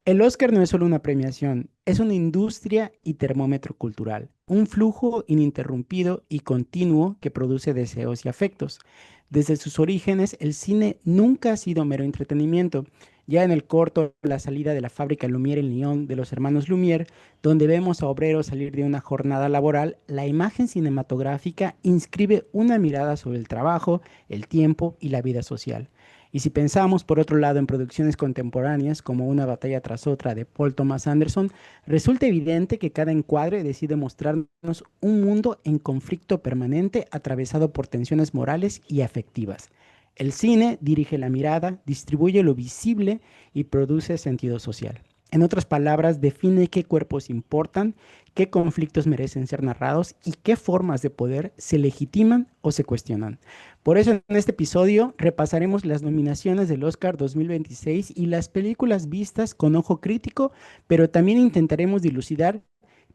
El Oscar no es solo una premiación, es una industria y termómetro cultural, un flujo ininterrumpido y continuo que produce deseos y afectos. Desde sus orígenes, el cine nunca ha sido mero entretenimiento. Ya en el corto La salida de la fábrica Lumière en Lyon de los hermanos Lumière, donde vemos a obreros salir de una jornada laboral, la imagen cinematográfica inscribe una mirada sobre el trabajo, el tiempo y la vida social. Y si pensamos, por otro lado, en producciones contemporáneas como Una batalla tras otra de Paul Thomas Anderson, resulta evidente que cada encuadre decide mostrarnos un mundo en conflicto permanente atravesado por tensiones morales y afectivas. El cine dirige la mirada, distribuye lo visible y produce sentido social. En otras palabras, define qué cuerpos importan, qué conflictos merecen ser narrados y qué formas de poder se legitiman o se cuestionan. Por eso en este episodio repasaremos las nominaciones del Oscar 2026 y las películas vistas con ojo crítico, pero también intentaremos dilucidar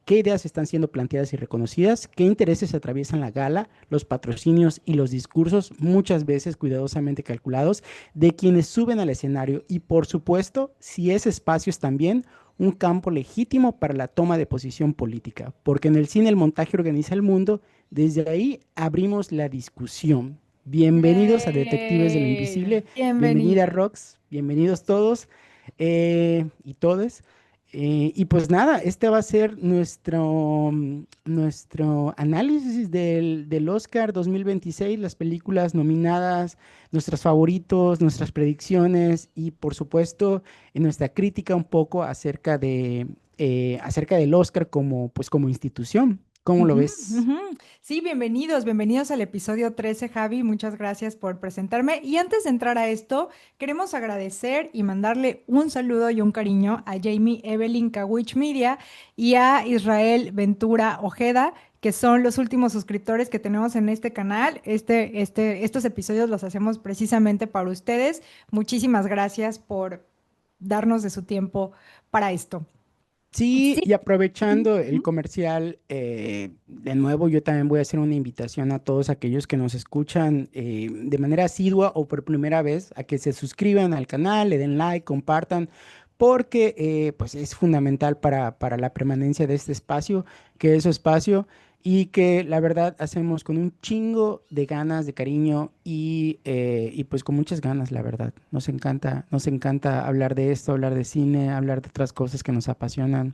qué ideas están siendo planteadas y reconocidas, qué intereses atraviesan la gala, los patrocinios y los discursos, muchas veces cuidadosamente calculados, de quienes suben al escenario y, por supuesto, si ese espacio es también un campo legítimo para la toma de posición política, porque en el cine el montaje organiza el mundo, desde ahí abrimos la discusión. Bienvenidos a Detectives de lo Yay. Invisible, bienvenida Bienvenida. Rox, bienvenidos todos y todes. Y pues nada, este va a ser nuestro análisis del Oscar 2026, las películas nominadas, nuestros favoritos, nuestras predicciones y por supuesto en nuestra crítica un poco acerca del Oscar como, pues, como institución. ¿Cómo lo Ujú, ves? ujú. Sí, bienvenidos al episodio 13, Javi. Muchas gracias por presentarme. Y antes de entrar a esto, queremos agradecer y mandarle un saludo y un cariño a Jamie Evelyn Kawich Media y a Israel Ventura Ojeda, que son los últimos suscriptores que tenemos en este canal. Estos episodios los hacemos precisamente para ustedes. Muchísimas gracias por darnos de su tiempo para esto. Sí, Sí. y aprovechando el Ujú. comercial, de nuevo yo también voy a hacer una invitación a todos aquellos que nos escuchan de manera asidua o por primera vez a que se suscriban al canal, le den like, compartan, porque pues es fundamental para la permanencia de este espacio, que es su espacio y que la verdad hacemos con un chingo de ganas, de cariño y pues con muchas ganas, la verdad. Nos encanta hablar de esto, hablar de cine, hablar de otras cosas que nos apasionan.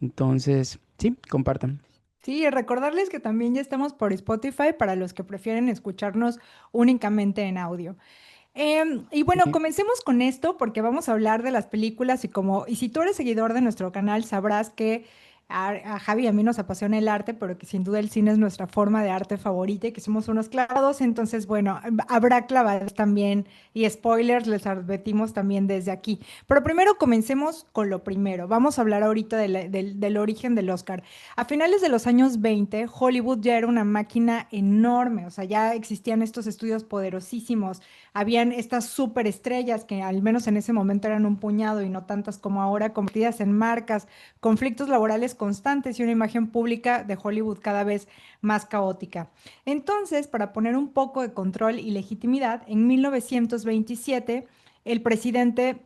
Entonces, sí, compartan. Sí, recordarles que también ya estamos por Spotify para los que prefieren escucharnos únicamente en audio. Y bueno, Sí. comencemos con esto porque vamos a hablar de las películas y si tú eres seguidor de nuestro canal sabrás que a Javi y a mí nos apasiona el arte, pero que sin duda el cine es nuestra forma de arte favorita y que somos unos clavados, entonces bueno, habrá clavadas también y spoilers les advertimos también desde aquí. Pero primero comencemos con lo primero. Vamos a hablar ahorita del origen del Oscar. A finales de los años 20, Hollywood ya era una máquina enorme, o sea, ya existían estos estudios poderosísimos. Habían estas superestrellas que al menos en ese momento eran un puñado y no tantas como ahora, convertidas en marcas, conflictos laborales constantes y una imagen pública de Hollywood cada vez más caótica. Entonces, para poner un poco de control y legitimidad, en 1927 el presidente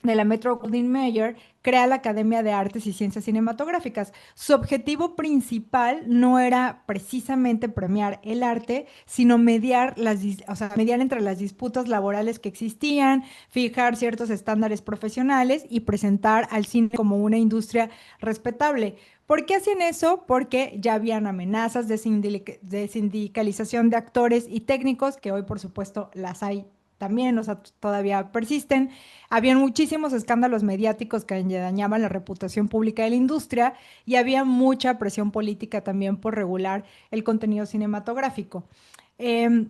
de la Metro Goldwyn Mayer crea la Academia de Artes y Ciencias Cinematográficas. Su objetivo principal no era precisamente premiar el arte, sino o sea, mediar entre las disputas laborales que existían, fijar ciertos estándares profesionales y presentar al cine como una industria respetable. ¿Por qué hacían eso? Porque ya habían amenazas de sindicalización de actores y técnicos, que hoy por supuesto las hay también, o sea, todavía persisten. Habían muchísimos escándalos mediáticos que dañaban la reputación pública de la industria y había mucha presión política también por regular el contenido cinematográfico. Em,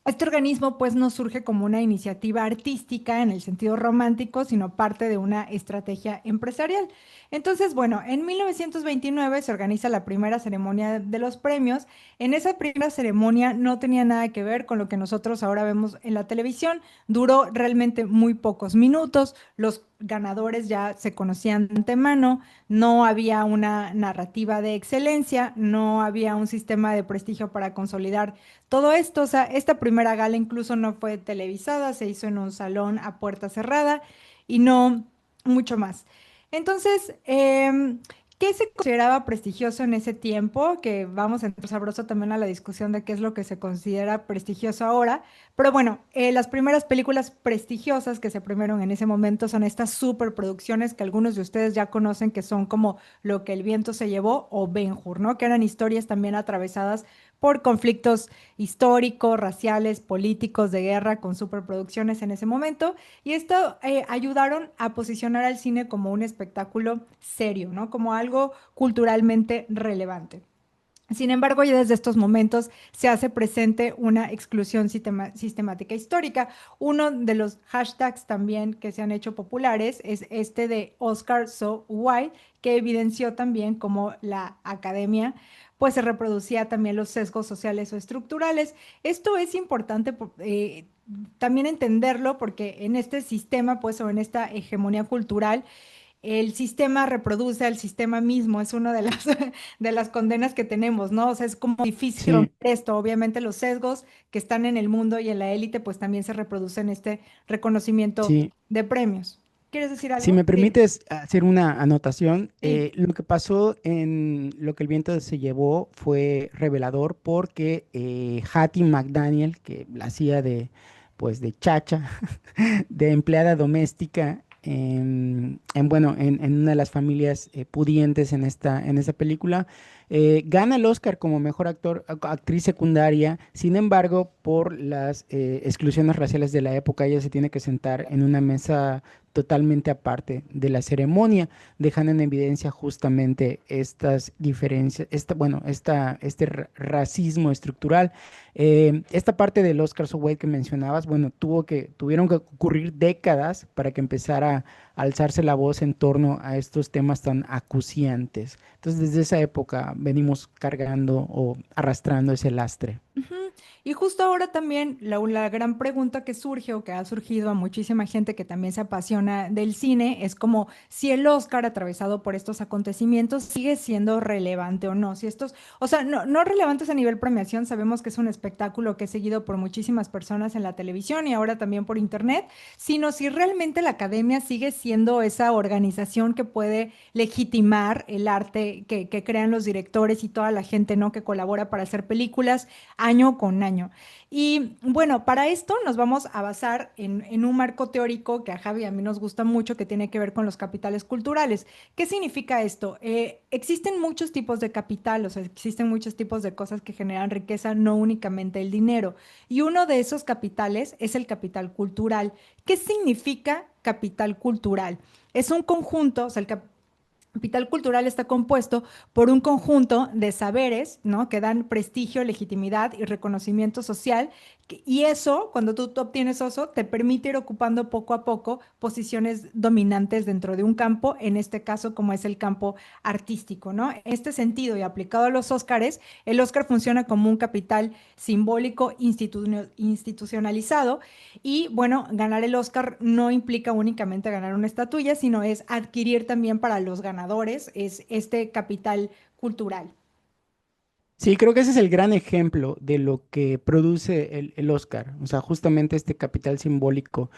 este organismo pues no surge como una iniciativa artística en el sentido romántico, sino parte de una estrategia empresarial. Entonces, bueno, en 1929 se organiza la primera ceremonia de los premios. En esa primera ceremonia no tenía nada que ver con lo que nosotros ahora vemos en la televisión. Duró realmente muy pocos minutos. Los ganadores ya se conocían de antemano. No había una narrativa de excelencia. No había un sistema de prestigio para consolidar todo esto. O sea, esta primera gala incluso no fue televisada, se hizo en un salón a puerta cerrada y no mucho más. Entonces, ¿qué se consideraba prestigioso en ese tiempo? Que vamos a entrar sabroso también a la discusión de qué es lo que se considera prestigioso ahora. Pero bueno, las primeras películas prestigiosas que se premiaron en ese momento son estas superproducciones que algunos de ustedes ya conocen, que son como Lo que el viento se llevó o Ben-Hur, ¿no? Que eran historias también atravesadas por conflictos históricos, raciales, políticos, de guerra, con superproducciones en ese momento. Y esto ayudaron a posicionar al cine como un espectáculo serio, ¿no? Como algo culturalmente relevante. Sin embargo, ya desde estos momentos se hace presente una exclusión sistemática histórica. Uno de los hashtags también que se han hecho populares es este de Oscar So White, que evidenció también cómo la academia pues se reproducía también los sesgos sociales o estructurales. Esto es importante también entenderlo porque en este sistema pues o en esta hegemonía cultural el sistema reproduce al sistema mismo, es una de las, de las condenas que tenemos, ¿no? O sea, es como difícil Sí, romper esto. Obviamente los sesgos que están en el mundo y en la élite, pues también se reproducen este reconocimiento sí. de premios. ¿Quieres decir Si algo? me Sí. permites hacer una anotación, Sí. lo que pasó en Lo que el viento se llevó fue revelador porque Hattie McDaniel, que la hacía de, pues, de chacha, de empleada doméstica bueno, en una de las familias pudientes en esta película. Gana el Oscar como mejor actriz secundaria. Sin embargo, por las exclusiones raciales de la época, ella se tiene que sentar en una mesa totalmente aparte de la ceremonia, dejando en evidencia justamente estas diferencias, este racismo estructural. Esta parte del Oscar So White que mencionabas, bueno, tuvieron que ocurrir décadas para que empezara a alzarse la voz en torno a estos temas tan acuciantes. Entonces, desde esa época venimos cargando o arrastrando ese lastre. Ujú. Y justo ahora también la gran pregunta que surge o que ha surgido a muchísima gente que también se apasiona del cine es como si el Oscar atravesado por estos acontecimientos sigue siendo relevante o no. Si estos, o sea, no relevantes a nivel premiación, sabemos que es un espectáculo que es seguido por muchísimas personas en la televisión y ahora también por internet, sino si realmente la academia sigue siendo esa organización que puede legitimar el arte que crean los directores y toda la gente, ¿no? Que colabora para hacer películas año con año. Y bueno, para esto nos vamos a basar en un marco teórico que a Javi y a mí nos gusta mucho, que tiene que ver con los capitales culturales. ¿Qué significa esto? Existen muchos tipos de capital, o sea, existen muchos tipos de cosas que generan riqueza, no únicamente el dinero. Y uno de esos capitales es el capital cultural. ¿Qué significa capital cultural? Es un conjunto, o sea, capital cultural está compuesto por un conjunto de saberes, ¿no? Que dan prestigio, legitimidad y reconocimiento social. Y eso, cuando tú obtienes eso, te permite ir ocupando poco a poco posiciones dominantes dentro de un campo, en este caso como es el campo artístico, ¿no? En este sentido y aplicado a los Óscares, el Óscar funciona como un capital simbólico institucionalizado y bueno, ganar el Oscar no implica únicamente ganar una estatuilla, sino es adquirir también para los ganadores es este capital cultural. Sí, creo que ese es el gran ejemplo de lo que produce el Oscar, o sea, justamente este capital simbólico.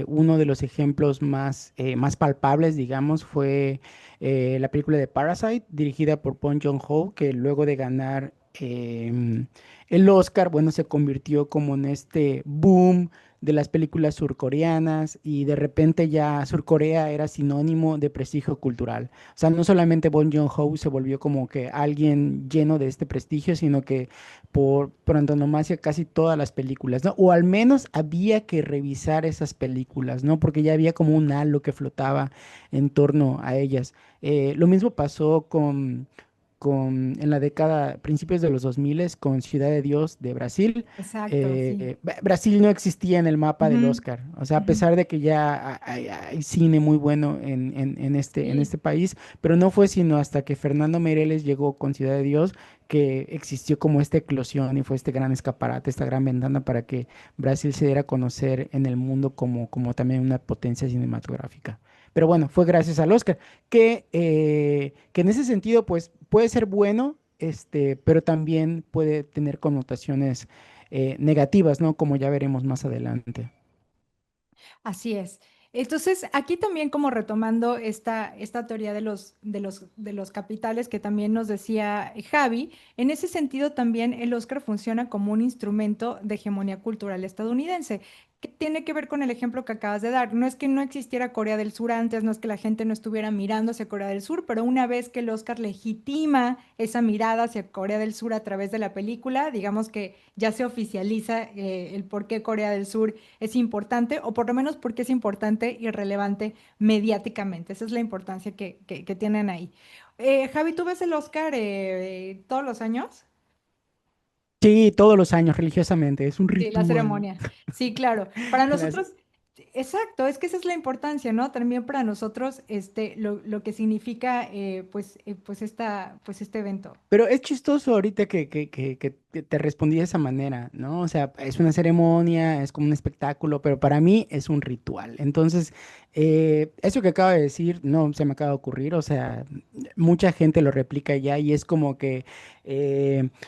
Uno de los ejemplos más palpables, digamos, fue la película de Parasite, dirigida por Bong Joon-ho, que luego de ganar el Oscar, bueno, se convirtió como en este boom de las películas surcoreanas y de repente ya Surcorea era sinónimo de prestigio cultural. O sea, no solamente Bong Joon-ho se volvió como que alguien lleno de este prestigio, sino que por antonomasia casi todas las películas, ¿no? O al menos había que revisar esas películas, ¿no? Porque ya había como un halo que flotaba en torno a ellas. Lo mismo pasó en la década, principios de los 2000 con Ciudad de Dios de Brasil. Exacto, sí. Brasil no existía en el mapa del Ujú, Oscar. O sea, a ujú. pesar de que ya hay cine muy bueno en Sí. este país, pero no fue sino hasta que Fernando Meireles llegó con Ciudad de Dios que existió como esta eclosión y fue este gran escaparate, esta gran ventana para que Brasil se diera a conocer en el mundo como también una potencia cinematográfica. Pero bueno, fue gracias al Oscar, que en ese sentido, pues puede ser bueno, pero también puede tener connotaciones negativas, ¿no? Como ya veremos más adelante. Así es. Entonces, aquí también como retomando esta teoría de los capitales que también nos decía Javi, en ese sentido también el Oscar funciona como un instrumento de hegemonía cultural estadounidense. Que tiene que ver con el ejemplo que acabas de dar. No es que no existiera Corea del Sur antes, no es que la gente no estuviera mirando hacia Corea del Sur, pero una vez que el Oscar legitima esa mirada hacia Corea del Sur a través de la película, digamos que ya se oficializa el por qué Corea del Sur es importante, o por lo menos porque es importante y relevante mediáticamente. Esa es la importancia que tienen ahí. Javi, ¿tú ves el Oscar todos los años? Sí, todos los años, religiosamente, es un Sí, la ritual. ceremonia. Sí, claro. Para Las- nosotros, exacto, es que esa es la importancia, ¿no? También para nosotros, lo que significa, pues este evento. Pero es chistoso ahorita que te respondí de esa manera, ¿no? O sea, es una ceremonia, es como un espectáculo, pero para mí es un ritual. Entonces, eso que acabo de decir, no se me acaba de ocurrir, o sea, mucha gente lo replica ya y es como que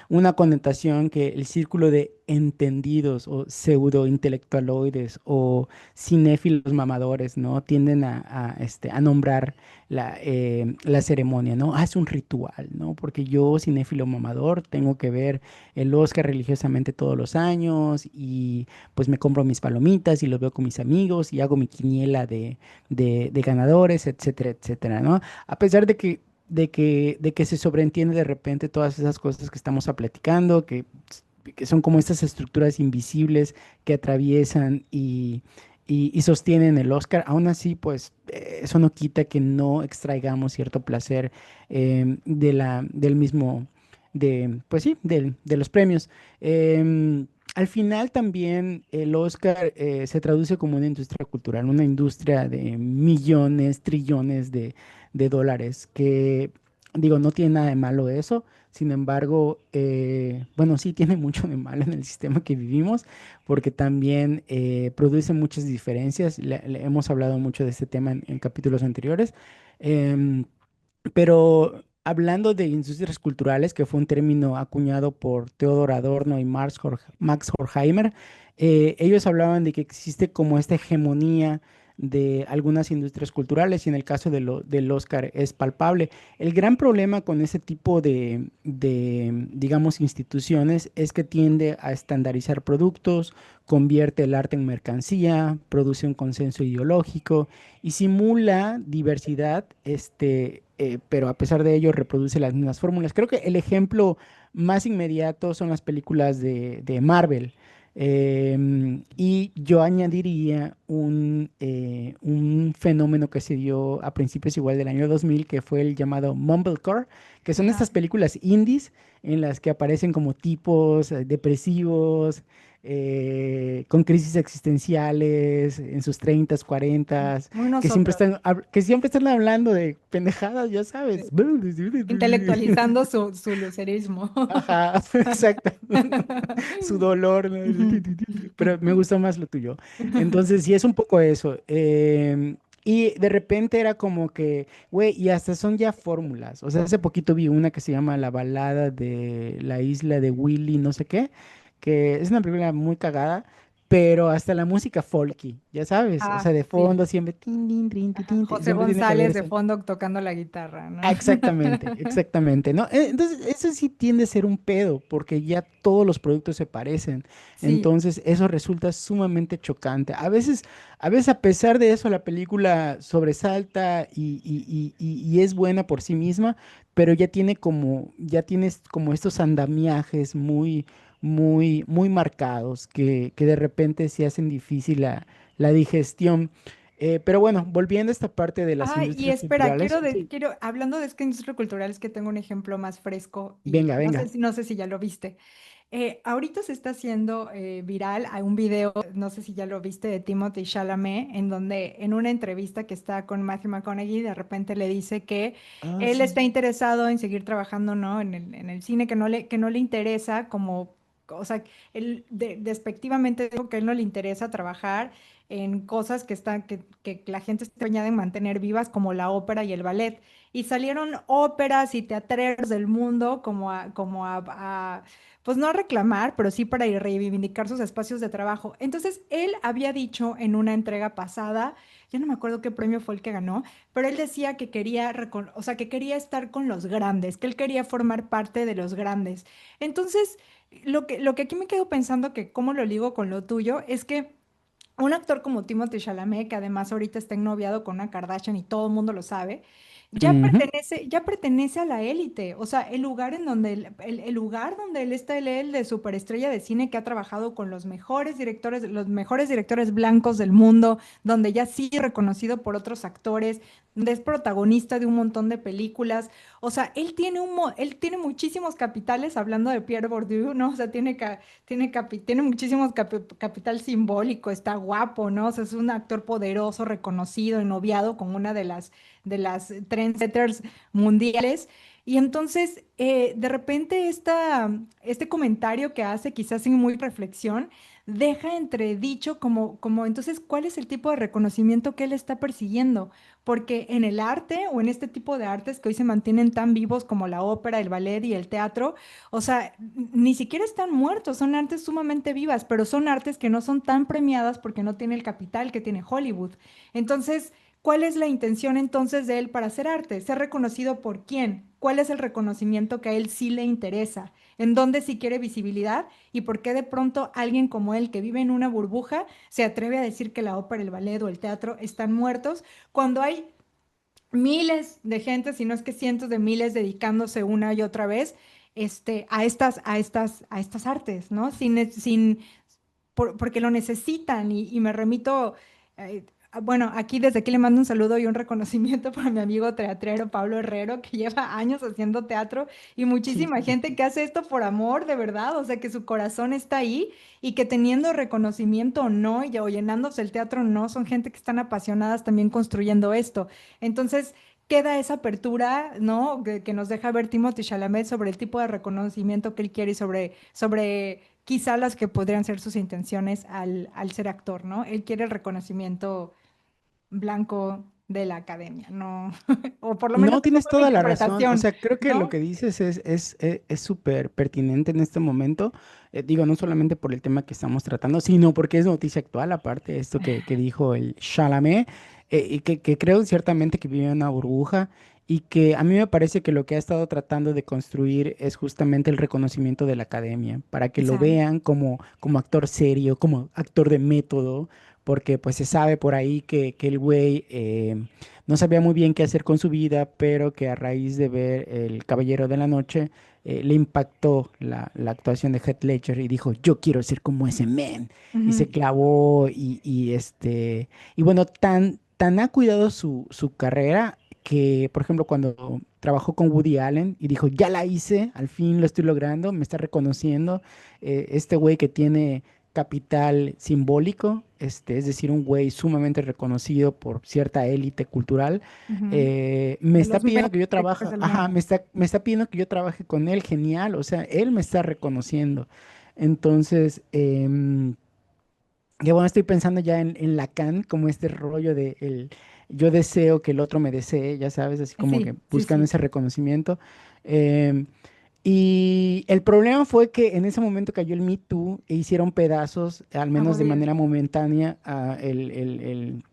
una connotación que el círculo de entendidos o pseudo intelectualoides o cinéfilos mamadores, ¿no? Tienden a nombrar la ceremonia, ¿no? Ah, es un ritual, ¿no? Porque yo, cinéfilo mamador, tengo que ver el Oscar religiosamente todos los años y pues me compro mis palomitas y los veo con mis amigos y hago mi quiniela de ganadores, etcétera, etcétera, ¿no? A pesar de que se sobreentiende de repente todas esas cosas que estamos platicando, que son como estas estructuras invisibles que atraviesan y sostienen el Oscar. Aún así, pues eso no quita que no extraigamos cierto placer del mismo, pues sí, de los premios. Al final también el Oscar se traduce como una industria cultural, una industria de millones, trillones de dólares, que digo, no tiene nada de malo eso. Sin embargo, bueno, sí tiene mucho de malo en el sistema que vivimos, porque también produce muchas diferencias. Hemos hablado mucho de este tema en capítulos anteriores. Em, pero hablando de industrias culturales, que fue un término acuñado por Theodor Adorno y Max Horkheimer, ellos hablaban de que existe como esta hegemonía de algunas industrias culturales y en el caso del Oscar es palpable. El gran problema con ese tipo digamos, instituciones es que tiende a estandarizar productos, convierte el arte en mercancía, produce un consenso ideológico y simula diversidad, pero a pesar de ello reproduce las mismas fórmulas. Creo que el ejemplo más inmediato son las películas de Marvel. Y yo añadiría un fenómeno que se dio a principios igual del año 2000, que fue el llamado Mumblecore, que son estas Ajá. películas indies en las que aparecen como tipos depresivos, con crisis existenciales en sus 30s, 40s, Muy que siempre nosotros. están hablando de pendejadas, ya Sí. sabes. Intelectualizando su lucerismo. Ajá, exacto. Su dolor, ¿no? Ujú. Pero me gustó más lo tuyo. Entonces, sí, es un poco eso. Y de repente era como que, güey, y hasta son ya fórmulas. O sea, hace poquito vi una que se llama La balada de la isla de Willy, no sé qué, que es una película muy cagada, pero hasta la música folky, ya sabes. O sea, Ah, de sí. fondo siempre, tin, tin, tin, tin, Ajá. tin, José siempre tiene que haber González de eso. fondo tocando la guitarra, ¿no? Ah, exactamente, exactamente, ¿no? Entonces, eso sí tiende a ser un pedo, porque ya todos los productos se parecen. Sí. Entonces, eso resulta sumamente chocante. A veces a pesar de eso, la película sobresalta y es buena por sí misma, pero ya tienes como estos andamiajes muy, muy, muy marcados que de repente se hacen difícil la digestión. Pero bueno, volviendo a esta parte de las Ah, y industrias espera, culturales. Sí. hablando de esta industria cultural, es que tengo un ejemplo más fresco y Venga, venga. no sé si ya lo viste. Ahorita se está haciendo viral, hay un video, no sé si ya lo viste, de Timothy Chalamet, en donde en una entrevista que está con Matthew McConaughey, de repente le dice que Ah, él sí. está interesado en seguir trabajando, ¿no? En el cine, que no le interesa como, o sea, él despectivamente dijo que a él no le interesa trabajar en cosas que la gente está empeñada en mantener vivas, como la ópera y el ballet. Y salieron óperas y teatreros del mundo pues no a reclamar, pero sí para reivindicar sus espacios de trabajo. Entonces, él había dicho en una entrega pasada, ya no me acuerdo qué premio fue el que ganó, pero él decía que quería, o sea, que quería estar con los grandes, que él quería formar parte de los grandes. Entonces, lo que aquí me quedo pensando, que cómo lo ligo con lo tuyo, es que un actor como Timothée Chalamet, que además ahorita está ennoviado con una Kardashian y todo el mundo lo sabe, Ujú. ya pertenece a la élite. O sea, el lugar en donde el lugar donde él está, él de superestrella de cine que ha trabajado con los mejores directores blancos del mundo, donde ya sí reconocido por otros actores, donde es protagonista de un montón de películas. O sea, él tiene muchísimos capitales, hablando de Pierre Bourdieu, ¿no? O sea, tiene muchísimos capital simbólico, está guapo, ¿no? O sea, es un actor poderoso, reconocido, noviado con una de las trendsetters mundiales. Y entonces, de repente, este comentario que hace, quizás sin muy reflexión, deja entredicho entonces, ¿cuál es el tipo de reconocimiento que él está persiguiendo? Porque en el arte o en este tipo de artes que hoy se mantienen tan vivos como la ópera, el ballet y el teatro, o sea, ni siquiera están muertos, son artes sumamente vivas, pero son artes que no son tan premiadas porque no tiene el capital que tiene Hollywood. Entonces, ¿cuál es la intención entonces de él para hacer arte? ¿Ser reconocido por quién? ¿Cuál es el reconocimiento que a él sí le interesa? ¿En dónde sí quiere visibilidad? ¿Y por qué de pronto alguien como él, que vive en una burbuja, se atreve a decir que la ópera, el ballet o el teatro están muertos cuando hay miles de gente, si no es que cientos de miles, dedicándose una y otra vez, a estas artes, ¿no? Porque lo necesitan, y me remito, bueno, aquí desde aquí le mando un saludo y un reconocimiento para mi amigo teatrero Pablo Herrero, que lleva años haciendo teatro, y Sí, muchísima sí, sí. gente que hace esto por amor, de verdad, o sea, que su corazón está ahí, y que teniendo reconocimiento o no, o llenándose el teatro o no, son gente que están apasionadas también construyendo esto. Entonces, queda esa apertura, ¿no? Que nos deja ver Timothée Chalamet sobre el tipo de reconocimiento que él quiere, y sobre quizá las que podrían ser sus intenciones al ser actor, ¿no? Él quiere el reconocimiento blanco de la academia, ¿no? O por lo menos No, esa tienes fue mi toda la razón. O interpretación, sea, creo que lo ¿no? que dices es súper pertinente en este momento. Digo, no solamente por el tema que estamos tratando, sino porque es noticia actual, aparte, esto que dijo el Chalamet, y que creo ciertamente que vive en una burbuja, y que a mí me parece que lo que ha estado tratando de construir es justamente el reconocimiento de la academia, para que lo Quizá. vean como actor serio, como actor de método, porque pues se sabe por ahí que el güey no sabía muy bien qué hacer con su vida, pero que a raíz de ver El Caballero de la Noche, le impactó la actuación de Heath Ledger y dijo, yo quiero ser como ese man. Y se Ujú. clavó y bueno, tan ha cuidado su carrera que, por ejemplo, cuando trabajó con Woody Allen y dijo, ya la hice, al fin lo estoy logrando, me está reconociendo, este güey que tiene capital simbólico, es decir, un güey sumamente reconocido por cierta élite cultural, Ujú. me De está los menos pidiendo que yo directores trabaje, del ajá, mundo. me está pidiendo que yo trabaje con él, genial, o sea, él me está reconociendo. Entonces, que bueno, estoy pensando ya en Lacan, como este rollo de yo deseo que el otro me desee, ya sabes, así como que Sí, sí, buscando sí. ese reconocimiento. em, y el problema fue que en ese momento cayó el Me Too e hicieron pedazos, al A menos de Woody Allen. manera momentánea, el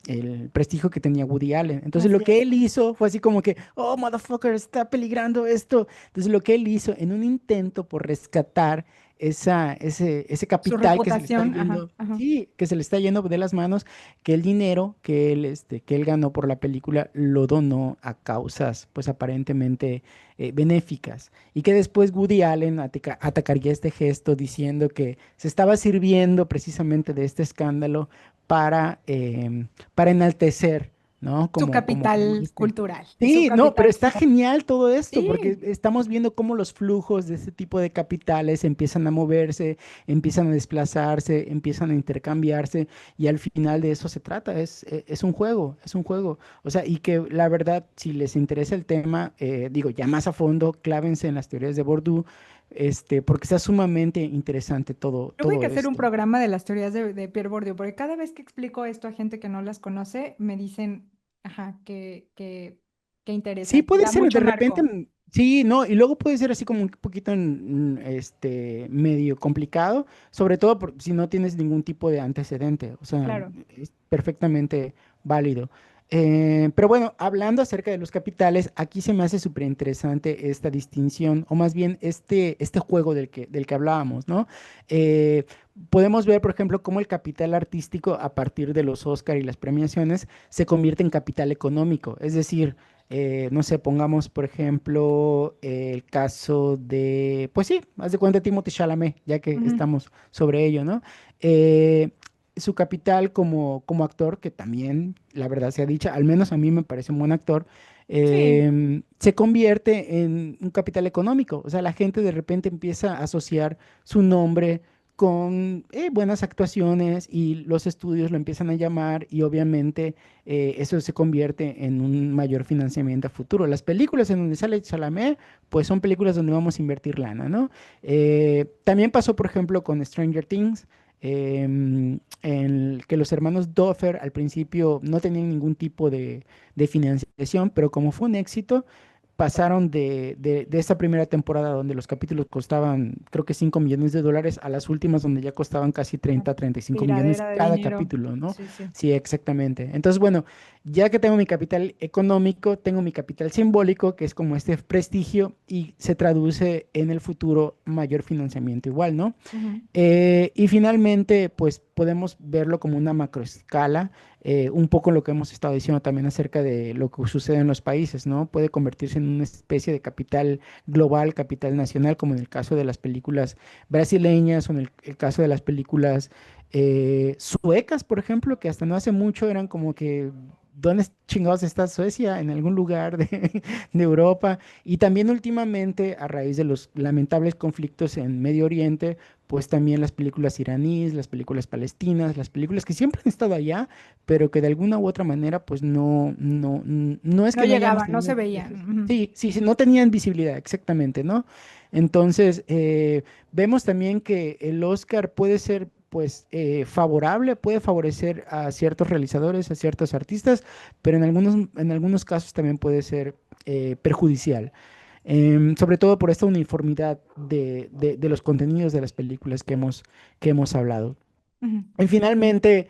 prestigio que tenía Woody Allen. Entonces lo Así que es. él hizo fue así como que, oh, motherfucker, está peligrando esto. Entonces lo que él hizo en un intento por rescatar ese Su capital que se le está reputación, ajá, yendo, ajá. sí, que se le está yendo de las manos, que el dinero que él ganó por la película lo donó a causas, pues aparentemente benéficas, y que después Woody Allen atacaría este gesto diciendo que se estaba sirviendo precisamente de este escándalo para enaltecer, ¿no? Su Como capital este. cultural y su Sí, no, pero capital está genial todo esto, porque sí. estamos viendo cómo los flujos de este tipo de capitales empiezan a moverse, empiezan a desplazarse, empiezan a intercambiarse, y al final de eso se trata, es un juego, es un juego. O sea, y que la verdad, si les interesa el tema, digo, ya más a fondo, clávense en las teorías de Bourdieu, porque está sumamente interesante todo, Yo voy todo a hacer un esto. programa de las teorías de Pierre Bourdieu, porque cada vez que explico esto a gente que no las conoce, me dicen, ajá, que Sí, interesa, que puede da ser, mucho marco. Sí, no, y luego puede ser así como un poquito medio complicado, sobre todo si no tienes ningún tipo de antecedente, o sea, Claro. es perfectamente válido. Pero bueno, hablando acerca de los capitales, aquí se me hace súper interesante esta distinción, o más bien este juego del que hablábamos, ¿no? Eh, Podemos ver, por ejemplo, cómo el capital artístico, a partir de los Oscar y las premiaciones, se convierte en capital económico, es decir, no sé, pongamos, por ejemplo, el caso de, pues sí, haz de cuenta Timothée Chalamet, ya que Ujú. estamos sobre ello, ¿no? Eh, Su capital como actor, que también, la verdad sea dicha, al menos a mí me parece un buen actor, Sí. se convierte en un capital económico. O sea, la gente de repente empieza a asociar su nombre con buenas actuaciones y los estudios lo empiezan a llamar y obviamente eso se convierte en un mayor financiamiento a futuro. Las películas en donde sale Chalamet, pues son películas donde vamos a invertir lana, ¿no? También pasó, por ejemplo, con Stranger Things, en el que los hermanos Duffer al principio no tenían ningún tipo de financiación, pero como fue un éxito, pasaron de esta primera temporada donde los capítulos costaban, creo que $5 millones, a las últimas donde ya costaban casi Una 30, 35 millones tiradera de cada dinero. capítulo, ¿no? Sí, sí. Sí, exactamente. Entonces, bueno, ya que tengo mi capital económico, tengo mi capital simbólico, que es como este prestigio, y se traduce en el futuro mayor financiamiento igual, ¿no? Ujú. Y finalmente, pues podemos verlo como una macroescala, un poco lo que hemos estado diciendo también acerca de lo que sucede en los países, ¿no? Puede convertirse en una especie de capital global, capital nacional, como en el caso de las películas brasileñas o en el caso de las películas suecas, por ejemplo, que hasta no hace mucho eran como que, ¿dónde chingados está Suecia? En algún lugar de Europa. Y también últimamente, a raíz de los lamentables conflictos en Medio Oriente, pues también las películas iraníes, las películas palestinas, las películas que siempre han estado allá, pero que de alguna u otra manera, pues no es No que no hayamos llegaban, no tenido, se veían. sí, sí, sí, no tenían visibilidad, exactamente, ¿no? Entonces, vemos también que el Oscar puede ser, pues, favorable, puede favorecer a ciertos realizadores, a ciertos artistas, pero en algunos casos también puede ser perjudicial, sobre todo por esta uniformidad de los contenidos de las películas que hemos hablado. Ujú, ujú. Y finalmente,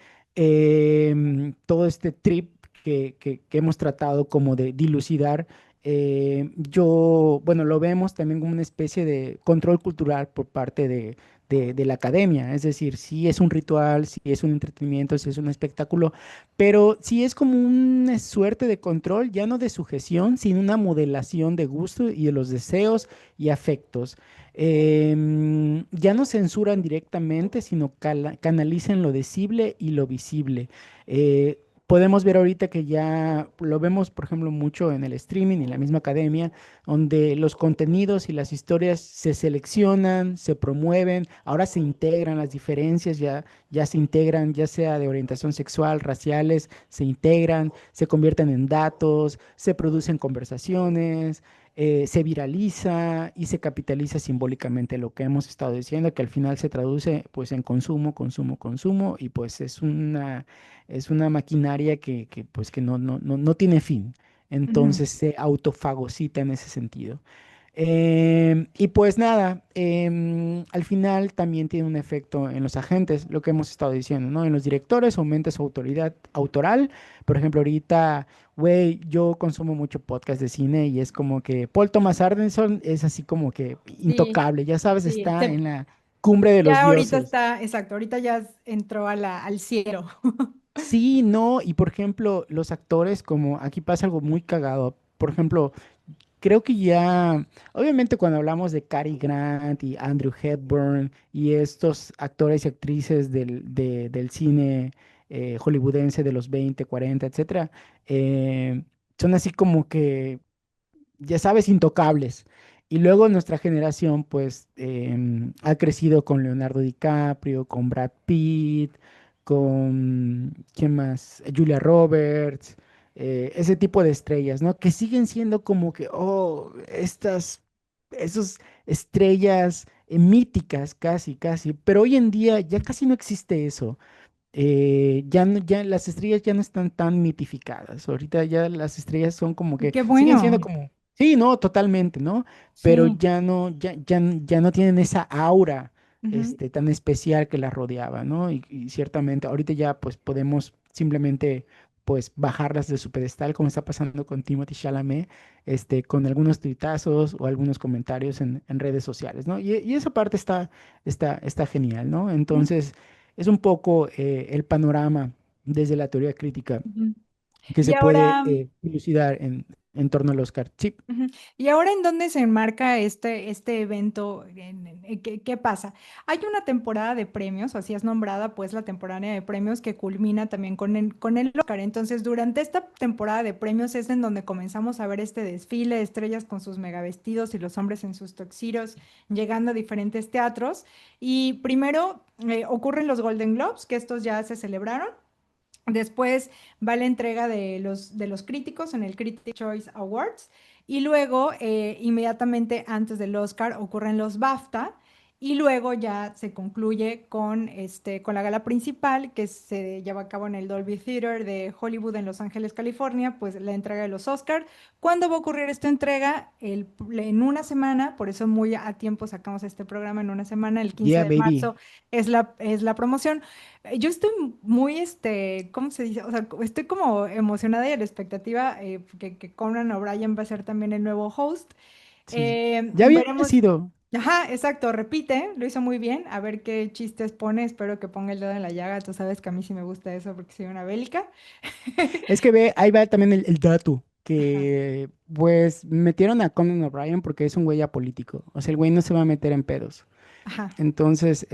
todo este trip que hemos tratado como de dilucidar, bueno, lo vemos también como una especie de control cultural por parte de la academia. Es decir, si es un ritual, si es un entretenimiento, si es un espectáculo, pero si es como una suerte de control, ya no de sujeción, sino una modelación de gusto y de los deseos y afectos. Ya no censuran directamente, sino canalizan lo decible y lo visible. Podemos ver ahorita que ya lo vemos, por ejemplo, mucho en el streaming y en la misma academia, donde los contenidos y las historias se seleccionan, se promueven, ahora se integran las diferencias, ya se integran, ya sea de orientación sexual, raciales, se integran, se convierten en datos, se producen conversaciones, se viraliza y se capitaliza simbólicamente lo que hemos estado diciendo, que al final se traduce pues en consumo, consumo, consumo y pues es una maquinaria pues que no tiene fin. Ujú. Entonces se autofagocita en ese sentido. Y pues nada, al final también tiene un efecto en los agentes, lo que hemos estado diciendo, ¿no? En los directores aumenta su autoridad autoral. Por ejemplo, ahorita, güey, yo consumo mucho podcast de cine y es como que Paul Thomas Anderson es así como que Sí, intocable, ya sabes, sí. está en la cumbre de los Ya ahorita dioses. está, exacto, ahorita ya entró al cielo. Sí, no, y por ejemplo, los actores, como aquí pasa algo muy cagado. Por ejemplo, creo que ya, obviamente cuando hablamos de Cary Grant y Andrew Hepburn y estos actores y actrices del cine hollywoodense de los 20, 40, etcétera, son así como que, ya sabes, intocables. Y luego nuestra generación, pues, ha crecido con Leonardo DiCaprio, con Brad Pitt, ¿quién más? Julia Roberts, ese tipo de estrellas, ¿no? Que siguen siendo como que, oh, esos estrellas míticas, casi, casi. Pero hoy en día ya casi no existe eso. Ya las estrellas ya no están tan mitificadas. Ahorita ya las estrellas son como Y que qué siguen siendo bueno. como, Sí, no, totalmente, ¿no? Pero Sí. ya no tienen esa aura, Ujú, tan especial que la rodeaba, ¿no? Y ciertamente, ahorita ya, pues, podemos simplemente, pues, bajarlas de su pedestal, como está pasando con Timothy Chalamet, con algunos tuitazos o algunos comentarios en redes sociales, ¿no? Y esa parte está genial, ¿no? ujú, Entonces, es un poco el panorama desde la teoría crítica ujú. que Y se puede ahora, dilucidar en torno al Oscar. Sí. ujú. ¿Y ahora en dónde se enmarca este evento? ¿Qué pasa? Hay una temporada de premios, o así es nombrada, pues la temporada de premios que culmina también con el Oscar. Entonces, durante esta temporada de premios es en donde comenzamos a ver este desfile de estrellas con sus megavestidos y los hombres en sus tuxedos llegando a diferentes teatros. Y primero ocurren los Golden Globes, que estos ya se celebraron. Después va la entrega de los críticos en el Critics' Choice Awards y luego, inmediatamente antes del Oscar, ocurren los BAFTA y luego ya se concluye con la gala principal que se lleva a cabo en el Dolby Theater de Hollywood en Los Ángeles, California, pues la entrega de los Oscar. ¿Cuándo va a ocurrir esta entrega? En una semana, por eso muy a tiempo sacamos este programa en una semana, el 15 Yeah, de baby. marzo es la promoción. Yo estoy muy, ¿cómo se dice? O sea, estoy como emocionada y a la expectativa que Conan O'Brien va a ser también el nuevo host. Sí. Ya había Veremos. sido. Ajá, exacto, repite, lo hizo muy bien. A ver qué chistes pone. Espero que ponga el dedo en la llaga. Tú sabes que a mí sí me gusta eso porque soy una bélica. Es que ve, ahí va también el dato, Ajá, que pues metieron a Conan O'Brien porque es un güey apolítico. O sea, el güey no se va a meter en pedos. ajá. Entonces,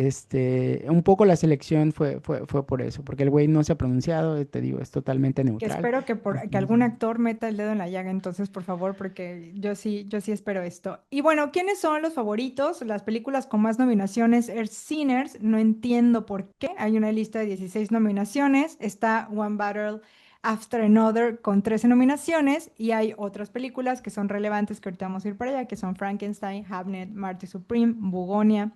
un poco la selección fue por eso, porque el güey no se ha pronunciado, te digo, es totalmente Que neutral. espero que Entonces, algún actor meta el dedo en la llaga, entonces, por favor, porque yo sí espero esto. Y bueno, ¿quiénes son los favoritos? Las películas con más nominaciones es Sinners, no entiendo por qué. Hay una lista de 16 nominaciones, está One Battle After Another con 13 nominaciones y hay otras películas que son relevantes que ahorita vamos a ir para allá, que son Frankenstein, Hamnet, Marty Supreme, Bugonia,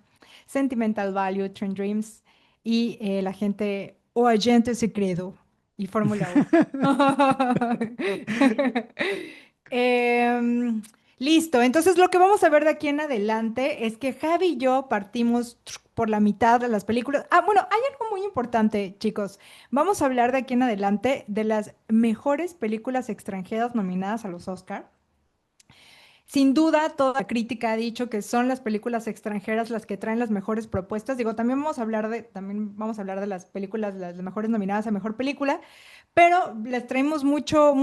Sentimental Value, Trend Dreams y La gente o Agente Secreto y Fórmula 1. Listo, entonces lo que vamos a ver de aquí en adelante es que Javi y yo partimos por la mitad de las películas. Ah, bueno, hay algo muy importante, chicos. Vamos a hablar de aquí en adelante de las mejores películas extranjeras nominadas a los Oscar. Sin duda, toda la crítica ha dicho que son las películas extranjeras las que traen las mejores propuestas. Digo, también vamos a hablar de las películas, las mejores nominadas a mejor película, pero les traemos mucho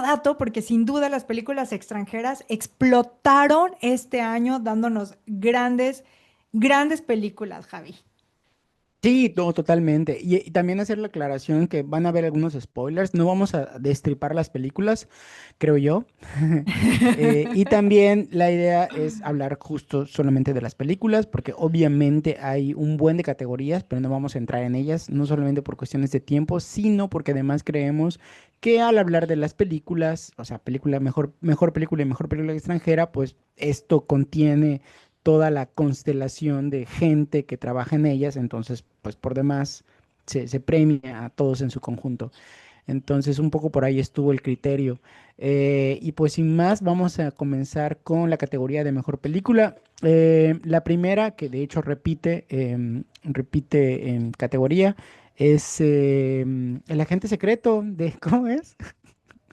dato porque sin duda las películas extranjeras explotaron este año dándonos grandes películas, Javi. sí, no, totalmente. Y también hacer la aclaración que van a haber algunos spoilers. No vamos a destripar las películas, creo yo. Y también la idea es hablar justo solamente de las películas, porque obviamente hay un buen de categorías, pero no vamos a entrar en ellas, no solamente por cuestiones de tiempo, sino porque además creemos que al hablar de las películas, o sea, mejor película y mejor película extranjera, pues esto contiene toda la constelación de gente que trabaja en ellas, entonces, pues por demás se premia a todos en su conjunto. Entonces, un poco por ahí estuvo el criterio. Y pues sin más, vamos a comenzar con la categoría de mejor película. La primera, que de hecho repite en categoría, es El agente secreto de, ¿cómo es?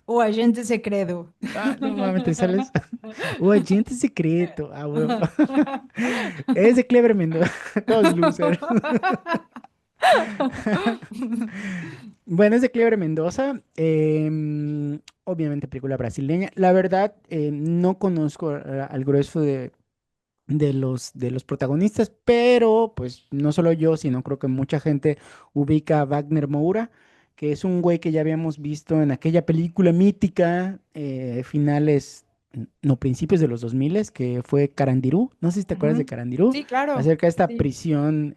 O Agente Secreto. Ah, no mames, te sales. O agente secreto. Ah, huevo. Es de Clever Mendoza. Todos losers. Bueno, es de Cleber Mendoza, obviamente película brasileña. La verdad, no conozco al grueso de los protagonistas, pero pues no solo yo, sino creo que mucha gente ubica a Wagner Moura, que es un güey que ya habíamos visto en aquella película mítica, no, principios de los 2000, que fue Carandirú. No sé si te acuerdas de Ujú. Carandirú, Sí, claro. acerca de esta Sí. prisión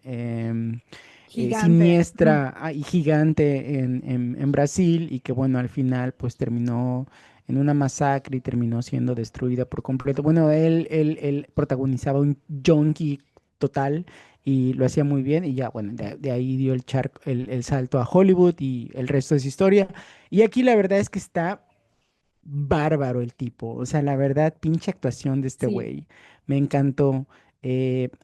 Gigante. Ujú. siniestra y gigante en Brasil y que bueno, al final pues terminó en una masacre y terminó siendo destruida por completo. Bueno, él protagonizaba un junkie total y lo hacía muy bien y ya bueno, de ahí dio el salto a Hollywood y el resto es historia. Y aquí la verdad es que está bárbaro el tipo. O sea, la verdad, pinche actuación de este Sí, güey. Me encantó.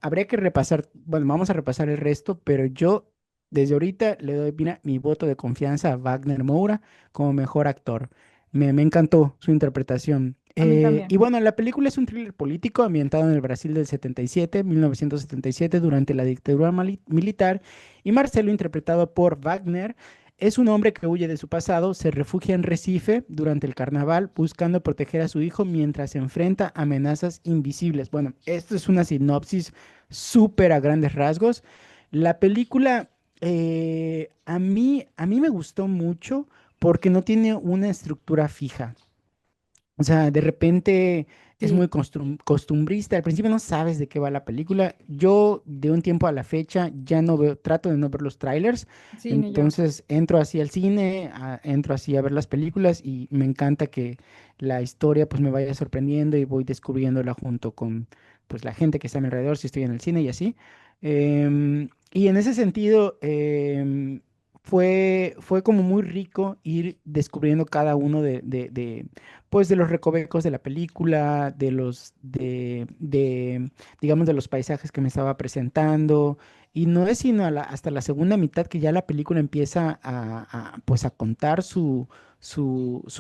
Habría que repasar, bueno, vamos a repasar el resto, pero yo desde ahorita le doy, mira, mi voto de confianza a Wagner Moura como mejor actor. Me encantó su interpretación. a mí Y también. bueno, la película es un thriller político ambientado en el Brasil del 77, 1977, durante la dictadura militar, y Marcelo, interpretado por Wagner, es un hombre que huye de su pasado, se refugia en Recife durante el carnaval buscando proteger a su hijo mientras se enfrenta a amenazas invisibles. Bueno, esto es una sinopsis súper a grandes rasgos. La película a mí me gustó mucho porque no tiene una estructura fija. O sea, de repente es muy Sí, costumbrista. Al principio no sabes de qué va la película. Yo de un tiempo a la fecha ya no veo, trato de no ver los trailers. sí, ni yo. Entonces entro así al cine, entro así a ver las películas y me encanta que la historia pues me vaya sorprendiendo y voy descubriéndola junto con pues la gente que está a mi alrededor si estoy en el cine y así. Y en ese sentido fue como muy rico ir descubriendo cada uno pues de los recovecos de la película, digamos, de los paisajes que me estaba presentando. Y no es sino hasta la segunda mitad que ya la película empieza pues a contar su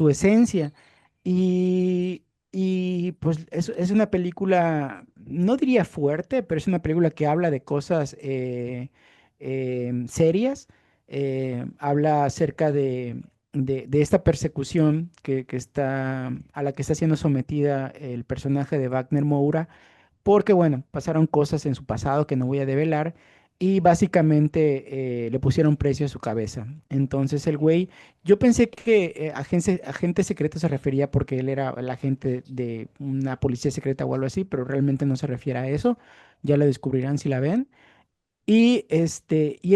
esencia. Y pues es una película, no diría fuerte, pero es una película que habla de cosas serias. Habla acerca de esta persecución a la que está siendo sometida el personaje de Wagner Moura, porque bueno, pasaron cosas en su pasado que no voy a develar y básicamente le pusieron precio a su cabeza. Entonces el güey, yo pensé que agente secreto se refería porque él era el agente de una policía secreta o algo así, pero realmente no se refiere a eso. Ya lo descubrirán si la ven. Y es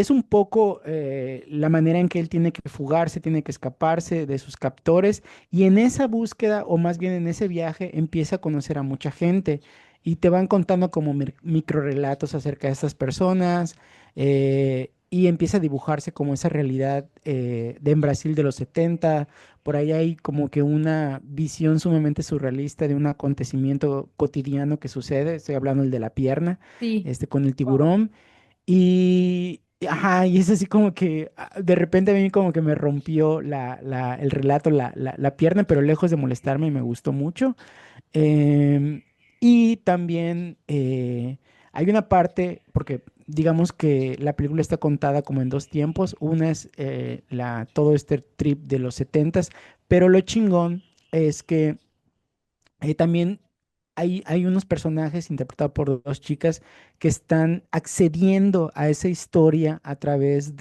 un poco la manera en que él tiene que fugarse, tiene que escaparse de sus captores, y en esa búsqueda, o más bien en ese viaje, empieza a conocer a mucha gente y te van contando como microrelatos acerca de estas personas, y empieza a dibujarse como esa realidad de en Brasil de los 70. Por ahí hay como que una visión sumamente surrealista de un acontecimiento cotidiano que sucede. Estoy hablando del de la pierna, Sí, con el wow. tiburón. Ajá, y es así como que de repente a mí como que me rompió el relato, la pierna, pero lejos de molestarme, me gustó mucho. Y también hay una parte, porque digamos que la película está contada como en dos tiempos. Una es todo este trip de los setentas, pero lo chingón es que también hay unos personajes interpretados por dos chicas que están accediendo a esa historia a través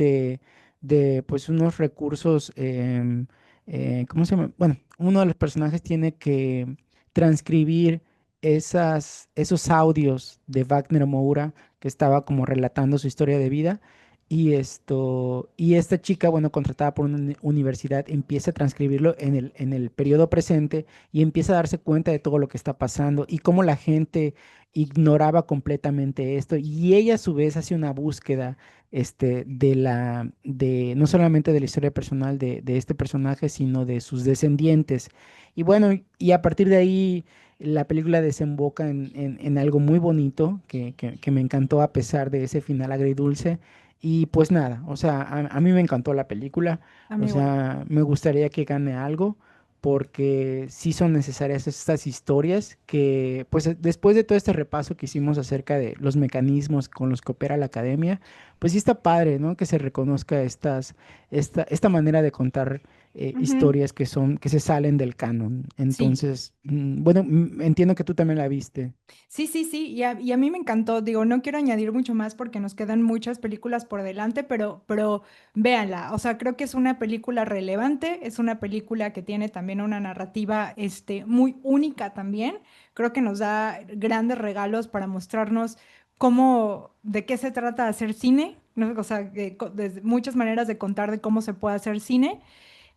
pues unos recursos, ¿cómo se llama? Bueno, uno de los personajes tiene que transcribir esos audios de Wagner Moura que estaba como relatando su historia de vida. Y esta chica, bueno, contratada por una universidad, empieza a transcribirlo en el periodo presente y empieza a darse cuenta de todo lo que está pasando y cómo la gente ignoraba completamente esto. Y ella a su vez hace una búsqueda no solamente de la historia personal de este personaje, sino de sus descendientes. Y bueno, y a partir de ahí la película desemboca en algo muy bonito que me encantó a pesar de ese final agridulce. Y pues nada, o sea, a mí me encantó la película. A mí O igual. sea, me gustaría que gane algo porque sí son necesarias estas historias que, pues después de todo este repaso que hicimos acerca de los mecanismos con los que opera la academia, pues sí está padre, ¿no? Que se reconozca esta manera de contar Ujú. historias que se salen del canon. Sí. Entonces, bueno, entiendo que tú también la viste. Sí, sí, sí, y a mí me encantó. Digo, no quiero añadir mucho más porque nos quedan muchas películas por delante, pero véanla. O sea, creo que es una película relevante, es una película que tiene también una narrativa, muy única también. Creo que nos da grandes regalos para mostrarnos de qué se trata hacer cine, ¿no? O sea, desde muchas maneras de contar de cómo se puede hacer cine.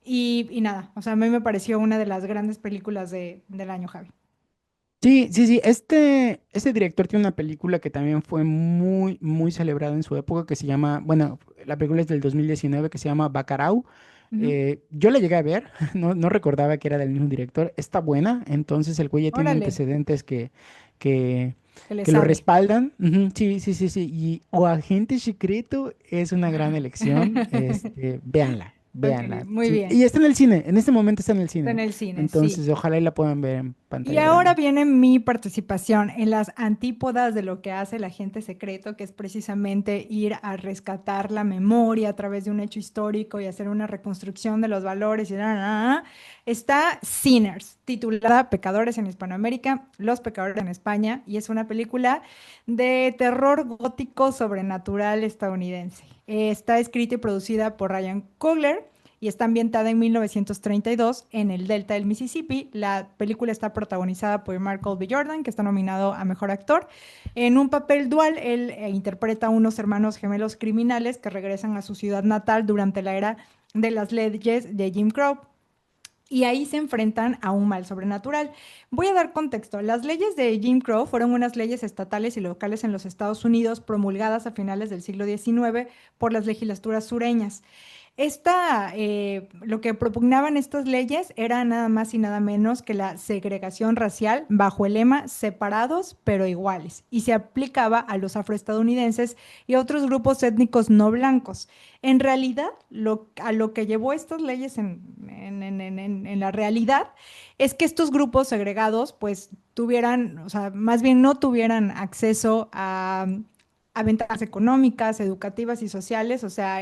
Y nada, o sea, a mí me pareció una de las grandes películas del año, Javi. Sí, sí, sí. Este director tiene una película que también fue muy, muy celebrada en su época que se llama, bueno, la película es del 2019 que se llama Bacurau. Ujú. Yo la llegué a ver, no recordaba que era del mismo director. Está buena, entonces el güey ya tiene Órale, antecedentes que, que le que lo sabe. respaldan. Ujú, sí, sí, sí, sí. Y O Agente Secreto es una gran elección. Véanla, Ok, véanla. muy Sí. bien. Y está en el cine, en este momento está en el Está en cine. el cine, sí. Entonces, ojalá y la puedan ver en Y pantalla ahora grande. viene mi participación en las antípodas de lo que hace el agente secreto, que es precisamente ir a rescatar la memoria a través de un hecho histórico y hacer una reconstrucción de los valores. Está Sinners, titulada Pecadores en Hispanoamérica, Los Pecadores en España, y es una película de terror gótico sobrenatural estadounidense. Está escrita y producida por Ryan Coogler y está ambientada en 1932 en el delta del Mississippi. La película está protagonizada por Michael B. Jordan, que está nominado a Mejor Actor. En un papel dual, él interpreta a unos hermanos gemelos criminales que regresan a su ciudad natal durante la era de las leyes de Jim Crow. Y ahí se enfrentan a un mal sobrenatural. Voy a dar contexto. Las leyes de Jim Crow fueron unas leyes estatales y locales en los Estados Unidos promulgadas a finales del siglo XIX por las legislaturas sureñas. Lo que propugnaban estas leyes era nada más y nada menos que la segregación racial bajo el lema separados pero iguales y se aplicaba a los afroestadounidenses y a otros grupos étnicos no blancos. En realidad, a lo que llevó estas leyes en la realidad es que estos grupos segregados pues tuvieran, o sea, más bien no tuvieran acceso a ventajas económicas, educativas y sociales, o sea,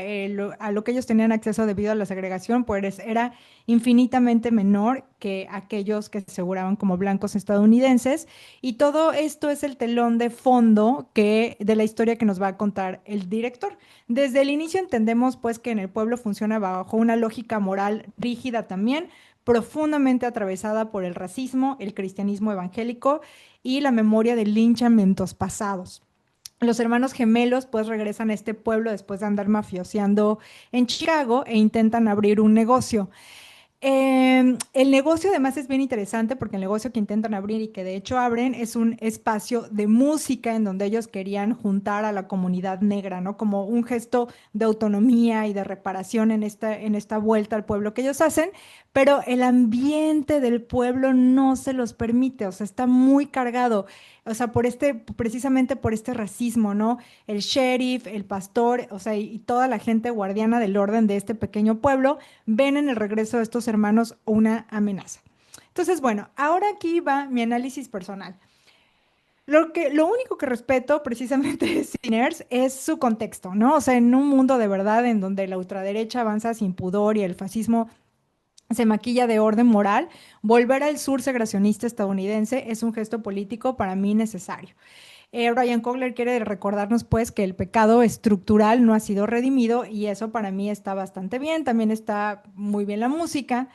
a lo que ellos tenían acceso debido a la segregación, pues era infinitamente menor que aquellos que se aseguraban como blancos estadounidenses. Y todo esto es el telón de fondo de la historia que nos va a contar el director. Desde el inicio entendemos pues que en el pueblo funciona bajo una lógica moral rígida también, profundamente atravesada por el racismo, el cristianismo evangélico y la memoria de linchamientos pasados. Los hermanos gemelos pues regresan a este pueblo después de andar mafioseando en Chicago e intentan abrir un negocio. El negocio además es bien interesante porque el negocio que intentan abrir y que de hecho abren es un espacio de música en donde ellos querían juntar a la comunidad negra, ¿no? Como un gesto de autonomía y de reparación en esta vuelta al pueblo que ellos hacen, pero el ambiente del pueblo no se los permite, o sea, está muy cargado, o sea, precisamente por este racismo, ¿no? El sheriff, el pastor, o sea, y toda la gente guardiana del orden de este pequeño pueblo ven en el regreso de estos hermanos una amenaza. Entonces, bueno, ahora aquí va mi análisis personal. Lo único que respeto precisamente de Sinners es su contexto, ¿no? O sea, en un mundo de verdad en donde la ultraderecha avanza sin pudor y el fascismo se maquilla de orden moral, volver al sur segregacionista estadounidense es un gesto político para mí necesario. Ryan Coogler quiere recordarnos pues que el pecado estructural no ha sido redimido y eso para mí está bastante bien, también está muy bien la música.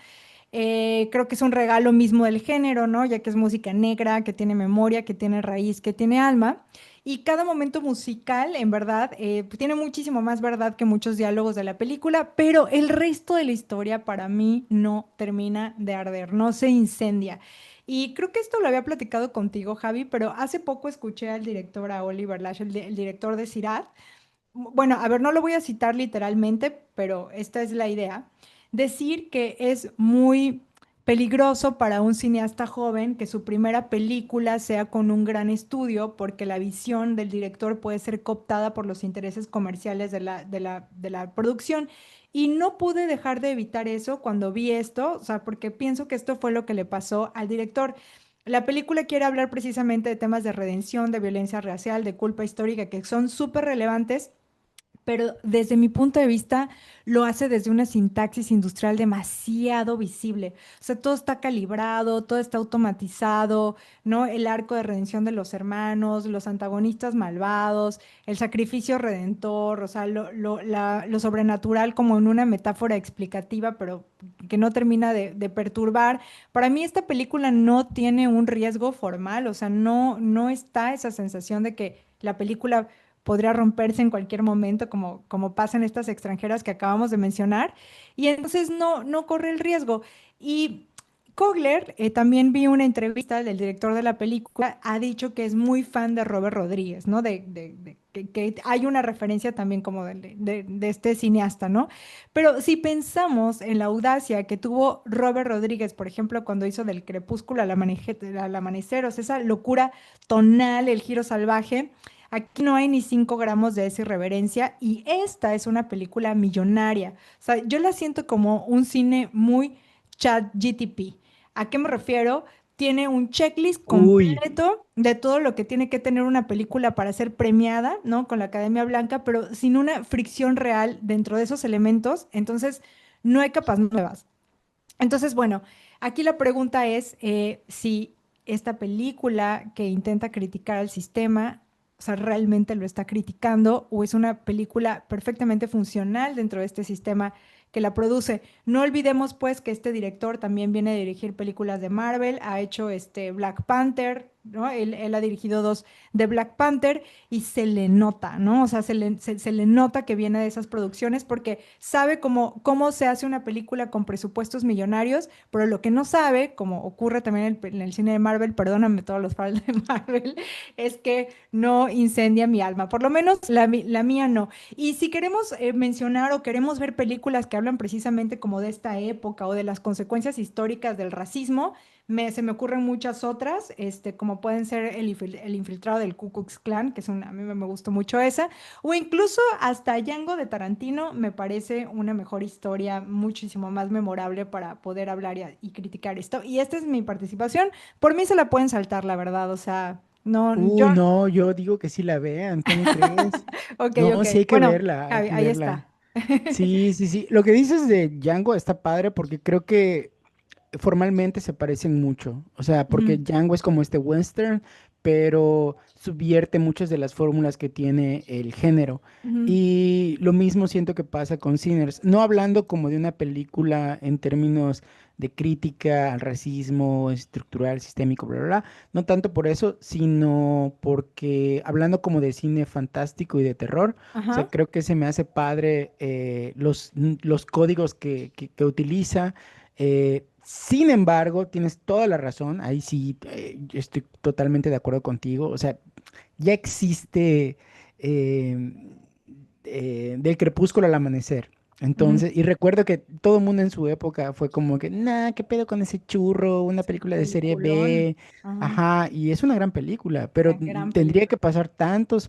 Creo que es un regalo mismo del género, ¿no? Ya que es música negra, que tiene memoria, que tiene raíz, que tiene alma. Y cada momento musical, en verdad, tiene muchísimo más verdad que muchos diálogos de la película, pero el resto de la historia para mí no termina de arder, no se incendia. Y creo que esto lo había platicado contigo, Javi, pero hace poco escuché al director, a Oliver Lash, el director de Sirat. Bueno, a ver, no lo voy a citar literalmente, pero esta es la idea. Decir que es muy peligroso para un cineasta joven que su primera película sea con un gran estudio, porque la visión del director puede ser cooptada por los intereses comerciales de la producción. Y no pude dejar de evitar eso cuando vi esto, o sea, porque pienso que esto fue lo que le pasó al director. La película quiere hablar precisamente de temas de redención, de violencia racial, de culpa histórica, que son súper relevantes, pero desde mi punto de vista lo hace desde una sintaxis industrial demasiado visible. O sea, todo está calibrado, todo está automatizado, ¿no? El arco de redención de los hermanos, los antagonistas malvados, el sacrificio redentor, o sea, lo sobrenatural como en una metáfora explicativa, pero que no termina de perturbar. Para mí esta película no tiene un riesgo formal, o sea, no está esa sensación de que la película podría romperse en cualquier momento, como pasa en estas extranjeras que acabamos de mencionar, y entonces no corre el riesgo. Y Kogler, también vi una entrevista del director de la película, ha dicho que es muy fan de Robert Rodríguez, ¿no? Que hay una referencia también como de este cineasta, ¿no? Pero si pensamos en la audacia que tuvo Robert Rodríguez, por ejemplo, cuando hizo Del crepúsculo al amanecer, o sea, esa locura tonal, el giro salvaje, aquí no hay ni 5 gramos de esa irreverencia y esta es una película millonaria. O sea, yo la siento como un cine muy chat GTP. ¿A qué me refiero? Tiene un checklist Uy, completo de todo lo que tiene que tener una película para ser premiada, ¿no? Con la Academia Blanca, pero sin una fricción real dentro de esos elementos, entonces no hay capas nuevas. Entonces, bueno, aquí la pregunta es si esta película que intenta criticar al sistema, o sea, realmente lo está criticando o es una película perfectamente funcional dentro de este sistema que la produce. No olvidemos, pues, que este director también viene a dirigir películas de Marvel, ha hecho este Black Panther, ¿no? Él ha dirigido dos de Black Panther y se le nota, ¿no? O sea, se le nota que viene de esas producciones porque sabe cómo se hace una película con presupuestos millonarios, pero lo que no sabe, como ocurre también en el cine de Marvel, perdóname todos los fans de Marvel, es que no incendia mi alma, por lo menos la mía no. Y si queremos mencionar o queremos ver películas que hablan precisamente como de esta época o de las consecuencias históricas del racismo, se me ocurren muchas otras, como pueden ser el infiltrado del Ku Klux Klan, que a mí me gustó mucho esa, o incluso hasta Django de Tarantino me parece una mejor historia, muchísimo más memorable para poder hablar y criticar esto. Y esta es mi participación. Por mí se la pueden saltar, la verdad. O sea, no, yo. uy, no, yo digo que sí la vean, ¿cómo crees? Ok, No, ok. sí hay que Bueno, verla, hay Javi, que ahí está. verla. Sí, sí, sí. Lo que dices de Django está padre porque creo que formalmente se parecen mucho. O sea, porque Ujú, Django es como este western, pero subvierte muchas de las fórmulas que tiene el género. ujú, Y lo mismo siento que pasa con Sinners. No hablando como de una película en términos de crítica al racismo estructural, sistémico, bla, bla, bla. No tanto por eso, sino porque hablando como de cine fantástico y de terror, o sea, ajá. creo que se me hace padre los códigos que utiliza. Sin embargo, tienes toda la razón, ahí sí yo estoy totalmente de acuerdo contigo, o sea, ya existe eh, del crepúsculo al amanecer. Ujú. Entonces, y recuerdo que todo el mundo en su época fue como que, nah, ¿qué pedo con ese churro? Una Sí, película de serie peliculón. B. Ajá. Ajá, y es una gran película, pero Una gran tendría película. que pasar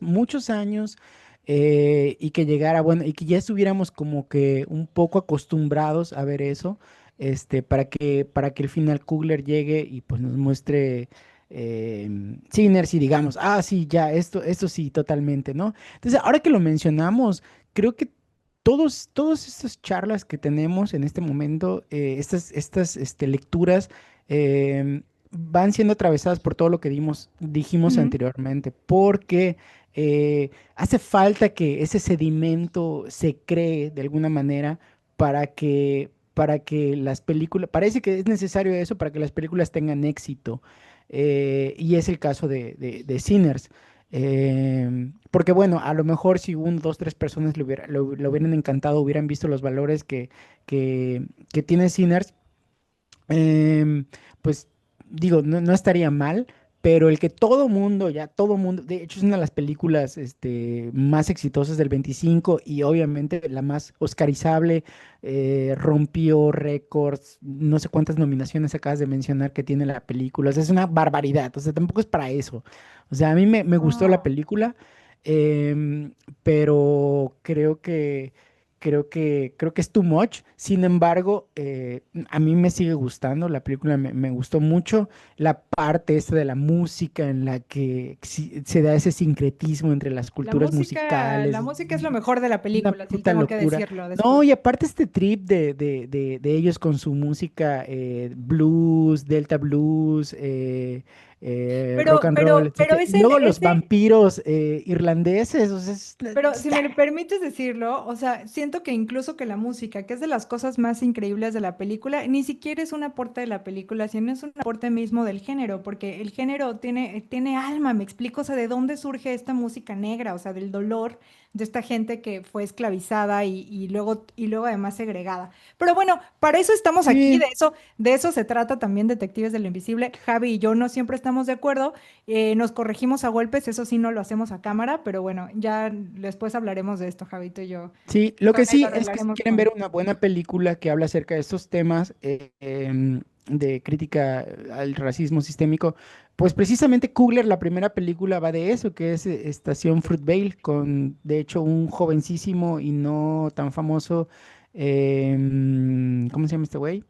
muchos años y que llegara, bueno, y que ya estuviéramos como que un poco acostumbrados a ver eso, para que el final Coogler llegue y pues nos muestre Sinners y digamos, ah, sí, ya, esto sí, totalmente, ¿no? Entonces, ahora que lo mencionamos, creo que todas estas charlas que tenemos en este momento, estas lecturas, van siendo atravesadas por todo lo que dijimos Ujú. anteriormente, porque hace falta que ese sedimento se cree de alguna manera para que las películas, parece que es necesario eso para que las películas tengan éxito, y es el caso de Sinners. Porque bueno, a lo mejor si uno, dos, tres personas lo hubieran encantado, hubieran visto los valores que tiene Sinners, em, pues digo, no estaría mal, pero el que todo mundo, de hecho es una de las películas más exitosas del 25 y obviamente la más oscarizable, rompió récords, no sé cuántas nominaciones acabas de mencionar que tiene la película, o sea, es una barbaridad, o sea, tampoco es para eso. O sea, a mí me gustó la Ah. película, em, pero creo que es too much. Sin embargo, a mí me sigue gustando, la película me gustó mucho. La parte esta de la música en la que se da ese sincretismo entre las culturas La musicales, música es lo mejor de la una película, sí puta tengo que locura. decirlo No, después. y aparte este trip de ellos con su música, blues, Delta Blues, rock and roll, Pero etcétera. Y luego los vampiros irlandeses, o sea, pero si me lo permites decirlo, o sea, siento que incluso que la música, que es de las cosas más increíbles de la película, ni siquiera es un aporte de la película, sino es un aporte mismo del género. género, porque el género tiene alma, me explico, o sea, de dónde surge esta música negra, o sea, del dolor de esta gente que fue esclavizada y luego además segregada. Pero bueno, para eso estamos aquí, Sí, de eso se trata también Detectives de lo Invisible. Javi y yo no siempre estamos de acuerdo, nos corregimos a golpes, eso sí no lo hacemos a cámara, pero bueno, ya después hablaremos de esto, Javito y yo. sí, lo Ojalá que y lo sí es que si arreglaremos quieren ver con... una buena película que habla acerca de estos temas de crítica al racismo sistémico, pues precisamente Coogler, la primera película va de eso, que es Estación Fruitvale, con de hecho un jovencísimo y no tan famoso, ¿cómo se llama este güey?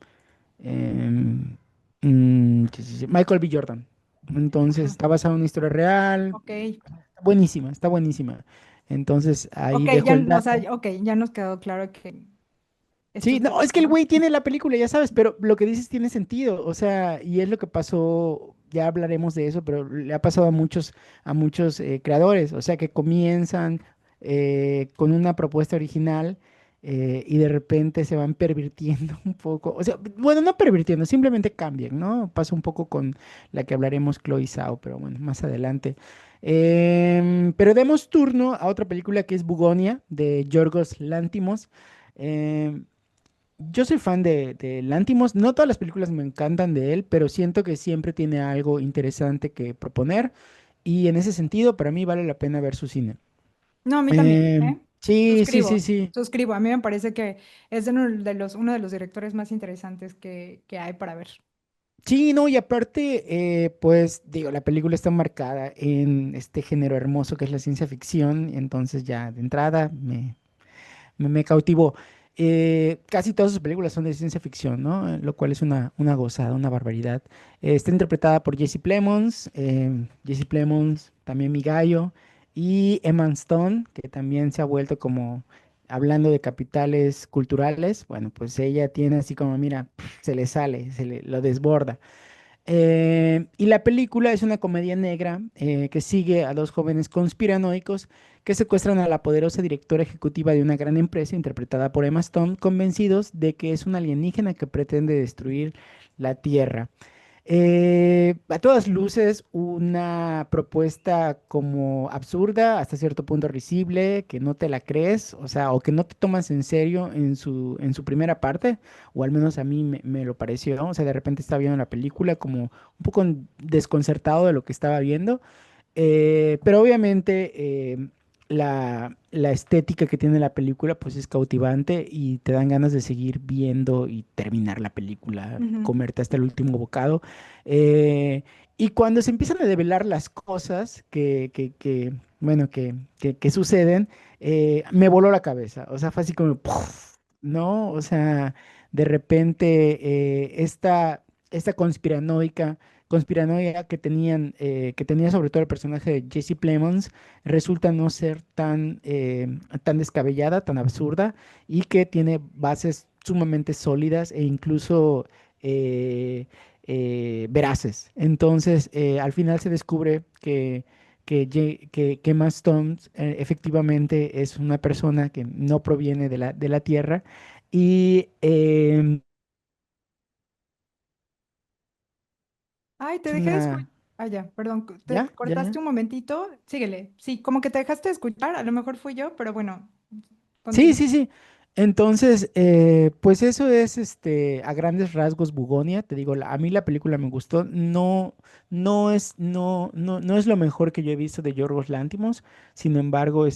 Em, sí, sí, sí, Michael B. Jordan. Entonces Ajá, está basado en una historia real, ok. está buenísima, está buenísima. Entonces ahí Ok, dejo ya, el o sea, dato. ok, ya nos quedó claro que esto Sí, es de no, es que el terror. güey tiene la película, ya sabes, pero lo que dices tiene sentido, o sea, y es lo que pasó, ya hablaremos de eso, pero le ha pasado a muchos creadores, o sea, que comienzan con una propuesta original y de repente se van pervirtiendo un poco, o sea, bueno, no pervirtiendo, simplemente cambian, ¿no? Pasa un poco con la que hablaremos Chloe Zhao, pero bueno, más adelante. Pero demos turno a otra película que es Bugonia, de Yorgos Lanthimos. Em, yo soy fan de Lanthimos. No todas las películas me encantan de él, pero siento que siempre tiene algo interesante que proponer. Y en ese sentido, para mí vale la pena ver su cine. No, a mí también, ¿eh? Sí, sí, sí, Suscribo, sí. suscribo. A mí me parece que es uno de los directores más interesantes que hay para ver. Sí, no, y aparte, pues digo, la película está marcada en este género hermoso que es la ciencia ficción. Entonces ya de entrada me cautivó. Casi todas sus películas son de ciencia ficción, ¿no? Lo cual es una gozada, una barbaridad. Está interpretada por Jesse Plemons, también mi gallo, y Emma Stone, que también se ha vuelto como, hablando de capitales culturales, bueno, pues ella tiene así como, mira, se le sale, lo desborda. Y la película es una comedia negra que sigue a dos jóvenes conspiranoicos que secuestran a la poderosa directora ejecutiva de una gran empresa interpretada por Emma Stone, convencidos de que es un alienígena que pretende destruir la Tierra. A todas luces, una propuesta como absurda, hasta cierto punto risible, que no te la crees, o sea, o que no te tomas en serio en su primera parte, o al menos a mí me lo pareció, ¿no? O sea, de repente estaba viendo la película como un poco desconcertado de lo que estaba viendo, pero obviamente la estética que tiene la película pues es cautivante y te dan ganas de seguir viendo y terminar la película, Ujú. comerte hasta el último bocado. Eh, y cuando se empiezan a develar las cosas bueno, que suceden, me voló la cabeza. O sea, fue así como, ¡puf! ¿No? O sea, de repente esta conspiranoia que tenía sobre todo el personaje de Jesse Plemons, resulta no ser tan descabellada, tan absurda, y que tiene bases sumamente sólidas e incluso eh, veraces. Entonces, al final se descubre que Emma Stone efectivamente es una persona que no proviene de la Tierra y Ay, te es dejé de escuchar. una... Ah, ya, perdón, te ¿Ya? ¿Ya? cortaste ¿Ya? un momentito. Síguele. Sí, como que te dejaste de escuchar, a lo mejor fui yo, pero bueno, Sí, continúa. sí, sí. Entonces, pues eso es a grandes rasgos Bugonia. Te digo, a mí la película me gustó. No es lo mejor que yo he visto de Yorgos Lanthimos. Sin embargo,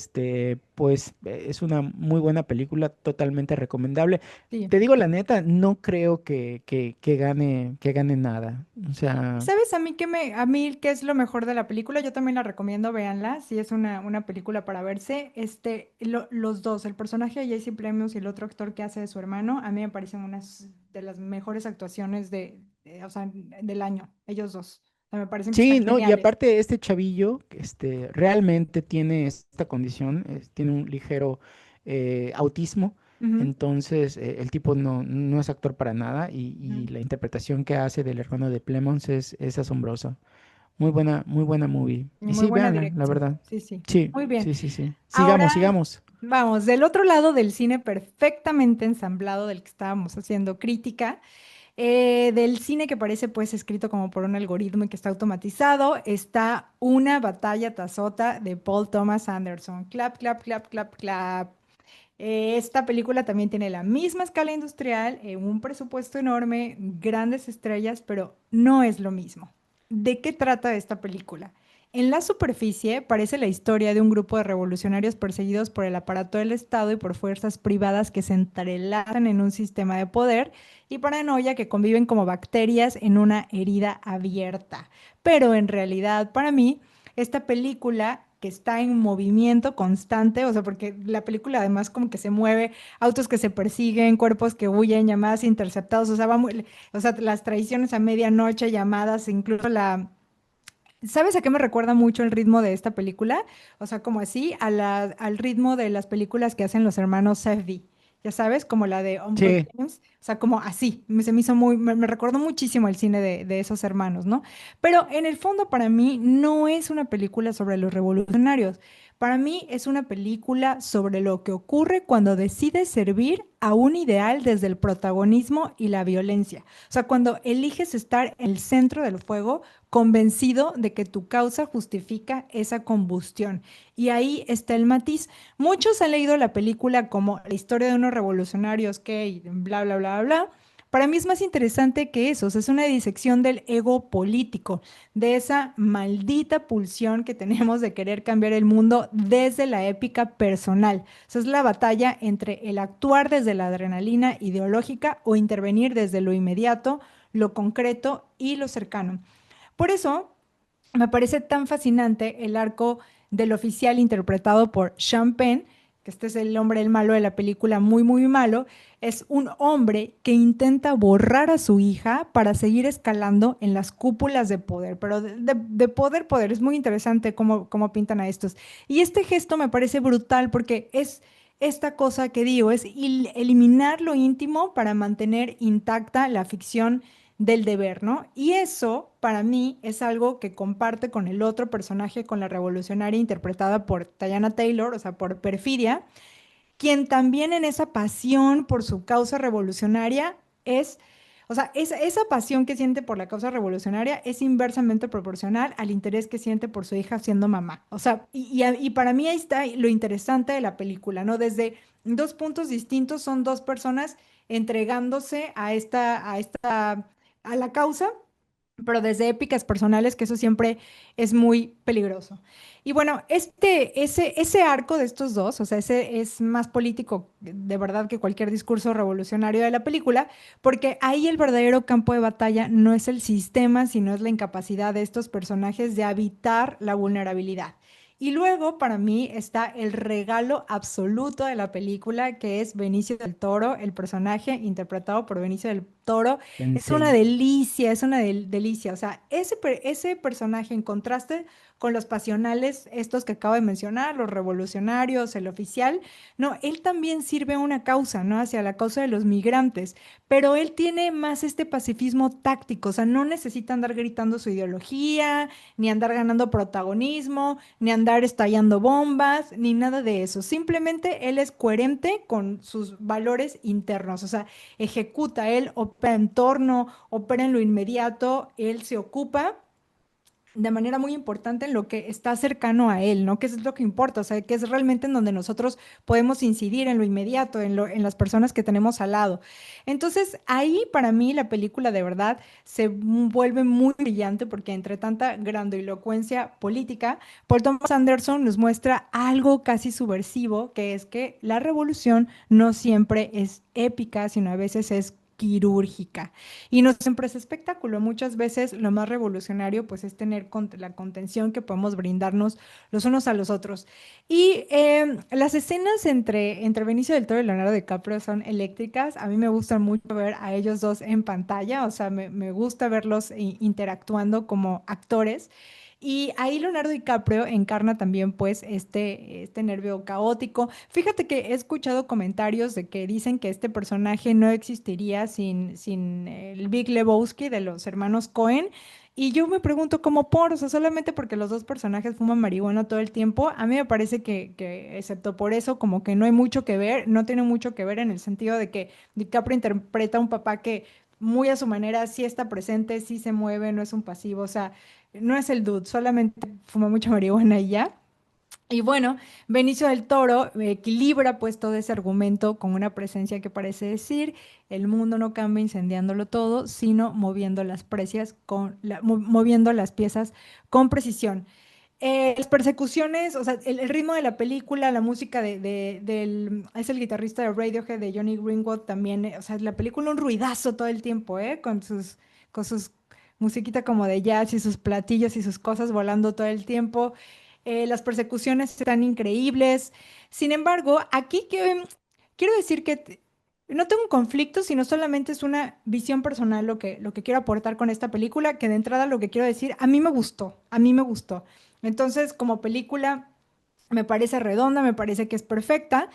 pues es una muy buena película, totalmente recomendable. Sí. Te digo la neta, no creo que gane nada. O sea, ¿Sabes a mí qué es lo mejor de la película? Yo también la recomiendo, véanla, si es una película para verse. Los dos, el personaje de Jesse Plemons y el otro actor que hace de su hermano, a mí me parecen unas de las mejores actuaciones o sea, del año, ellos dos. O sea, me parecen que están sí, no, y geniales. aparte este chavillo, realmente tiene esta condición, tiene un ligero autismo, Ujú. entonces el tipo no es actor para nada y Ujú. la interpretación que hace del hermano de Plemons es asombrosa. Muy buena movie. Y Y muy sí, buena véanla, la dirección. verdad. Sí, sí. Sí, Muy bien. sí, sí, sí. Ahora Sigamos, sigamos. vamos, del otro lado del cine perfectamente ensamblado del que estábamos haciendo crítica. Del cine que parece pues escrito como por un algoritmo y que está automatizado, está Una batalla tazota de Paul Thomas Anderson. Clap, clap, clap, clap, clap. Esta película también tiene la misma escala industrial, un presupuesto enorme, grandes estrellas, pero no es lo mismo. ¿De qué trata esta película? En la superficie parece la historia de un grupo de revolucionarios perseguidos por el aparato del Estado y por fuerzas privadas que se entrelazan en un sistema de poder y paranoia que conviven como bacterias en una herida abierta. Pero en realidad, para mí, esta película que está en movimiento constante, o sea, porque la película además como que se mueve, autos que se persiguen, cuerpos que huyen, llamadas interceptadas, o sea, o sea, las traiciones a medianoche, llamadas, incluso la... ¿Sabes a qué me recuerda mucho el ritmo de esta película? O sea, como así, al ritmo de las películas que hacen los hermanos Safdie. Ya sabes, como la de Uncut Sí, Gems. O sea, como así. Se me hizo me recordó muchísimo el cine de esos hermanos, ¿no? Pero en el fondo, para mí, no es una película sobre los revolucionarios. Para mí es una película sobre lo que ocurre cuando decides servir a un ideal desde el protagonismo y la violencia. O sea, cuando eliges estar en el centro del fuego convencido de que tu causa justifica esa combustión. Y ahí está el matiz. Muchos han leído la película como la historia de unos revolucionarios que bla, bla, bla, bla. Para mí es más interesante que eso, o sea, es una disección del ego político, de esa maldita pulsión que tenemos de querer cambiar el mundo desde la épica personal. O sea, es la batalla entre el actuar desde la adrenalina ideológica o intervenir desde lo inmediato, lo concreto y lo cercano. Por eso me parece tan fascinante el arco del oficial interpretado por Sean Penn, que este es el hombre el malo de la película, muy, muy malo. Es un hombre que intenta borrar a su hija para seguir escalando en las cúpulas de poder, pero de poder, poder. Es muy interesante cómo pintan a estos. Y este gesto me parece brutal porque es esta cosa que digo, es eliminar lo íntimo para mantener intacta la ficción del deber, ¿no? Y eso para mí es algo que comparte con el otro personaje, con la revolucionaria interpretada por Diana Taylor, o sea, por Perfidia, quien también en esa pasión por su causa revolucionaria es, o sea, esa pasión que siente por la causa revolucionaria es inversamente proporcional al interés que siente por su hija siendo mamá. O sea, y para mí ahí está lo interesante de la película, ¿no? Desde dos puntos distintos son dos personas entregándose a la causa, pero desde épicas personales, que eso siempre es muy peligroso. Y bueno, ese arco de estos dos, o sea, ese es más político de verdad que cualquier discurso revolucionario de la película, porque ahí el verdadero campo de batalla no es el sistema, sino es la incapacidad de estos personajes de habitar la vulnerabilidad. Y luego, para mí, está el regalo absoluto de la película, que es Benicio del Toro, el personaje interpretado por Benicio del Toro. Es una Sensei. delicia, es una delicia. O sea, ese personaje en contraste con los pasionales, estos que acabo de mencionar, los revolucionarios, el oficial, no, él también sirve a una causa, ¿no? Hacia la causa de los migrantes, pero él tiene más este pacifismo táctico, o sea, no necesita andar gritando su ideología, ni andar ganando protagonismo, ni andar estallando bombas, ni nada de eso. Simplemente él es coherente con sus valores internos, o sea, ejecuta, él opera en torno, opera en lo inmediato, él se ocupa de manera muy importante en lo que está cercano a él, ¿no? Que es lo que importa, o sea, que es realmente en donde nosotros podemos incidir en lo inmediato, en las personas que tenemos al lado. Entonces, ahí para mí la película de verdad se vuelve muy brillante porque entre tanta grandilocuencia política, Paul Thomas Anderson nos muestra algo casi subversivo, que es que la revolución no siempre es épica, sino a veces es quirúrgica. Y no siempre es espectáculo. Muchas veces lo más revolucionario pues es tener la contención que podemos brindarnos los unos a los otros. Y las escenas entre Benicio del Toro y Leonardo DiCaprio son eléctricas. A mí me gusta mucho ver a ellos dos en pantalla, o sea, me gusta verlos interactuando como actores. Y ahí Leonardo DiCaprio encarna también pues este nervio caótico. Fíjate que he escuchado comentarios de que dicen que este personaje no existiría sin el Big Lebowski de los hermanos Cohen. Y yo me pregunto cómo o sea, solamente porque los dos personajes fuman marihuana todo el tiempo, a mí me parece que excepto por eso, como que no hay mucho que ver, no tiene mucho que ver en el sentido de que DiCaprio interpreta a un papá que muy a su manera, sí está presente, sí se mueve, no es un pasivo, o sea, no es el dude, solamente fuma mucha marihuana y ya. Y bueno, Benicio del Toro equilibra pues todo ese argumento con una presencia que parece decir, el mundo no cambia incendiándolo todo, sino moviendo las moviendo las piezas con precisión. Las persecuciones, o sea, el ritmo de la película, la música es el guitarrista de Radiohead, de Johnny Greenwood también, o sea, la película un ruidazo todo el tiempo, ¿eh? Con sus musiquita como de jazz y sus platillos y sus cosas volando todo el tiempo. Las persecuciones están increíbles. Sin embargo, aquí quiero decir que no tengo un conflicto, sino solamente es una visión personal lo que quiero aportar con esta película, que de entrada lo que quiero decir, a mí me gustó, a mí me gustó. Entonces, como película, me parece redonda, me parece que es perfecta,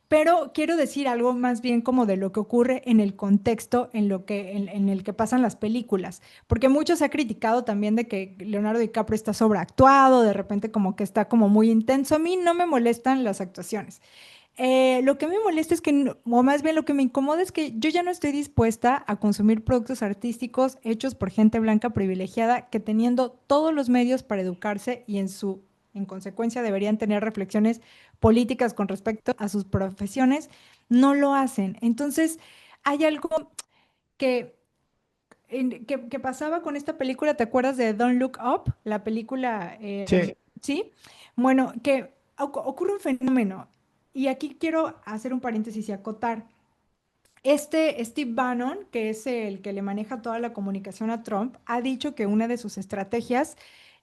pero quiero decir algo más bien como de lo que ocurre en el contexto en el que pasan las películas, porque mucho se ha criticado también de que Leonardo DiCaprio está sobreactuado, de repente como que está como muy intenso. A mí no me molestan las actuaciones. Lo que me molesta es que, o más bien lo que me incomoda es que yo ya no estoy dispuesta a consumir productos artísticos hechos por gente blanca privilegiada que teniendo todos los medios para educarse y en consecuencia deberían tener reflexiones políticas con respecto a sus profesiones, no lo hacen. Entonces, hay algo que, que pasaba con esta película, ¿te acuerdas de Don't Look Up? La película, Sí. ¿sí? Bueno, que ocurre un fenómeno, y aquí quiero hacer un paréntesis y acotar. Este Steve Bannon, que es el que le maneja toda la comunicación a Trump, ha dicho que una de sus estrategias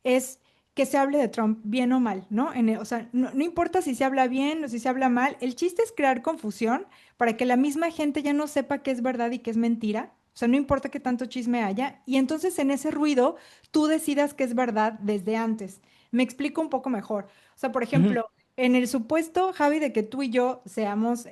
es que se hable de Trump bien o mal, ¿no? O sea, no importa si se habla bien o si se habla mal, el chiste es crear confusión para que la misma gente ya no sepa qué es verdad y qué es mentira. O sea, no importa qué tanto chisme haya. Y entonces en ese ruido tú decidas qué es verdad desde antes. Me explico un poco mejor. O sea, por Ujú. ejemplo, en el supuesto, Javi, de que tú y yo seamos,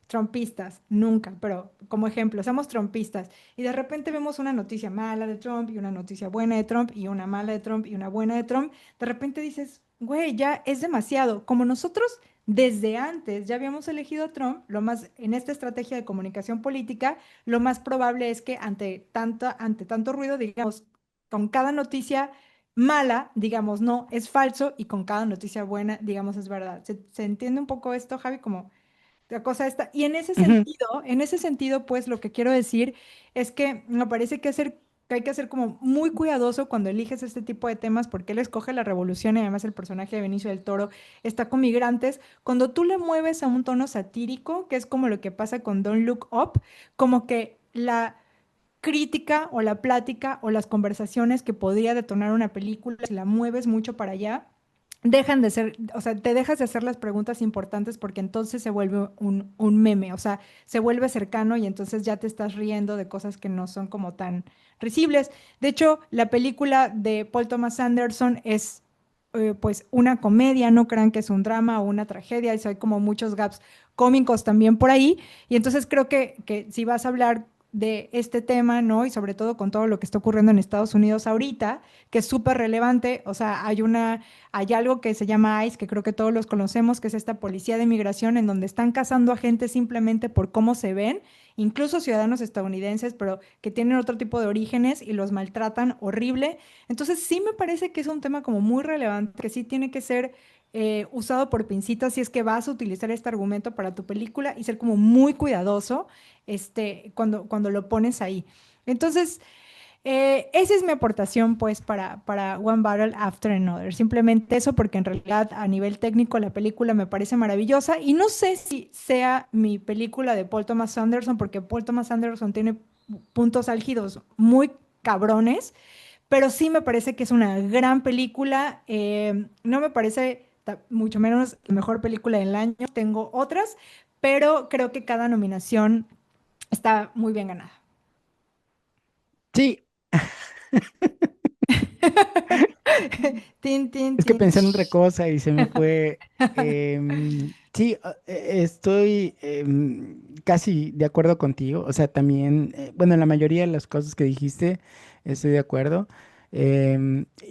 trumpistas, nunca, pero como ejemplo, somos trumpistas y de repente vemos una noticia mala de Trump y una noticia buena de Trump y una mala de Trump y una buena de Trump, de repente dices, güey, ya es demasiado. Como nosotros desde antes ya habíamos elegido a Trump, en esta estrategia de comunicación política, lo más probable es que ante tanto ruido, digamos, con cada noticia mala, digamos, no, es falso y con cada noticia buena, digamos, es verdad. ¿Se entiende un poco esto, Javi? Como la cosa está. Y Ujú. en ese sentido, pues lo que quiero decir es que me parece que hay que ser como muy cuidadoso cuando eliges este tipo de temas, porque él escoge la revolución y además el personaje de Benicio del Toro está con migrantes. Cuando tú le mueves a un tono satírico, que es como lo que pasa con Don't Look Up, como que la crítica o la plática o las conversaciones que podría detonar una película, si la mueves mucho para allá, dejan de ser, o sea, te dejas de hacer las preguntas importantes porque entonces se vuelve un meme, o sea, se vuelve cercano y entonces ya te estás riendo de cosas que no son como tan risibles. De hecho, la película de Paul Thomas Anderson es pues una comedia, no crean que es un drama o una tragedia, y hay como muchos gaps cómicos también por ahí, y entonces creo que si vas a hablar de este tema, ¿no? Y sobre todo con todo lo que está ocurriendo en Estados Unidos ahorita, que es súper relevante, o sea, hay algo que se llama ICE, que creo que todos los conocemos, que es esta policía de migración en donde están cazando a gente simplemente por cómo se ven, incluso ciudadanos estadounidenses, pero que tienen otro tipo de orígenes y los maltratan horrible. Entonces sí me parece que es un tema como muy relevante, que sí tiene que ser usado por pincitas si es que vas a utilizar este argumento para tu película y ser como muy cuidadoso cuando lo pones ahí. Entonces, esa es mi aportación, pues, para One Battle After Another. Simplemente eso, porque en realidad a nivel técnico la película me parece maravillosa y no sé si sea mi película de Paul Thomas Anderson, porque Paul Thomas Anderson tiene puntos álgidos muy cabrones, pero sí me parece que es una gran película. No me parece mucho menos la mejor película del año. Tengo otras, pero creo que cada nominación está muy bien ganada. Sí, Tin, tin, es que tin. pensé en otra cosa y se me fue. Sí, estoy casi de acuerdo contigo. O sea, también, bueno, en la mayoría de las cosas que dijiste, estoy de acuerdo.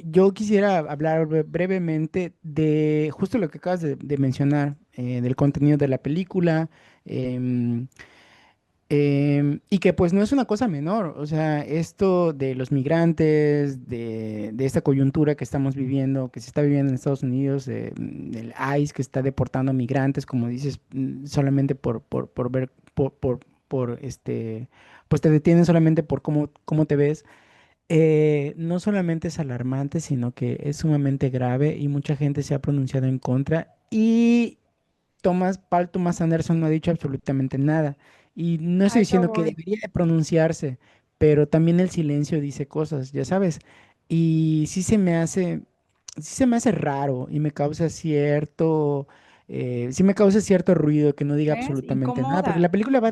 Yo quisiera hablar brevemente de justo lo que acabas de mencionar, del contenido de la película. em, Y que pues no es una cosa menor, o sea, esto de los migrantes, de esta coyuntura que estamos viviendo, que se está viviendo en Estados Unidos, del ICE que está deportando migrantes, como dices, solamente por ver, pues te detienen solamente por cómo te ves. No solamente es alarmante, sino que es sumamente grave y mucha gente se ha pronunciado en contra. Y Paul Thomas Anderson no ha dicho absolutamente nada. Y no A estoy eso diciendo que voy. debería de pronunciarse, pero también el silencio dice cosas, ya sabes. Y sí se me hace raro y me causa sí me causa cierto ruido que no diga ¿Ves? absolutamente nada, porque la Incomoda. película va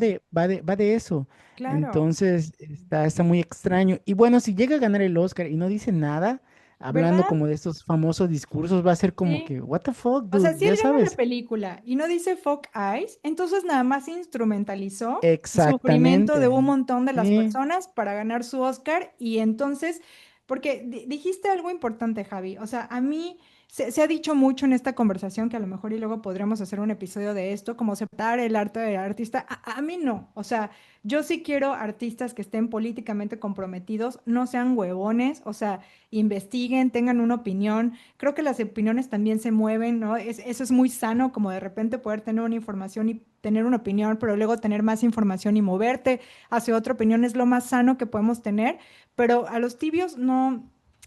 de eso. Claro. Entonces está muy extraño. Y bueno, si llega a ganar el Oscar y no dice nada, hablando ¿Verdad? como de estos famosos discursos, va a ser como Sí. que, what the fuck, O sea, dude, si él ya gana la sabes. película y no dice fuck eyes, entonces nada más instrumentalizó el sufrimiento de un Exactamente. montón de las Sí. personas para ganar su Oscar y entonces, porque dijiste algo importante, Javi, o sea, a mí se ha dicho mucho en esta conversación que a lo mejor y luego podríamos hacer un episodio de esto, como separar el arte del artista. A mí no, o sea, yo sí quiero artistas que estén políticamente comprometidos, no sean huevones, o sea, investiguen, tengan una opinión. Creo que las opiniones también se mueven, ¿no? Eso es muy sano, como de repente poder tener una información y tener una opinión, pero luego tener más información y moverte hacia otra opinión es lo más sano que podemos tener, pero a los tibios no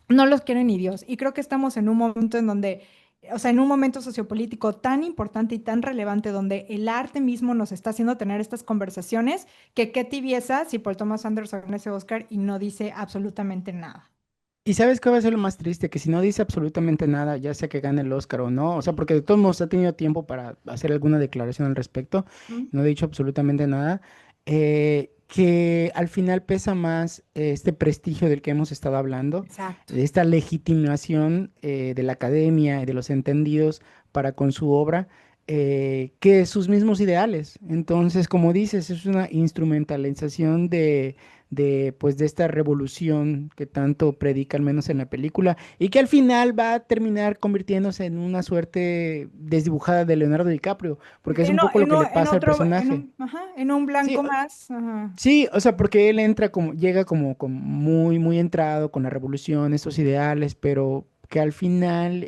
los quieren ni Dios. Y creo que estamos en un momento en donde, o sea, en un momento sociopolítico tan importante y tan relevante donde el arte mismo nos está haciendo tener estas conversaciones, que qué tibieza si Paul Thomas Anderson gana ese Oscar y no dice absolutamente nada. Y sabes qué va a ser lo más triste, que si no dice absolutamente nada, ya sea que gane el Oscar o no, o sea, porque de todos modos ha tenido tiempo para hacer alguna declaración al respecto, ¿Mm? no ha dicho absolutamente nada, que al final pesa más este prestigio del que hemos estado hablando, Exacto. de esta legitimación de la academia y de los entendidos para con su obra, que sus mismos ideales. Entonces, como dices, es una instrumentalización pues de esta revolución que tanto predica al menos en la película y que al final va a terminar convirtiéndose en una suerte desdibujada de Leonardo DiCaprio, porque es un poco lo que le En pasa al otro, personaje. ajá, en un Sí, blanco más. Ajá. sí, o sea, porque él llega como muy entrado con la revolución, estos ideales, pero que al final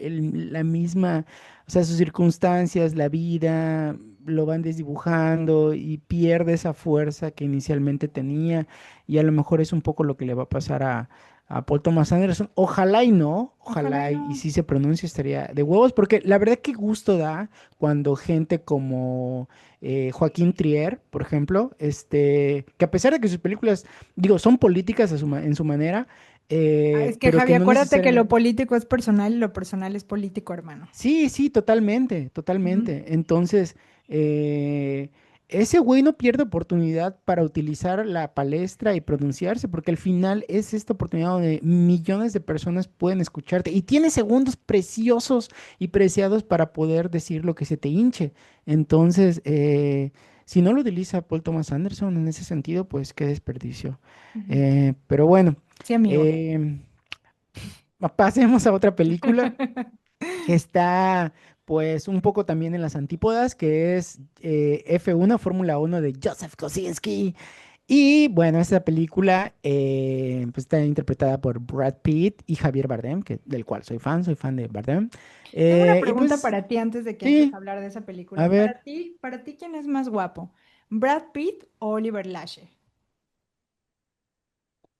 la misma, o sea, sus circunstancias, la vida, lo van desdibujando y pierde esa fuerza que inicialmente tenía y a lo mejor es un poco lo que le va a pasar a Paul Thomas Anderson. Ojalá y no, Ojalá y ojalá y no. si se pronuncia estaría de huevos, porque la verdad que gusto da cuando gente como Joaquín Trier, por ejemplo, que a pesar de que sus películas, digo, son políticas en su manera, Es que pero Javi, que no acuérdate que lo necesariamente... político es personal y lo personal es político, hermano. Sí, sí, totalmente, Ujú. totalmente. Entonces, ese güey no pierde oportunidad para utilizar la palestra y pronunciarse, porque al final es esta oportunidad donde millones de personas pueden escucharte y tienes segundos preciosos y preciados para poder decir lo que se te hinche. Entonces, si no lo utiliza Paul Thomas Anderson en ese sentido, pues qué desperdicio. Ujú. Pero bueno, Sí, amigo. eh, pasemos a otra película que está pues un poco también en las antípodas, que es F1, Fórmula 1 de Joseph Kosinski. Y bueno, esta película pues está interpretada por Brad Pitt y Javier Bardem, del cual soy fan de Bardem. Tengo una Y pregunta pues para ti antes de que entres a sí, hablar de esa a película. ver, Para ti, ¿quién es más guapo? ¿Brad Pitt o Oliver Lashe?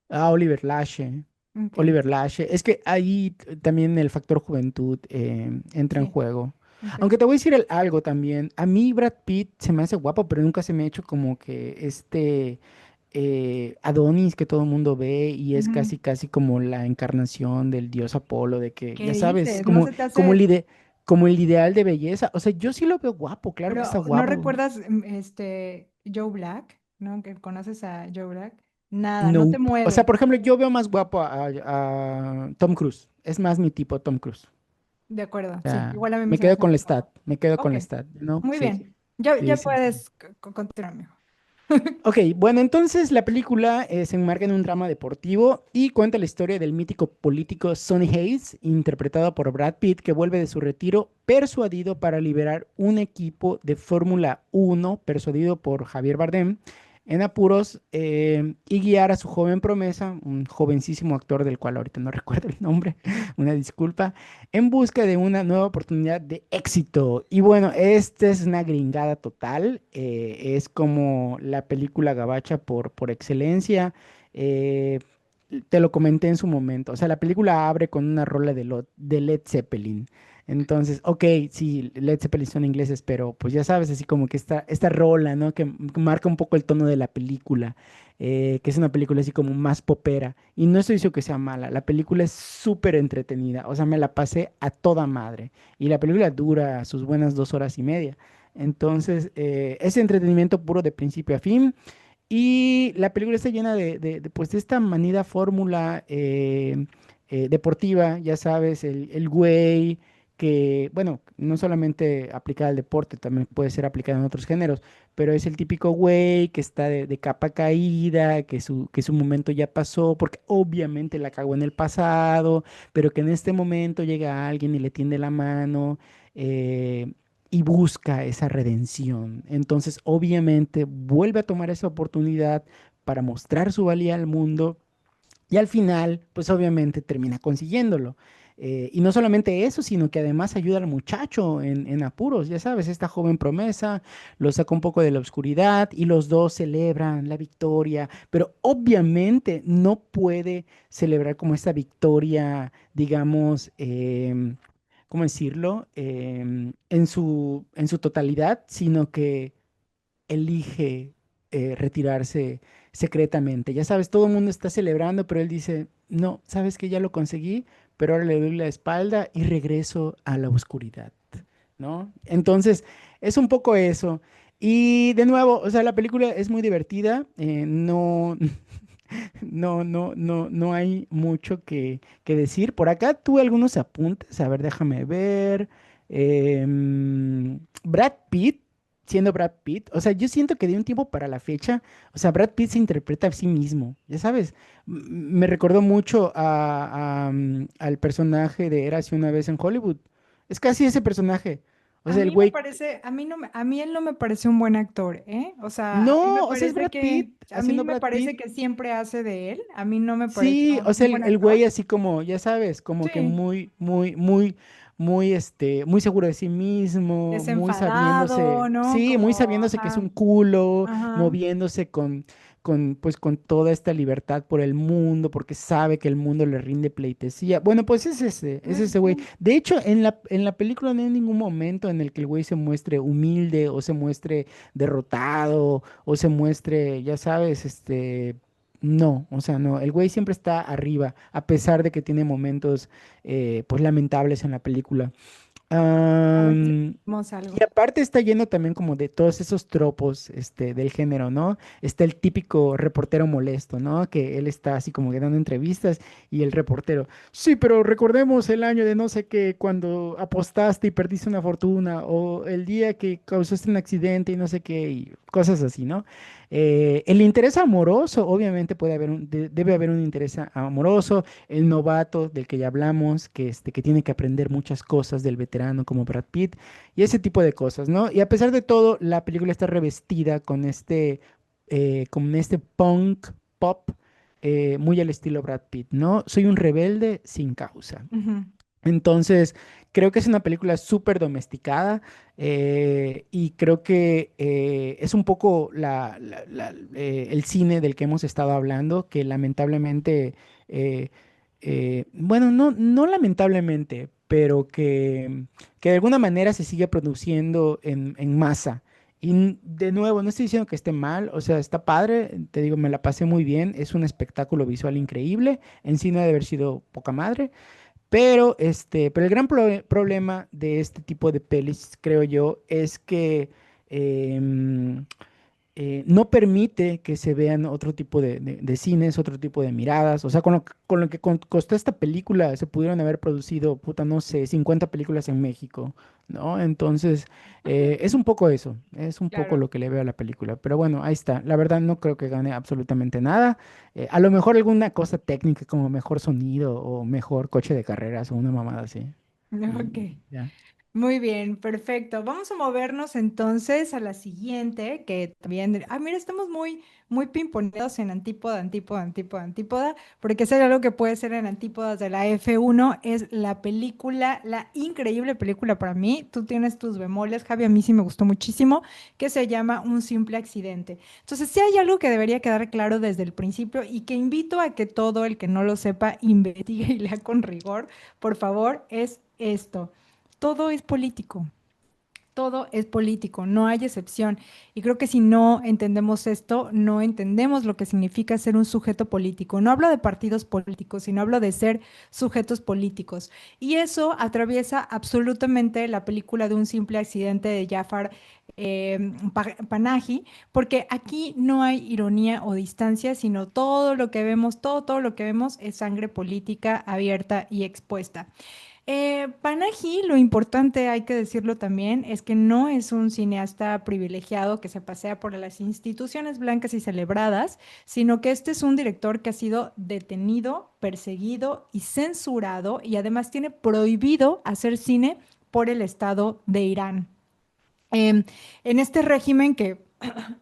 Oliver Lashe. Ok, Oliver Lashe. Es que ahí también el factor juventud entra en sí, juego. ok. Aunque te voy a decir algo también. A mí Brad Pitt se me hace guapo, pero nunca se me ha hecho como que Adonis que todo el mundo ve y es Ujú. casi como la encarnación del dios Apolo, de que, ¿Qué ya sabes, dices? ¿No se te hace? como el ideal de belleza. O sea, yo sí lo veo guapo, claro que está Pero ¿no guapo. recuerdas Joe Black? ¿No? ¿Que conoces a Joe Black? Nada, no te No. O sea, mueve. por ejemplo, yo veo más guapo a Tom Cruise. Es más mi tipo, Tom Cruise. De acuerdo, sí. Sea, Igual a mí me se me quedo hace con la muy stat, guapo. me quedo con Ok, la stat, ¿no? muy Sí, bien. Ya, sí, ya sí, sí. puedes continuar, amigo. Ok, bueno, entonces la película se enmarca en un drama deportivo y cuenta la historia del mítico político Sonny Hayes, interpretado por Brad Pitt, que vuelve de su retiro persuadido para liberar un equipo de Fórmula 1, persuadido por Javier Bardem, en apuros y guiar a su joven promesa, un jovencísimo actor del cual ahorita no recuerdo el nombre, una disculpa, en busca de una nueva oportunidad de éxito. Y bueno, esta es una gringada total, es como la película gabacha por excelencia. eh, Te lo comenté en su momento, o sea, la película abre con una rola de Led Zeppelin. Entonces, ok, sí, Led Zeppelin son ingleses, pero pues ya sabes, así como que esta rola, ¿no? Que marca un poco el tono de la película, que es una película así como más popera. Y no estoy diciendo que sea mala, la película es súper entretenida, o sea, me la pasé a toda madre. Y la película dura sus buenas 2 horas y media. Entonces, es entretenimiento puro de principio a fin. Y la película está llena pues, de esta manida fórmula deportiva, ya sabes, el güey que, bueno, no solamente aplicada al deporte, también puede ser aplicada en otros géneros, pero es el típico güey que está de capa caída, que su momento ya pasó, porque obviamente la cagó en el pasado, pero que en este momento llega alguien y le tiende la mano. eh, y busca esa redención. Entonces, obviamente, vuelve a tomar esa oportunidad para mostrar su valía al mundo y al final, pues obviamente termina consiguiéndolo. Y no solamente eso, sino que además ayuda al muchacho en apuros, ya sabes, esta joven promesa lo saca un poco de la oscuridad y los dos celebran la victoria, pero obviamente no puede celebrar como esta victoria, digamos, ¿cómo decirlo? En su totalidad, sino que elige retirarse secretamente. Ya sabes, todo el mundo está celebrando, pero él dice, no, sabes que ya lo conseguí, pero ahora le doy la espalda y regreso a la oscuridad, ¿no? Entonces, es un poco eso. Y de nuevo, o sea, la película es muy divertida, no, no hay mucho que decir. Por acá tuve algunos apuntes, a ver, déjame ver. Brad Pitt, siendo Brad Pitt, o sea, yo siento que de un tiempo para la fecha, o sea, Brad Pitt se interpreta a sí mismo, ya sabes. Me recordó mucho al personaje de Érase una vez en Hollywood. Es casi ese personaje. O A sea, el mí me güey, parece, a mí no, a mí él no me parece un buen actor, ¿eh? O sea, a mí me no, o sea, es parece Brad Pitt a mí haciendo me Brad parece Pitt. que siempre hace de él. A mí no me parece Sí, o sea, un el, buen el güey actor. así como, ya sabes, como que Sí, muy seguro de sí mismo, muy desenfadado, sabiéndose, ¿no? sí, muy Como, sabiéndose que es un ajá, culo, ajá. moviéndose pues con toda esta libertad por el mundo, porque sabe que el mundo le rinde pleitesía. Bueno, pues es ese güey. Ujú. De hecho, en la película no hay ningún momento en el que el güey se muestre humilde o se muestre derrotado o se muestre, ya sabes, no, o sea, no, el güey siempre está arriba, a pesar de que tiene momentos, pues, lamentables en la película. A ver si Am, vemos y algo. aparte está lleno también como de todos esos tropos, del género, ¿no? Está el típico reportero molesto, ¿no? Que él está así como que dando entrevistas y el reportero, sí, pero recordemos el año de no sé qué, cuando apostaste y perdiste una fortuna, o el día que causaste un accidente y no sé qué, y cosas así, ¿no? El interés amoroso, obviamente debe haber un interés amoroso, el novato del que ya hablamos, que tiene que aprender muchas cosas del veterano como Brad Pitt y ese tipo de cosas, ¿no? Y a pesar de todo, la película está revestida con este punk pop muy al estilo Brad Pitt, ¿no? Soy un rebelde sin causa. Ujú. Entonces, creo que es una película súper domesticada y creo que es un poco el cine del que hemos estado hablando, que lamentablemente, bueno, no lamentablemente, pero que de alguna manera se sigue produciendo en masa. Y de nuevo, no estoy diciendo que esté mal, o sea, está padre, te digo, me la pasé muy bien, es un espectáculo visual increíble, en sí no ha de haber sido poca madre. Pero el gran problema de este tipo de pelis, creo yo, es que em, no permite que se vean otro tipo de cines, otro tipo de miradas. O sea, con lo que costó esta película, se pudieron haber producido, puta, no sé, 50 películas en México, ¿no? Entonces, es un poco eso, es un poco Claro. lo que le veo a la película. Pero bueno, ahí está. La verdad, no creo que gane absolutamente nada. A lo mejor alguna cosa técnica como mejor sonido o mejor coche de carreras o una mamada así. Ok. Y ya. Muy bien, perfecto. Vamos a movernos entonces a la siguiente, que también, mira, estamos muy pimponeados en antípoda, antípoda, antípoda, antípoda, porque si hay algo que puede ser en antípodas de la F1, es la película, la increíble película para mí. Tú tienes tus bemoles, Javi, a mí sí me gustó muchísimo, que se llama Un simple accidente. Entonces, si hay algo que debería quedar claro desde el principio y que invito a que todo el que no lo sepa investigue y lea con rigor, por favor, es esto. Todo es político. Todo es político, no hay excepción. Y creo que si no entendemos esto, no entendemos lo que significa ser un sujeto político. No hablo de partidos políticos, sino hablo de ser sujetos políticos. Y eso atraviesa absolutamente la película de Un simple accidente de Jafar Panahi, porque aquí no hay ironía o distancia, sino todo lo que vemos, todo lo que vemos es sangre política abierta y expuesta. Panahi, lo importante, hay que decirlo también, es que no es un cineasta privilegiado que se pasea por las instituciones blancas y celebradas, sino que este es un director que ha sido detenido, perseguido y censurado y además tiene prohibido hacer cine por el Estado de Irán. Em, en este régimen que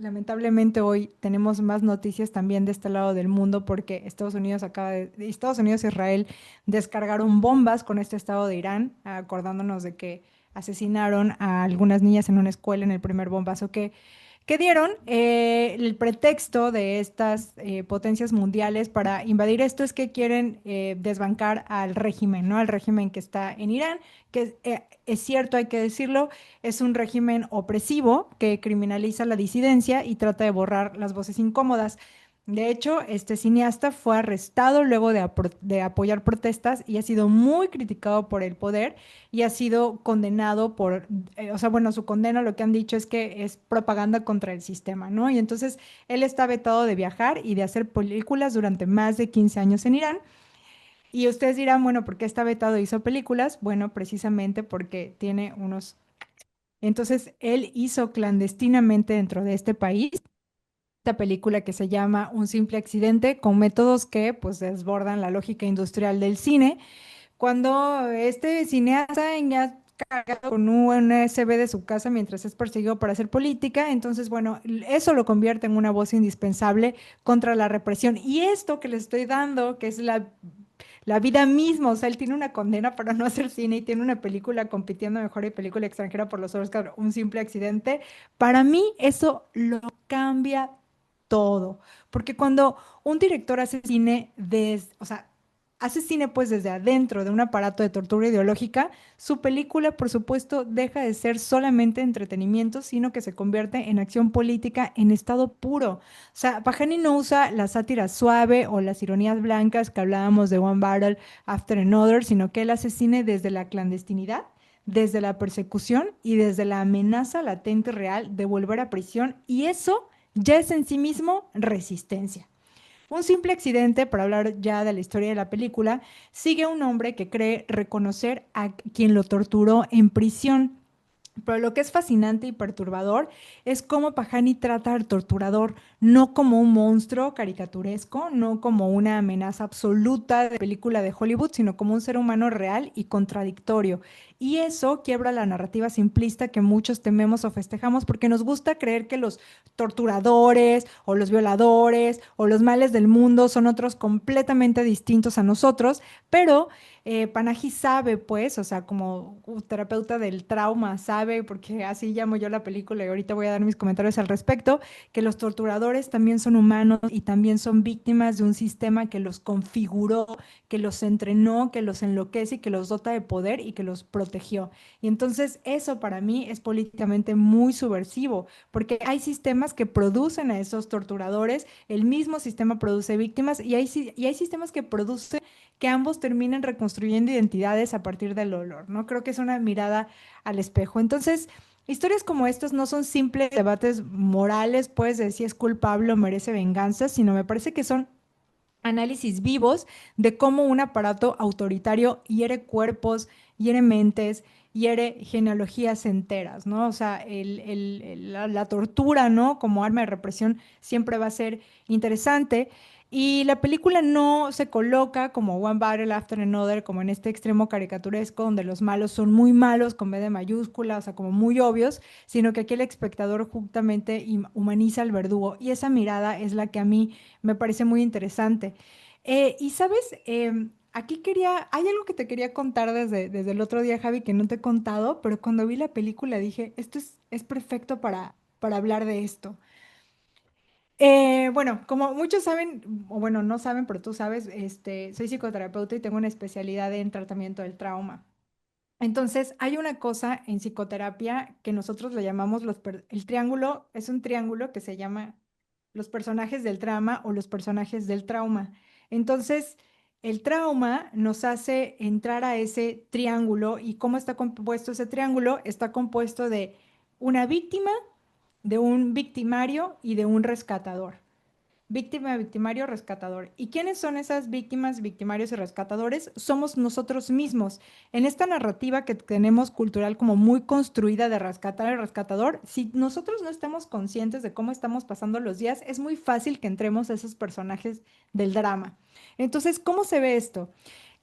lamentablemente hoy tenemos más noticias también de este lado del mundo porque Estados Unidos e Israel descargaron bombas con este estado de Irán, acordándonos de que asesinaron a algunas niñas en una escuela en el primer bombazo que dieron. El pretexto de estas potencias mundiales para invadir esto es que quieren desbancar al régimen, ¿no? Al régimen que está en Irán, que es cierto, hay que decirlo, es un régimen opresivo que criminaliza la disidencia y trata de borrar las voces incómodas. De hecho, este cineasta fue arrestado luego de apoyar protestas y ha sido muy criticado por el poder y ha sido condenado o sea, bueno, su condena lo que han dicho es que es propaganda contra el sistema, ¿no? Y entonces él está vetado de viajar y de hacer películas durante más de 15 años en Irán. Y ustedes dirán, bueno, ¿por qué está vetado y hizo películas? Bueno, precisamente porque tiene unos... Entonces, él hizo clandestinamente dentro de este país esta película que se llama Un simple accidente, con métodos que pues desbordan la lógica industrial del cine cuando este cineasta ya cargado con un USB de su casa mientras es perseguido por hacer política, entonces, bueno, eso lo convierte en una voz indispensable contra la represión. Y esto que les estoy dando, que es la vida misma, o sea, él tiene una condena para no hacer cine y tiene una película compitiendo a mejor película extranjera por los Oscar, Un simple accidente, para mí eso lo cambia todo, porque cuando un director hace cine o sea, hace cine pues desde adentro de un aparato de tortura ideológica, su película, por supuesto, deja de ser solamente entretenimiento, sino que se convierte en acción política en estado puro. O sea, Pajani no usa la sátira suave o las ironías blancas que hablábamos de One Battle After Another, sino que él hace cine desde la clandestinidad, desde la persecución y desde la amenaza latente real de volver a prisión, y eso ya es en sí mismo resistencia. Un simple accidente, para hablar ya de la historia de la película, sigue a un hombre que cree reconocer a quien lo torturó en prisión. Pero lo que es fascinante y perturbador es cómo Pajani trata al torturador no como un monstruo caricaturesco, no como una amenaza absoluta de película de Hollywood, sino como un ser humano real y contradictorio. Y eso quiebra la narrativa simplista que muchos tememos o festejamos porque nos gusta creer que los torturadores o los violadores o los males del mundo son otros completamente distintos a nosotros, pero Panahi sabe, pues, o sea, como terapeuta del trauma, sabe, porque así llamo yo la película y ahorita voy a dar mis comentarios al respecto, que los torturadores también son humanos y también son víctimas de un sistema que los configuró, que los entrenó, que los enloquece y que los dota de poder y que los protegió. Y entonces eso para mí es políticamente muy subversivo, porque hay sistemas que producen a esos torturadores, el mismo sistema produce víctimas y hay sistemas que producen que ambos terminen reconstruyendo identidades a partir del olor, ¿no? Creo que es una mirada al espejo. Entonces, historias como estas no son simples debates morales, pues, de si es culpable o merece venganza, sino me parece que son análisis vivos de cómo un aparato autoritario hiere cuerpos, hiere mentes, hiere genealogías enteras, ¿no? O sea, la tortura, ¿no? Como arma de represión siempre va a ser interesante. Y la película no se coloca como One Battle After Another, como en este extremo caricaturesco donde los malos son muy malos con B de mayúscula, o sea, como muy obvios, sino que aquí el espectador justamente humaniza al verdugo. Y esa mirada es la que a mí me parece muy interesante. Y sabes, aquí hay algo que te quería contar desde el otro día, Javi, que no te he contado, pero cuando vi la película dije, esto es perfecto para hablar de esto. Bueno, como muchos saben, o bueno, no saben, pero tú sabes, soy psicoterapeuta y tengo una especialidad en tratamiento del trauma. Entonces, hay una cosa en psicoterapia que nosotros le llamamos el triángulo, es un triángulo que se llama los personajes del trama o los personajes del trauma. Entonces, el trauma nos hace entrar a ese triángulo y cómo está compuesto ese triángulo, está compuesto de una víctima, de un victimario y de un rescatador. Víctima, victimario, rescatador. ¿Y quiénes son esas víctimas, victimarios y rescatadores? Somos nosotros mismos. En esta narrativa que tenemos cultural como muy construida de rescatar al rescatador, si nosotros no estamos conscientes de cómo estamos pasando los días, es muy fácil que entremos a esos personajes del drama. Entonces, ¿cómo se ve esto?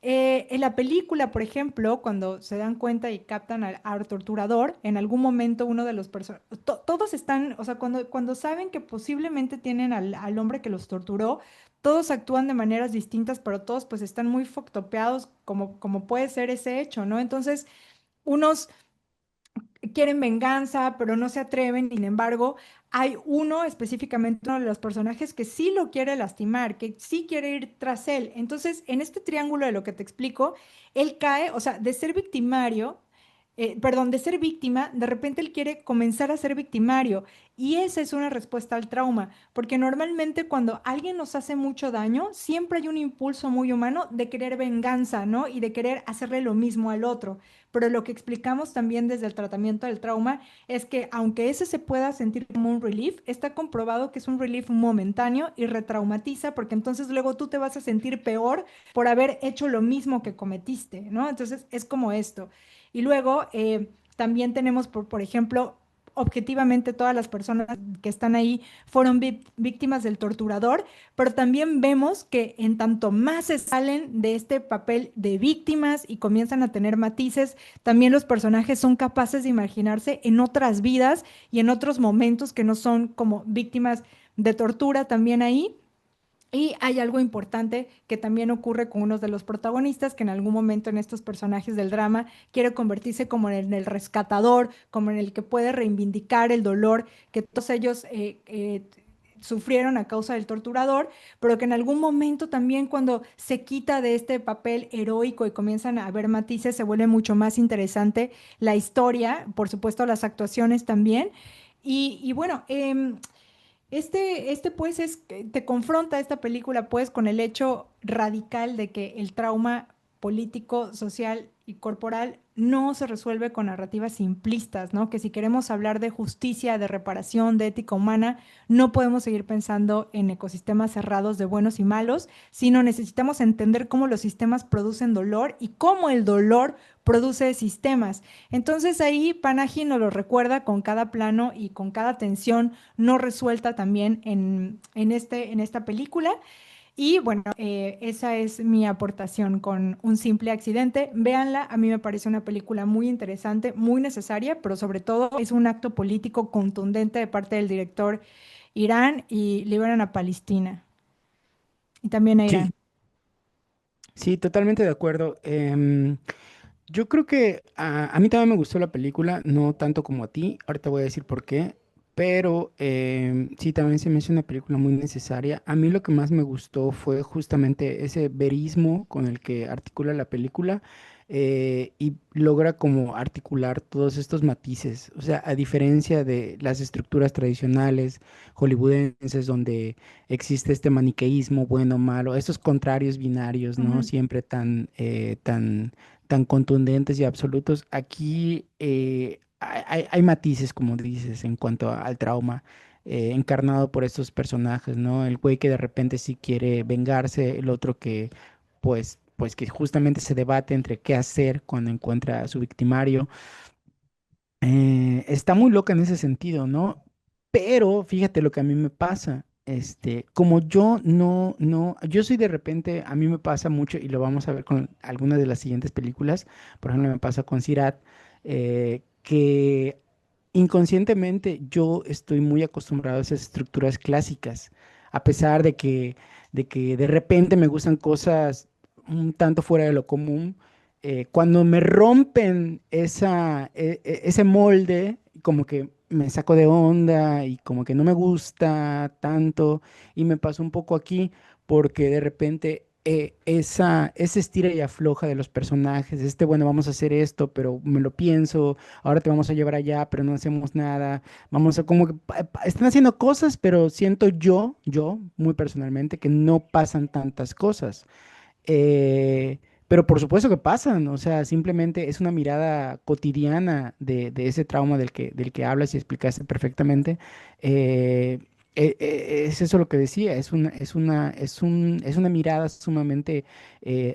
En la película, por ejemplo, cuando se dan cuenta y captan al torturador, en algún momento uno de los personajes, todos están, o sea, cuando saben que posiblemente tienen al hombre que los torturó, todos actúan de maneras distintas, pero todos pues están muy foctopeados como puede ser ese hecho, ¿no? Entonces, unos quieren venganza, pero no se atreven. Sin embargo, hay uno específicamente, uno de los personajes que sí lo quiere lastimar, que sí quiere ir tras él. Entonces, en este triángulo de lo que te explico, él cae, o sea, de ser victimario, perdón, de ser víctima, de repente él quiere comenzar a ser victimario. Y esa es una respuesta al trauma, porque normalmente cuando alguien nos hace mucho daño, siempre hay un impulso muy humano de querer venganza, ¿no? Y de querer hacerle lo mismo al otro. Pero lo que explicamos también desde el tratamiento del trauma es que aunque ese se pueda sentir como un relief, está comprobado que es un relief momentáneo y retraumatiza porque entonces luego tú te vas a sentir peor por haber hecho lo mismo que cometiste, ¿no? Entonces es como esto. Y luego también tenemos, por ejemplo, objetivamente todas las personas que están ahí fueron víctimas del torturador, pero también vemos que en tanto más se salen de este papel de víctimas y comienzan a tener matices, también los personajes son capaces de imaginarse en otras vidas y en otros momentos que no son como víctimas de tortura también ahí. Y hay algo importante que también ocurre con uno de los protagonistas, que en algún momento en estos personajes del drama quiere convertirse como en el rescatador, como en el que puede reivindicar el dolor que todos ellos sufrieron a causa del torturador, pero que en algún momento también cuando se quita de este papel heroico y comienzan a haber matices, se vuelve mucho más interesante la historia, por supuesto las actuaciones también. Y bueno, pues te confronta esta película pues con el hecho radical de que el trauma político, social y corporal no se resuelve con narrativas simplistas, ¿no? Que si queremos hablar de justicia, de reparación, de ética humana, no podemos seguir pensando en ecosistemas cerrados de buenos y malos, sino necesitamos entender cómo los sistemas producen dolor y cómo el dolor produce sistemas. Entonces ahí Panahi nos lo recuerda con cada plano y con cada tensión no resuelta también en esta película. Y bueno, esa es mi aportación con Un simple accidente. Véanla, a mí me parece una película muy interesante, muy necesaria, pero sobre todo es un acto político contundente de parte del director Irán y liberan a Palestina y también a Irán. Sí, sí, totalmente de acuerdo. Yo creo que a mí también me gustó la película, no tanto como a ti, ahorita voy a decir por qué, pero sí, también se me hizo una película muy necesaria. A mí lo que más me gustó fue justamente ese verismo con el que articula la película y logra como articular todos estos matices. O sea, a diferencia de las estructuras tradicionales hollywoodenses donde existe este maniqueísmo bueno, malo, estos contrarios binarios, ¿no? Ujú. Siempre tan contundentes y absolutos. Aquí hay matices, como dices, en cuanto al trauma encarnado por estos personajes, ¿no? El güey que de repente sí quiere vengarse, el otro que, pues que justamente se debate entre qué hacer cuando encuentra a su victimario. Está muy loca en ese sentido, ¿no? Pero fíjate lo que a mí me pasa. como yo yo soy de repente, a mí me pasa mucho, y lo vamos a ver con algunas de las siguientes películas, por ejemplo, me pasa con Sirat, que inconscientemente yo estoy muy acostumbrado a esas estructuras clásicas, a pesar de que de repente me gustan cosas un tanto fuera de lo común. Cuando me rompen ese molde, como que me saco de onda y como que no me gusta tanto, y me pasó un poco aquí porque de repente ese estira y afloja de los personajes, bueno, vamos a hacer esto, pero me lo pienso, ahora te vamos a llevar allá, pero no hacemos nada. Vamos a como que están haciendo cosas, pero siento yo muy personalmente, que no pasan tantas cosas. Eh, pero por supuesto que pasan, o sea, simplemente es una mirada cotidiana de ese trauma del que hablas y explicaste perfectamente. Eh, es eso lo que decía, es una mirada sumamente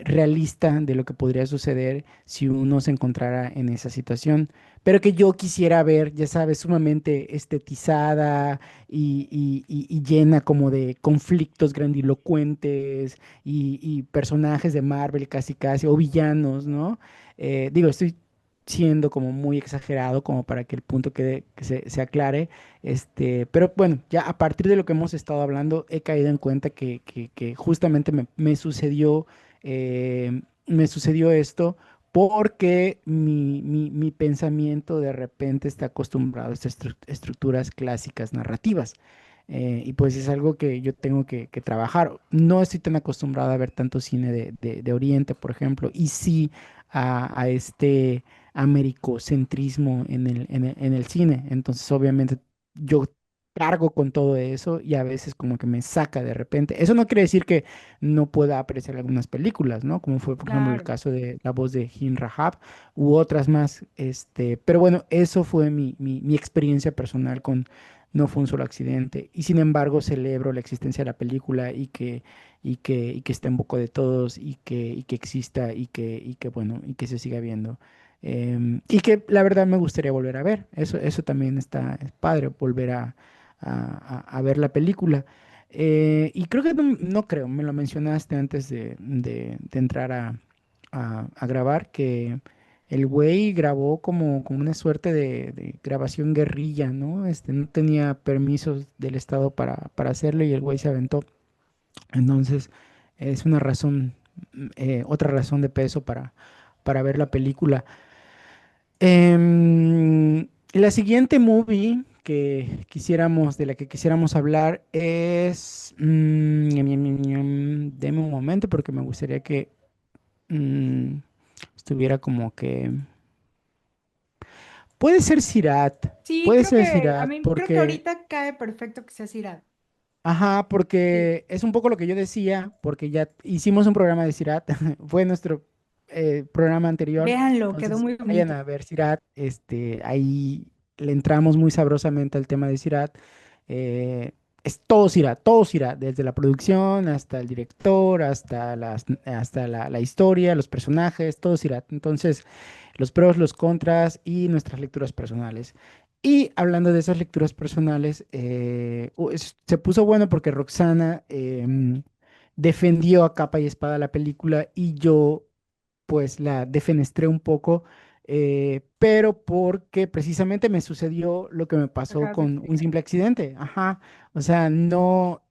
realista de lo que podría suceder si uno se encontrara en esa situación, pero que yo quisiera ver, ya sabes, sumamente estetizada y llena como de conflictos grandilocuentes y personajes de Marvel casi casi, o villanos, ¿no? Digo, estoy siendo como muy exagerado como para que el punto quede, que se aclare, pero bueno, ya a partir de lo que hemos estado hablando, he caído en cuenta que justamente me sucedió esto porque mi pensamiento de repente está acostumbrado a estas estructuras clásicas narrativas. Y pues es algo que yo tengo que trabajar. No estoy tan acostumbrado a ver tanto cine de Oriente, por ejemplo, y sí a este americocentrismo en el cine. Entonces, obviamente, yo cargo con todo eso y a veces como que me saca de repente. Eso no quiere decir que no pueda apreciar algunas películas, ¿no? Como fue, por ejemplo, el Claro. caso de La voz de Hin Rahab u otras más. Pero bueno, eso fue mi experiencia personal con No fue un solo accidente. Y sin embargo, celebro la existencia de la película y que esté en boca de todos y que exista y que, bueno, y que se siga viendo. Y que la verdad me gustaría volver a ver. Eso también está es padre, volver a ver la película. Y creo que no creo, me lo mencionaste antes de entrar a grabar, que el güey grabó como una suerte de grabación guerrilla, ¿no? No tenía permisos del Estado para hacerlo y el güey se aventó. Entonces, es una razón, otra razón de peso para ver la película. La siguiente movie de la que quisiéramos hablar es... deme un momento porque me gustaría que mm, estuviera como que... Puede ser Sirat, Sí, puede creo ser que a Sirat, mí creo que porque... ahorita cae perfecto que seas irado. Ajá, Sí. porque es un poco lo que yo decía, porque ya hicimos un programa de Sirat, fue nuestro programa anterior, Véanlo, quedó entonces muy vayan bonito. a ver Sirat, ahí le entramos muy sabrosamente al tema de Sirat. eh, es todo Sirat, desde la producción hasta el director, hasta la historia, los personajes, todo Sirat. Entonces, los pros, los contras y nuestras lecturas personales. Y hablando de esas lecturas personales, se puso bueno porque Roxana defendió a capa y espada la película y yo pues la defenestré un poco, pero porque precisamente me sucedió lo que me pasó Acabas de con Un explicar. simple accidente. Ajá, o sea, no,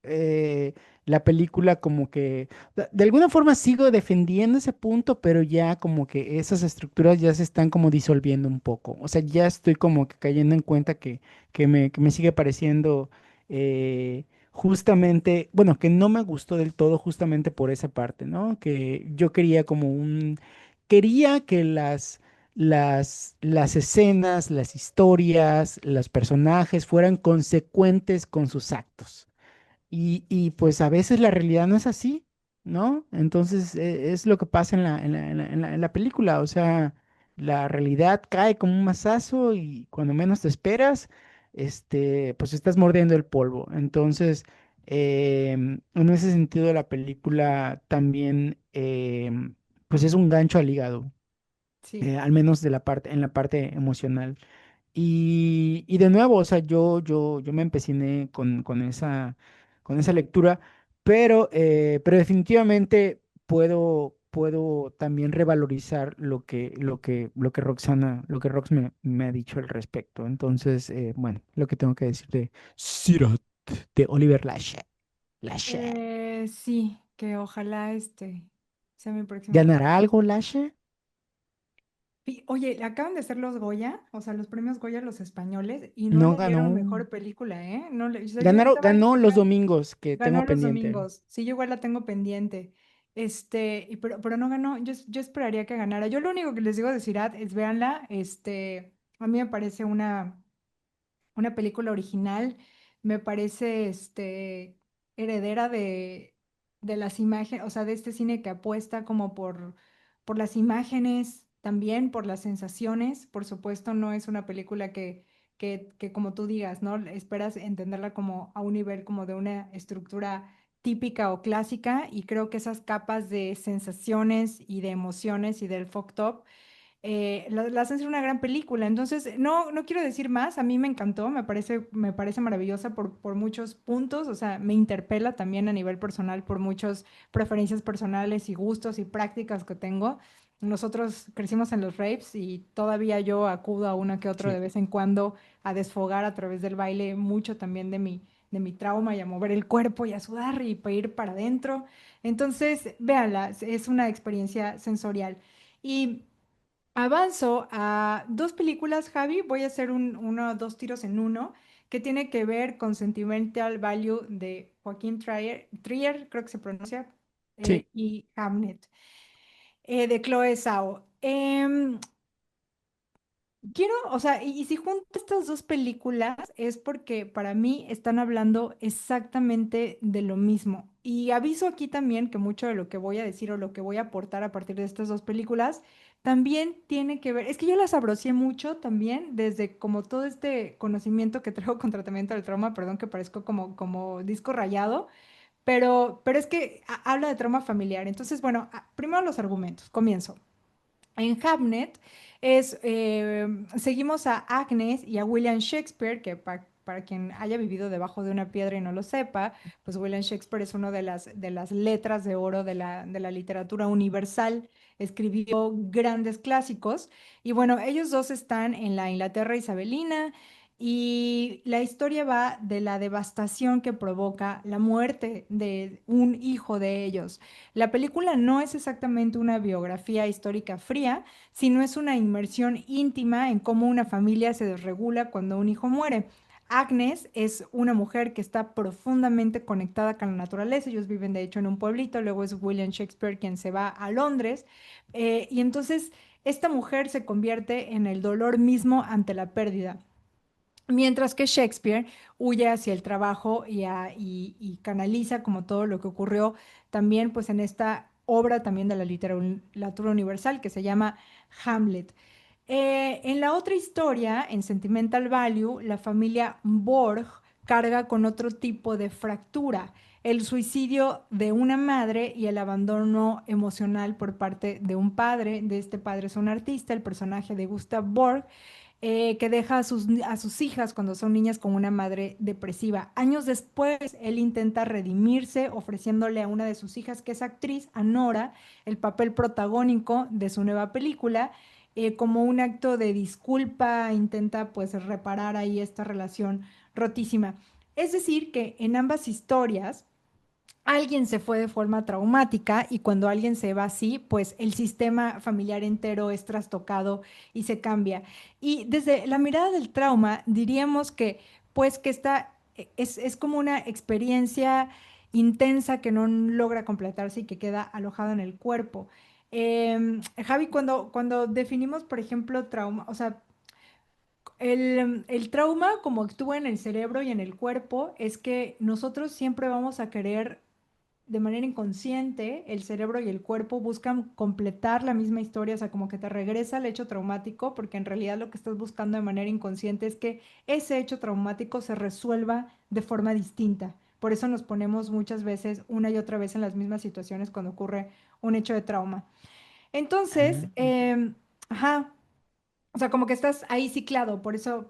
la película como que, de alguna forma sigo defendiendo ese punto, pero ya como que esas estructuras ya se están como disolviendo un poco. O sea, ya estoy como que cayendo en cuenta que me sigue pareciendo... justamente, bueno, que no me gustó del todo justamente por esa parte, ¿no? Que yo quería que las escenas, las historias, los personajes fueran consecuentes con sus actos. Y pues a veces la realidad no es así, ¿no? Entonces es lo que pasa en la película, o sea, la realidad cae como un mazazo y cuando menos te esperas, pues estás mordiendo el polvo. Entonces, en ese sentido, la película también, pues es un gancho al hígado, Sí. al menos en la parte emocional. Y de nuevo, o sea, yo me empeciné con esa. con esa lectura, pero definitivamente puedo también revalorizar lo que Rox me ha dicho al respecto. Entonces, bueno, lo que tengo que decir de Sirat, de Oliver Lache. Lache. Sí, que ojalá sea mi próxima ¿Ganará película. algo Lache? Oye, acaban de ser los Goya, o sea, los premios Goya los españoles, y no No le dieron ganó. mejor película, ¿eh? No le, o sea, yo estaba Ganó los checando, domingos que ganó tengo los pendiente. domingos, sí, yo igual la tengo pendiente, pero no ganó, yo esperaría que ganara. Yo lo único que les digo de Sirat es véanla, a mí me parece una película original, me parece heredera de las imágenes, o sea, de este cine que apuesta como por las imágenes, también por las sensaciones. Por supuesto, no es una película que como tú digas, ¿no? Esperas entenderla como a un nivel como de una estructura típica o clásica, y creo que esas capas de sensaciones y de emociones y del folk top la hacen ser una gran película. Entonces, no quiero decir más, a mí me encantó, me parece maravillosa por muchos puntos, o sea, me interpela también a nivel personal por muchas preferencias personales y gustos y prácticas que tengo. Nosotros crecimos en los raves y todavía yo acudo a una que otro de Sí. vez en cuando a desfogar a través del baile mucho también de mi trauma y a mover el cuerpo y a sudar y para ir para adentro. Entonces, véanla, es una experiencia sensorial. Y avanzo a dos películas, Javi. Voy a hacer dos tiros en uno, que tiene que ver con Sentimental Value de Joaquín Trier, creo que se pronuncia, Sí. y Hamnet, de Chloe Zhao. Quiero, o sea, y si junto estas dos películas es porque para mí están hablando exactamente de lo mismo. Y aviso aquí también que mucho de lo que voy a decir o lo que voy a aportar a partir de estas dos películas también tiene que ver, es que yo las abrocié mucho también desde como todo este conocimiento que traigo con tratamiento del trauma, perdón que parezco como disco rayado, pero es que habla de trauma familiar. Entonces, bueno, primero los argumentos, comienzo. En Hamnet seguimos a Agnes y a William Shakespeare, que para quien haya vivido debajo de una piedra y no lo sepa, pues William Shakespeare es una de las letras de oro de la literatura universal. Escribió grandes clásicos y bueno, ellos dos están en la Inglaterra isabelina, y la historia va de la devastación que provoca la muerte de un hijo de ellos. La película no es exactamente una biografía histórica fría, sino es una inmersión íntima en cómo una familia se desregula cuando un hijo muere. Agnes es una mujer que está profundamente conectada con la naturaleza. Ellos viven de hecho en un pueblito, luego es William Shakespeare quien se va a Londres, y entonces esta mujer se convierte en el dolor mismo ante la pérdida. Mientras que Shakespeare huye hacia el trabajo y canaliza como todo lo que ocurrió también pues en esta obra también de la literatura universal que se llama Hamlet. En la otra historia, en Sentimental Value, la familia Borg carga con otro tipo de fractura, el suicidio de una madre y el abandono emocional por parte de un padre. De este padre es un artista, el personaje de Gustav Borg, que deja a sus hijas cuando son niñas con una madre depresiva. Años después, él intenta redimirse ofreciéndole a una de sus hijas, que es actriz, a Nora, el papel protagónico de su nueva película. Como un acto de disculpa, intenta pues reparar ahí esta relación rotísima. Es decir, que en ambas historias alguien se fue de forma traumática, y cuando alguien se va así, pues el sistema familiar entero es trastocado y se cambia. Y desde la mirada del trauma diríamos que pues que es como una experiencia intensa que no logra completarse y que queda alojada en el cuerpo. Javi, cuando definimos, por ejemplo, trauma, o sea, el trauma como actúa en el cerebro y en el cuerpo es que nosotros siempre vamos a querer de manera inconsciente. El cerebro y el cuerpo buscan completar la misma historia, o sea, como que te regresa al hecho traumático, porque en realidad lo que estás buscando de manera inconsciente es que ese hecho traumático se resuelva de forma distinta. Por eso nos ponemos muchas veces una y otra vez en las mismas situaciones cuando ocurre un hecho de trauma. Entonces, Ah, ajá. O sea, como que estás ahí ciclado, por eso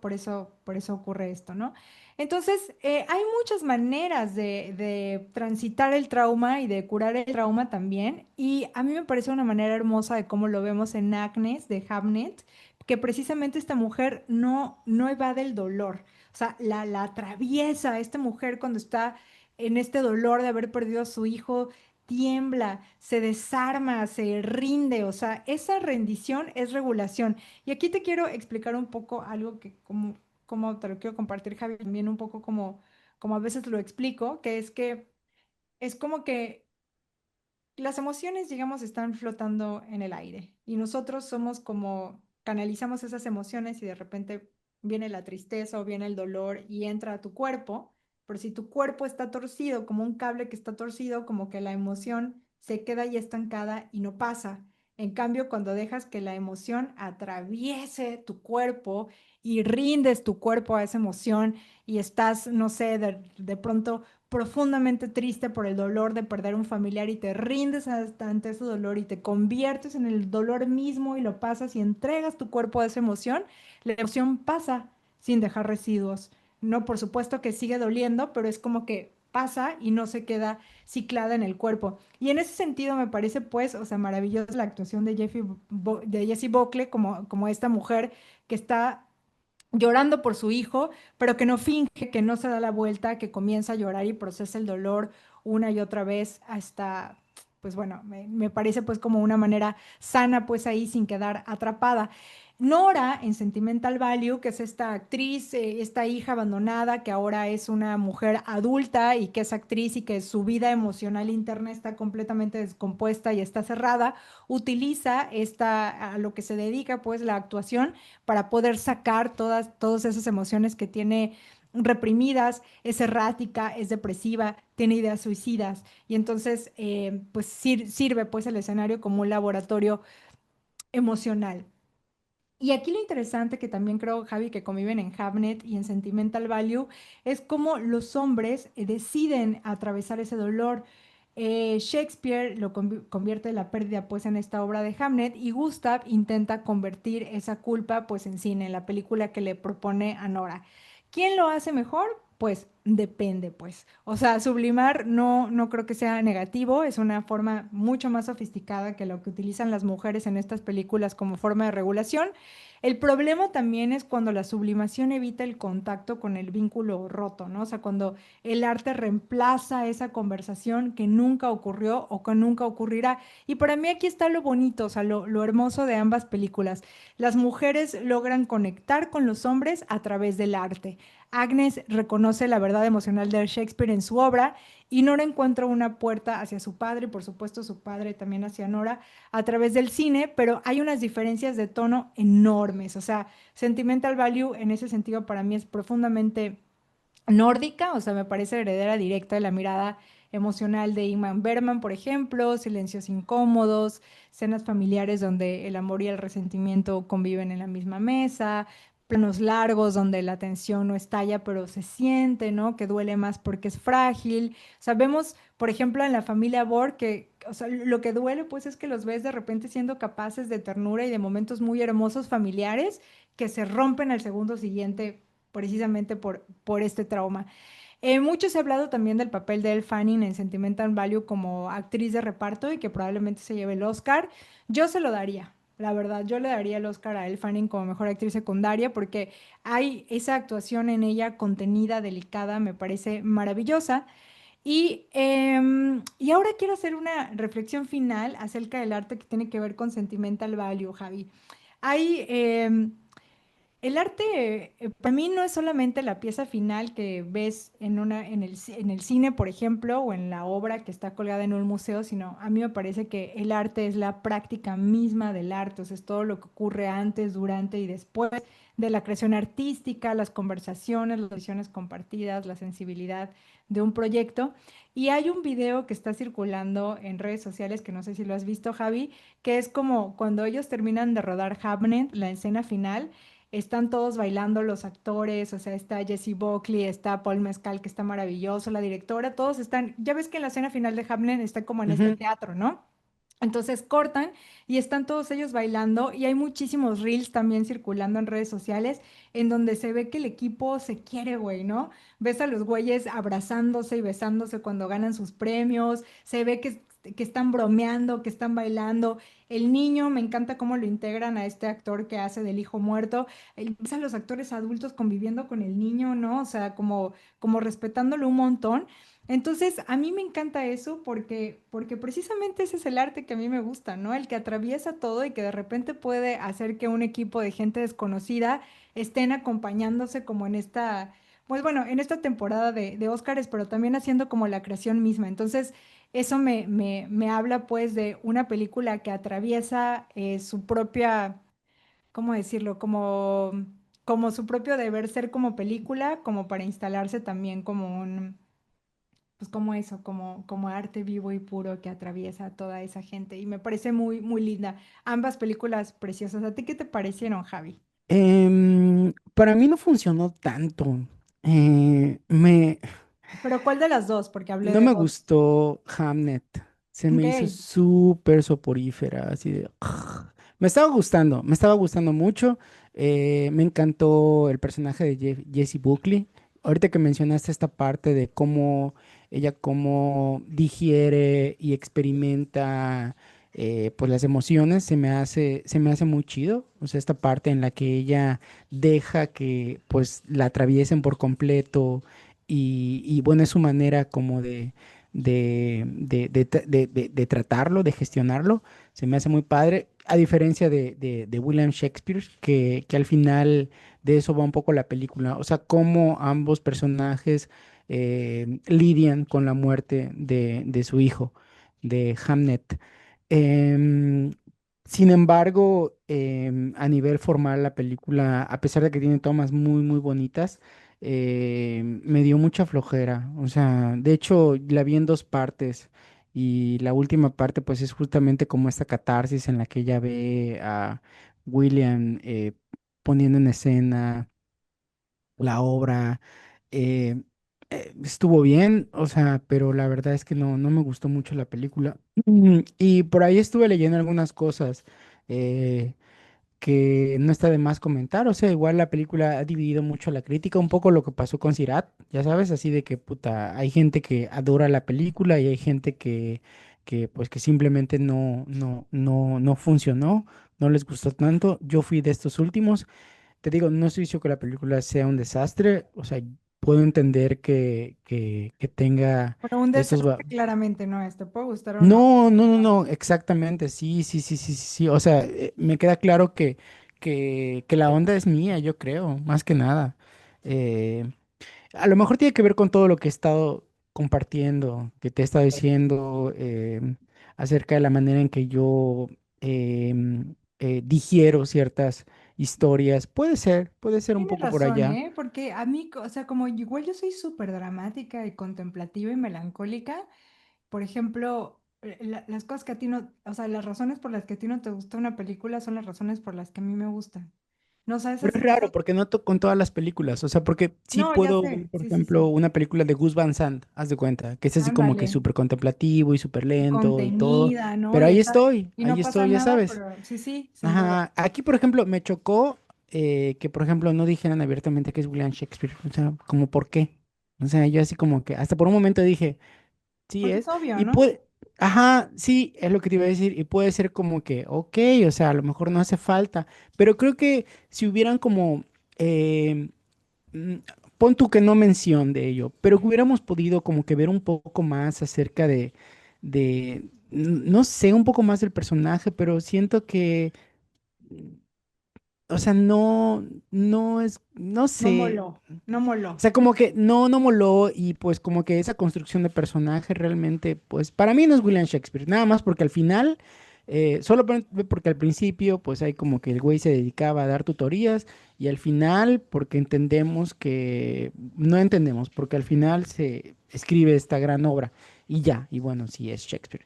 ocurre esto, ¿no? Entonces, hay muchas maneras de transitar el trauma y de curar el trauma también. Y a mí me parece una manera hermosa de cómo lo vemos en Agnes de Hamnet, que precisamente esta mujer no evade el dolor. O sea, la atraviesa. Esta mujer cuando está en este dolor de haber perdido a su hijo, tiembla, se desarma, se rinde. O sea, esa rendición es regulación. Y aquí te quiero explicar un poco algo que como te lo quiero compartir, Javi, también un poco como a veces lo explico, que es como que las emociones, digamos, están flotando en el aire y nosotros somos como canalizamos esas emociones y de repente viene la tristeza o viene el dolor y entra a tu cuerpo, pero si tu cuerpo está torcido, como un cable que está torcido, como que la emoción se queda ahí estancada y no pasa. En cambio, cuando dejas que la emoción atraviese tu cuerpo y rindes tu cuerpo a esa emoción y estás, no sé, de pronto profundamente triste por el dolor de perder un familiar y te rindes ante ese dolor y te conviertes en el dolor mismo y lo pasas y entregas tu cuerpo a esa emoción, la emoción pasa sin dejar residuos. No, por supuesto que sigue doliendo, pero es como que pasa y no se queda ciclada en el cuerpo. Y en ese sentido me parece pues, o sea, maravillosa la actuación de de Jessie Buckley como esta mujer que está llorando por su hijo, pero que no finge, que no se da la vuelta, que comienza a llorar y procesa el dolor una y otra vez hasta, pues bueno, me parece pues como una manera sana pues ahí sin quedar atrapada. Nora en Sentimental Value, que es esta actriz, esta hija abandonada que ahora es una mujer adulta y que es actriz y que su vida emocional interna está completamente descompuesta y está cerrada, utiliza a lo que se dedica pues la actuación para poder sacar todas esas emociones que tiene reprimidas, es errática, es depresiva, tiene ideas suicidas y entonces pues sirve pues el escenario como un laboratorio emocional. Y aquí lo interesante que también creo, Javi, que conviven en Hamnet y en Sentimental Value, es cómo los hombres deciden atravesar ese dolor. Shakespeare lo convierte la pérdida pues en esta obra de Hamlet y Gustav intenta convertir esa culpa pues en cine, en la película que le propone a Nora. ¿Quién lo hace mejor? Pues depende, pues. O sea, sublimar no creo que sea negativo, es una forma mucho más sofisticada que lo que utilizan las mujeres en estas películas como forma de regulación. El problema también es cuando la sublimación evita el contacto con el vínculo roto, ¿no? O sea, cuando el arte reemplaza esa conversación que nunca ocurrió o que nunca ocurrirá. Y para mí aquí está lo bonito, o sea, lo hermoso de ambas películas. Las mujeres logran conectar con los hombres a través del arte. Agnes reconoce la verdad emocional de Shakespeare en su obra y Nora encuentra una puerta hacia su padre y por supuesto su padre también hacia Nora a través del cine, pero hay unas diferencias de tono enormes. O sea, Sentimental Value en ese sentido para mí es profundamente nórdica, o sea, me parece heredera directa de la mirada emocional de Ingmar Bergman, por ejemplo, silencios incómodos, escenas familiares donde el amor y el resentimiento conviven en la misma mesa, planos largos donde la tensión no estalla, pero se siente, ¿no? Que duele más porque es frágil. Sabemos, por ejemplo, en la familia Borg que, o sea, lo que duele pues es que los ves de repente siendo capaces de ternura y de momentos muy hermosos familiares que se rompen al segundo siguiente precisamente por este trauma. Mucho se ha hablado también del papel de Elle Fanning en Sentimental Value como actriz de reparto y que probablemente se lleve el Oscar. Yo se lo daría, la verdad, yo le daría el Oscar a Elle Fanning como mejor actriz secundaria porque hay esa actuación en ella contenida, delicada, me parece maravillosa. Y ahora quiero hacer una reflexión final acerca del arte que tiene que ver con Sentimental Value, Javi. Hay el arte, para mí no es solamente la pieza final que ves en el cine, por ejemplo, o en la obra que está colgada en un museo, sino a mí me parece que el arte es la práctica misma del arte, o sea, es todo lo que ocurre antes, durante y después de la creación artística, las conversaciones, las visiones compartidas, la sensibilidad de un proyecto. Y hay un video que está circulando en redes sociales, que no sé si lo has visto, Javi, que es como cuando ellos terminan de rodar Hamnet, la escena final están todos bailando los actores, o sea, está Jessie Buckley, está Paul Mescal, que está maravilloso, la directora, todos están, ya ves que en la escena final de Hamlet está como en este Ujú. teatro, ¿no? Entonces cortan y están todos ellos bailando y hay muchísimos reels también circulando en redes sociales en donde se ve que el equipo se quiere, güey, ¿no? Ves a los güeyes abrazándose y besándose cuando ganan sus premios, se ve que están bromeando, que están bailando. El niño, me encanta cómo lo integran a este actor que hace del hijo muerto. Ves a los actores adultos conviviendo con el niño, ¿no? O sea, como respetándolo un montón. Entonces, a mí me encanta eso porque precisamente ese es el arte que a mí me gusta, ¿no? El que atraviesa todo y que de repente puede hacer que un equipo de gente desconocida estén acompañándose como en esta, pues bueno, en esta temporada de Óscares, pero también haciendo como la creación misma. Entonces, eso me habla pues de una película que atraviesa su propia, ¿cómo decirlo? Como su propio deber ser como película, como para instalarse también como un pues como eso, como arte vivo y puro que atraviesa a toda esa gente. Y me parece muy, muy linda. Ambas películas preciosas. ¿A ti qué te parecieron, Javi? Para mí no funcionó tanto. Eh, me, Pero ¿cuál de las dos? Porque hablé no de me dos. gustó Hamnet. Se me hizo Ok. súper soporífera, así de... me estaba gustando mucho. Me encantó el personaje de Jessie Buckley. Ahorita que mencionaste esta parte de cómo ella cómo digiere y experimenta pues las emociones, se me hace muy chido. O sea, esta parte en la que ella deja que pues la atraviesen por completo y bueno, es su manera como de tratarlo, de gestionarlo. Se me hace muy padre, a diferencia de William Shakespeare, que al final de eso va un poco la película. O sea, cómo ambos personajes lidian con la muerte de su hijo, de Hamnet. Em, Sin embargo, a nivel formal, la película, a pesar de que tiene tomas muy, muy bonitas, me dio mucha flojera. O sea, de hecho, la vi en dos partes y la última parte, pues, es justamente como esta catarsis en la que ella ve a William poniendo en escena la obra. eh, Estuvo bien, o sea, pero la verdad es que no me gustó mucho la película. Y por ahí estuve leyendo algunas cosas. eh, que no está de más comentar, o sea, igual la película ha dividido mucho la crítica, un poco lo que pasó con Sirat, ya sabes, así de que puta, hay gente que adora la película y hay gente que pues que simplemente no funcionó, no les gustó tanto. Yo fui de estos últimos. Te digo, no estoy diciendo que la película sea un desastre, o sea, puedo entender que tenga Pero un estos... desastre claramente no es. ¿Te puede gustar o no? No, exactamente, sí, o sea, me queda claro que la onda es mía, yo creo, más que nada. Eh, a lo mejor tiene que ver con todo lo que he estado compartiendo, que te he estado diciendo acerca de la manera en que yo digiero ciertas historias. Puede ser un Tienes poco por razón, allá. ¿eh? Porque a mí, o sea, como igual yo soy súper dramática y contemplativa y melancólica, por ejemplo, las cosas que a ti no, o sea, las razones por las que a ti no te gusta una película son las razones por las que a mí me gustan. No sabes Pero así. es raro porque no con todas las películas, o sea, porque sí No, ya puedo ver, sé, por sí, sí, ejemplo, sí. una película de Gus Van Sant, haz de cuenta, que es así como que Ándale. súper contemplativo y súper Y lento y todo, contenida, ¿no? pero Y no ahí pasa estoy, ya nada, sabes. pero sí, sí, sin duda. Ajá, aquí, por ejemplo, me chocó que, por ejemplo, no dijeran abiertamente que es William Shakespeare, o sea, como por qué. O sea, yo así como que, hasta por un momento dije, sí Porque es, es obvio, y ¿no? puede, ajá, sí, es lo que te iba a decir, y puede ser como que, ok, o sea, a lo mejor no hace falta, pero creo que si hubieran como... em, mm, pon tú que no mención de ello, pero que hubiéramos podido como que ver un poco más acerca no sé, un poco más del personaje, pero siento que, o sea, no es, no No sé, moló, no moló. o sea, como que no moló y pues como que esa construcción de personaje realmente, pues para mí no es William Shakespeare, nada más porque al final, porque al principio pues hay como que el güey se dedicaba a dar tutorías y al final porque no entendemos, porque al final se escribe esta gran obra y ya, y bueno, sí es Shakespeare.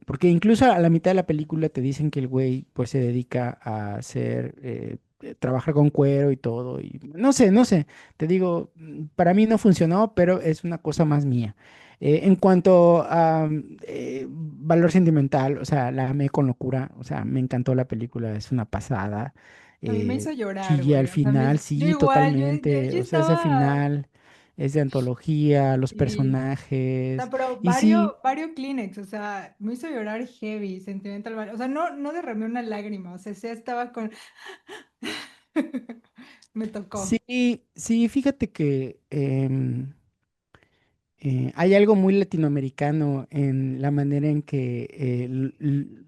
Porque incluso a la mitad de la película te dicen que el güey pues se dedica a hacer, trabajar con cuero y todo, y no sé. Te digo, para mí no funcionó, pero es una cosa más mía. En cuanto a valor sentimental, o sea, la amé con locura, o sea, me encantó la película, es una pasada. A mí me Eh, hizo llorar, Chillé al güey. O sea, final, yo sí, igual, yo totalmente, o sea, ese estaba. final es de antología, los Sí. O sea, personajes, pero y sí, varios Kleenex, o sea, me hizo llorar heavy, sentimental. O sea, no derramé una lágrima, o sea, sí estaba con. Me tocó. sí, sí, fíjate que hay algo muy latinoamericano en la manera en que,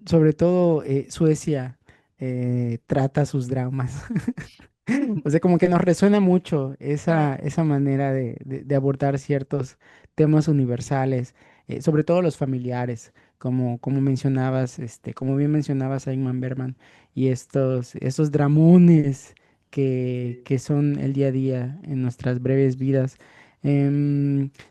sobre todo, Suecia trata sus dramas. O sea, como que nos resuena mucho Claro. esa manera de abordar ciertos temas universales, sobre todo los familiares, como mencionabas, como bien mencionabas a Ingmar Bergman, y estos dramones que son el día a día en nuestras breves vidas.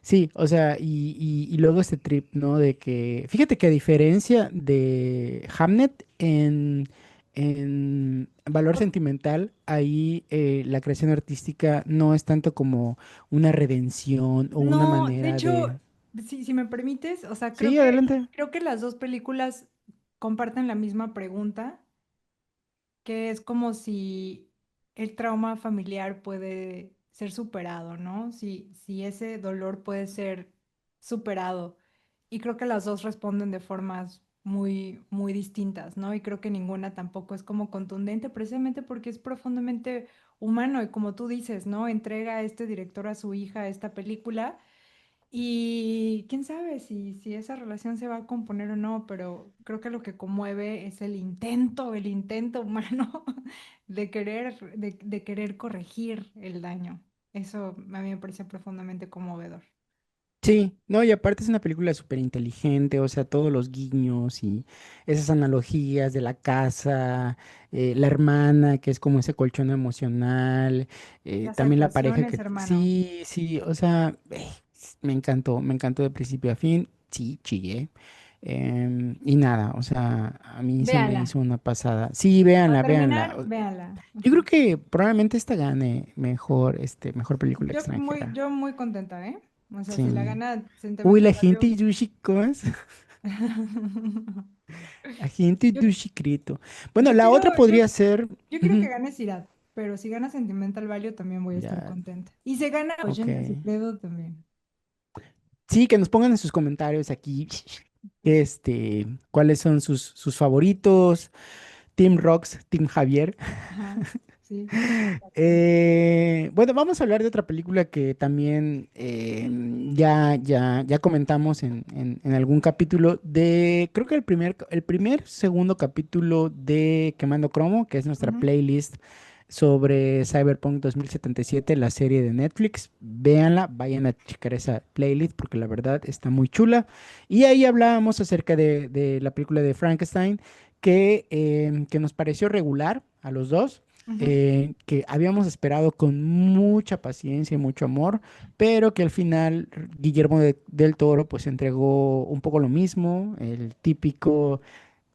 Sí, o sea, y luego este trip, ¿no? De que, fíjate que a diferencia de Hamnet en valor sentimental, ahí la creación artística no es tanto como una redención o una No, de manera de... hecho, si me permites, o sea, Sí, adelante. creo que las dos películas comparten la misma pregunta, que es como si el trauma familiar puede ser superado, ¿no? Si ese dolor puede ser superado. Y creo que las dos responden de formas muy distintas, ¿no? Y creo que ninguna tampoco es como contundente, precisamente porque es profundamente humano y como tú dices, ¿no? Entrega a este director a su hija esta película y quién sabe si esa relación se va a componer o no, pero creo que lo que conmueve es el intento humano de querer corregir el daño. Eso a mí me parece profundamente conmovedor. Sí, no, y aparte es una película súper inteligente, o sea, todos los guiños y esas analogías de la casa, la hermana, que es como ese colchón emocional, Las también la pareja actuaciones, que... hermano. Sí, sí, o sea, me encantó de principio a fin, sí, chillé. Y nada, o sea, a mí se me Véanla. hizo una pasada. Sí, Para véanla, terminar, véanla. véanla. Yo creo que probablemente esta gane mejor película extranjera. Yo muy contenta, ¿eh? O sea, si la Sí. gana Uy, Sentimental la gente Value. Yushi, ¿cómo es? La gente Yo, Yushi Krito. Bueno, yo la quiero, otra yo, podría ser. yo quiero que Ujú. gane Sirat, pero si gana Sentimental Value también voy a estar Ya, contenta. Y si gana ok. Oyentes y Credo también. Sí, que nos pongan en sus comentarios aquí, cuáles son sus favoritos. Team Rox, Team Javier. Ajá, sí, exacto. Bueno, vamos a hablar de otra película que también ya comentamos en algún capítulo creo que segundo capítulo de Quemando Cromo, que es nuestra Ujú. playlist sobre Cyberpunk 2077, la serie de Netflix. Véanla, vayan a checar esa playlist porque la verdad está muy chula. Y ahí hablábamos acerca de la película de Frankenstein que nos pareció regular a los dos, Ujú. que habíamos esperado con mucha paciencia y mucho amor, pero que al final Guillermo del Toro pues entregó un poco lo mismo, el típico,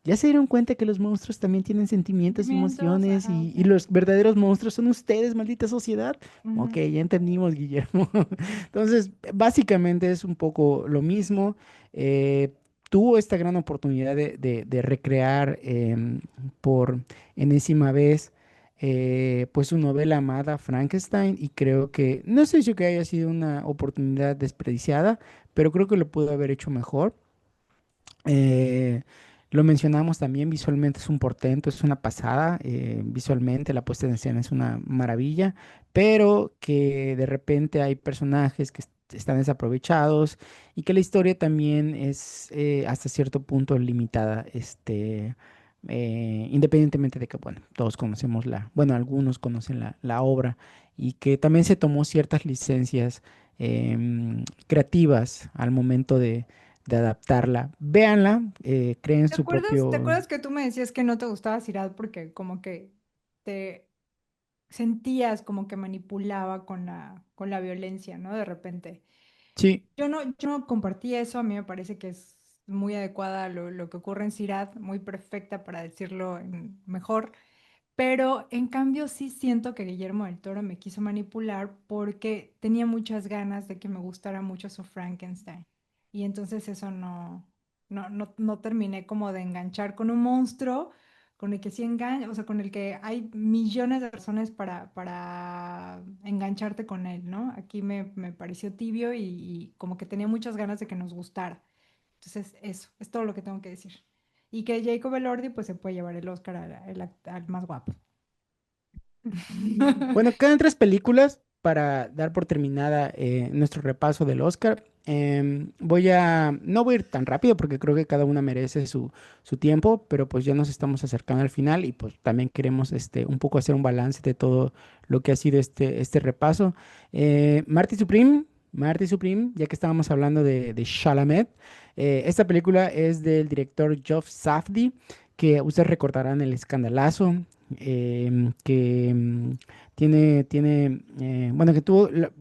ya se dieron cuenta que los monstruos también tienen sentimientos y Sentimientos, emociones ajá, y sí. los verdaderos monstruos son ustedes, maldita sociedad. Ok, Ujú. ya entendimos, Guillermo. Entonces, básicamente es un poco lo mismo. eh, Tuvo esta gran oportunidad de recrear por enésima vez pues su novela amada Frankenstein y creo que, no sé si que haya sido una oportunidad desperdiciada, pero creo que lo pudo haber hecho mejor. Eh, lo mencionamos también, visualmente es un portento, es una pasada, visualmente la puesta en escena es una maravilla, pero que de repente hay personajes que están desaprovechados y que la historia también es hasta cierto punto limitada, independientemente de que, bueno, todos conocemos bueno, algunos conocen la obra y que también se tomó ciertas licencias creativas al momento de adaptarla. Véanla, creen su Te propio... acuerdas que tú me decías que no te gustaba Sirat porque como que te sentías como que manipulaba con la violencia, ¿no? De repente. Sí, Yo no compartí eso, a mí me parece que es muy adecuada lo que ocurre en Sirat, muy perfecta para decirlo mejor, pero en cambio sí siento que Guillermo del Toro me quiso manipular porque tenía muchas ganas de que me gustara mucho su Frankenstein. y entonces eso no terminé como de enganchar con un monstruo con el que sí engancha, o sea, con el que hay millones de razones para engancharte con él, ¿no? Aquí me pareció tibio y como que tenía muchas ganas de que nos gustara. Entonces, eso, es todo lo que tengo que decir. Y que Jacob Elordi pues se puede llevar el Oscar al más guapo. Bueno, quedan tres películas para dar por terminada nuestro repaso del Oscar. No voy a ir tan rápido porque creo que cada una merece su tiempo, pero pues ya nos estamos acercando al final y pues también queremos un poco hacer un balance de todo lo que ha sido este repaso. Marty Supreme, ya que estábamos hablando de Chalamet, esta película es del director Geoff Safdie, que ustedes recordarán el escandalazo que bueno,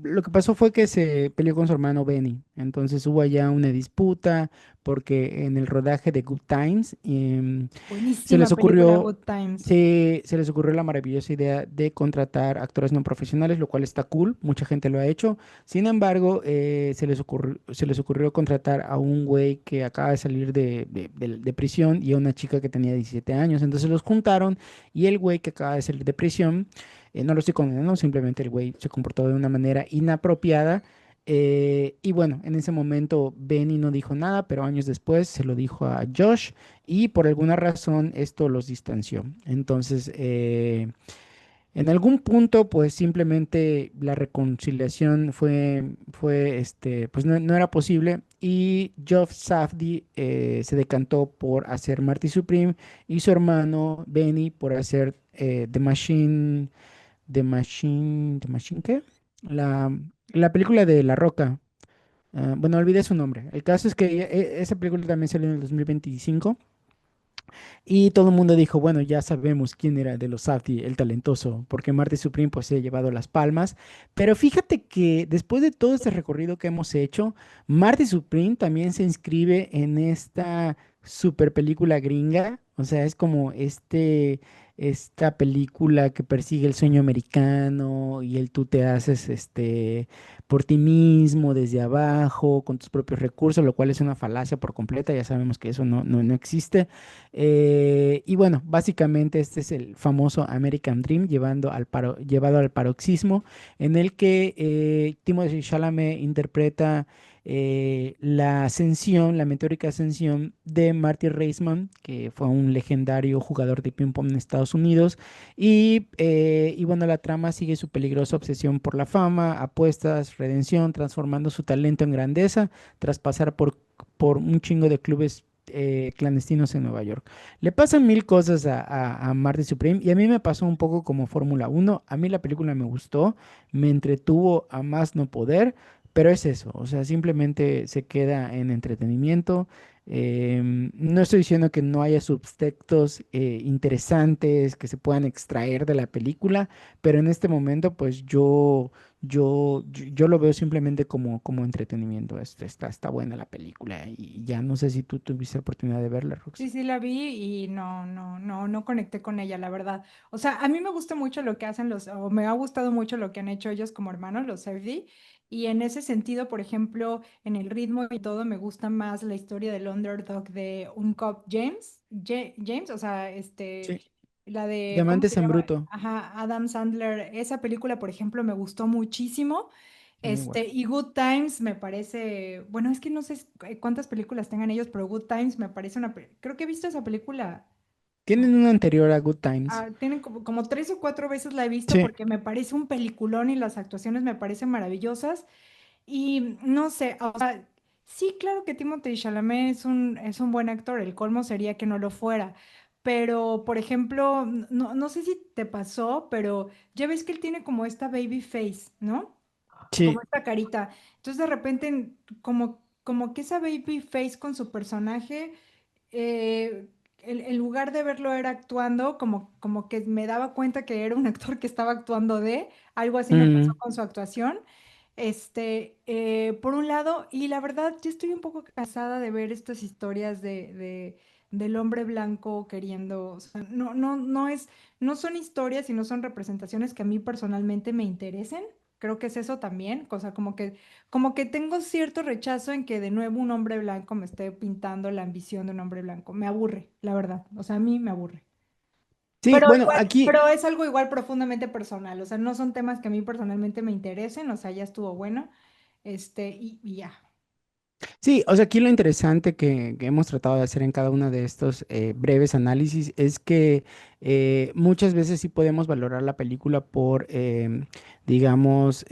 lo que pasó fue que se peleó con su hermano Benny, entonces hubo allá una disputa porque en el rodaje de Good Times se Buenísima les película ocurrió, Good Times. se les ocurrió la maravillosa idea de contratar actores no profesionales, lo cual está cool, mucha gente lo ha hecho. Sin embargo, se les ocurrió contratar a un güey que acaba de salir de prisión y a una chica que tenía 17 años. Entonces los juntaron y el güey que acaba de salir de prisión, no lo estoy condenando, simplemente el güey se comportó de una manera inapropiada. Y bueno, en ese momento Benny no dijo nada, pero años después se lo dijo a Josh y por alguna razón esto los distanció. Entonces, en algún punto, pues simplemente la reconciliación pues no era posible y Geoff Safdie se decantó por hacer Marty Supreme y su hermano Benny por hacer The Machine, ¿qué? La película de La Roca. Bueno, olvidé su nombre. El caso es que esa película también salió en el 2025 y todo el mundo dijo, bueno, ya sabemos quién era de los Safdie, el talentoso, porque Marty Supreme pues se ha llevado las palmas. Pero fíjate que después de todo este recorrido que hemos hecho, Marty Supreme también se inscribe en esta super película gringa. O sea, es como esta película que persigue el sueño americano y el tú te haces por ti mismo, desde abajo, con tus propios recursos, lo cual es una falacia por completa. Ya sabemos que eso no existe. Y bueno, básicamente este es el famoso American Dream llevado al paroxismo, en el que Timothée Chalamet interpreta la ascensión, la meteórica ascensión de Marty Reisman, que fue un legendario jugador de ping-pong en Estados Unidos. Y bueno, la trama sigue su peligrosa obsesión por la fama, apuestas, redención, transformando su talento en grandeza tras pasar por un chingo de clubes clandestinos en Nueva York. Le pasan mil cosas a Marty Supreme y a mí me pasó un poco como Fórmula Uno. A mí la película me gustó, me entretuvo a más no poder, pero es eso, o sea, simplemente se queda en entretenimiento. No estoy diciendo que no haya subtextos interesantes que se puedan extraer de la película, pero en este momento pues yo lo veo simplemente como entretenimiento. Está buena la película y ya no sé si tú tuviste la oportunidad de verla, Rox. Sí, sí, la vi y no conecté con ella, la verdad. O sea, a mí me gusta mucho lo que hacen o me ha gustado mucho lo que han hecho ellos como hermanos, los Safdie. Y en ese sentido, por ejemplo, en el ritmo y todo, me gusta más la historia del underdog de un cop James, o sea, Sí, la de, ¿cómo Diamantes se en llama? Bruto. Ajá, Adam Sandler. Esa película, por ejemplo, me gustó muchísimo. A mí igual. Y Good Times me parece, bueno, es que no sé cuántas películas tengan ellos, pero Good Times me parece creo que he visto esa película, Tienen una anterior a Good Times. tienen como 3 o 4 veces la he visto Sí, porque me parece un peliculón y las actuaciones me parecen maravillosas. Y no sé, o sea, sí, claro que Timothée Chalamet es un buen actor, el colmo sería que no lo fuera. Pero, por ejemplo, no sé si te pasó, pero ya ves que él tiene como esta baby face, ¿no? Como sí. esta carita. Entonces de repente, como que esa baby face con su personaje, en lugar de verlo era actuando, como que me daba cuenta que era un actor que estaba actuando algo así me pasó Mm, con su actuación. Por un lado, y la verdad, yo estoy un poco cansada de ver estas historias del hombre blanco queriendo, o sea, no son historias y no son representaciones que a mí personalmente me interesen. Creo que es eso también, cosa como que tengo cierto rechazo en que de nuevo un hombre blanco me esté pintando la ambición de un hombre blanco. Me aburre, la verdad. O sea, a mí me aburre. Sí, Pero bueno, igual, aquí, pero es algo igual profundamente personal. O sea, no son temas que a mí personalmente me interesen. O sea, ya estuvo bueno. Y ya. sí, o sea, aquí lo interesante que hemos tratado de hacer en cada uno de estos breves análisis es que muchas veces sí podemos valorar la película por, digamos,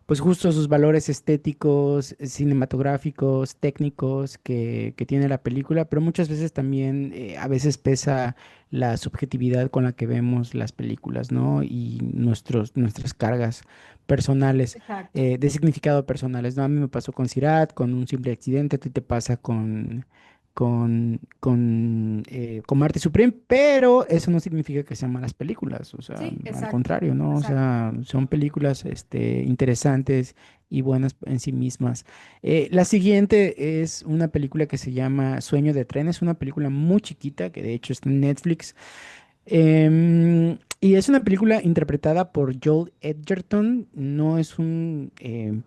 pues justo sus valores estéticos, cinematográficos, técnicos que tiene la película, pero muchas veces también a veces pesa la subjetividad con la que vemos las películas, ¿no? Y nuestras cargas personales Exacto. de significado personales, ¿no? A mí me pasó con Sirat, con un simple accidente, a ti te pasa con Marte Supreme, pero eso no significa que sean malas películas, o sea, Sí, al exacto. contrario, ¿no? O Exacto. sea, son películas, interesantes y buenas en sí mismas. La siguiente es una película que se llama Sueño de Tren, es una película muy chiquita, que de hecho está en Netflix. Y es una película interpretada por Joel Edgerton. No es un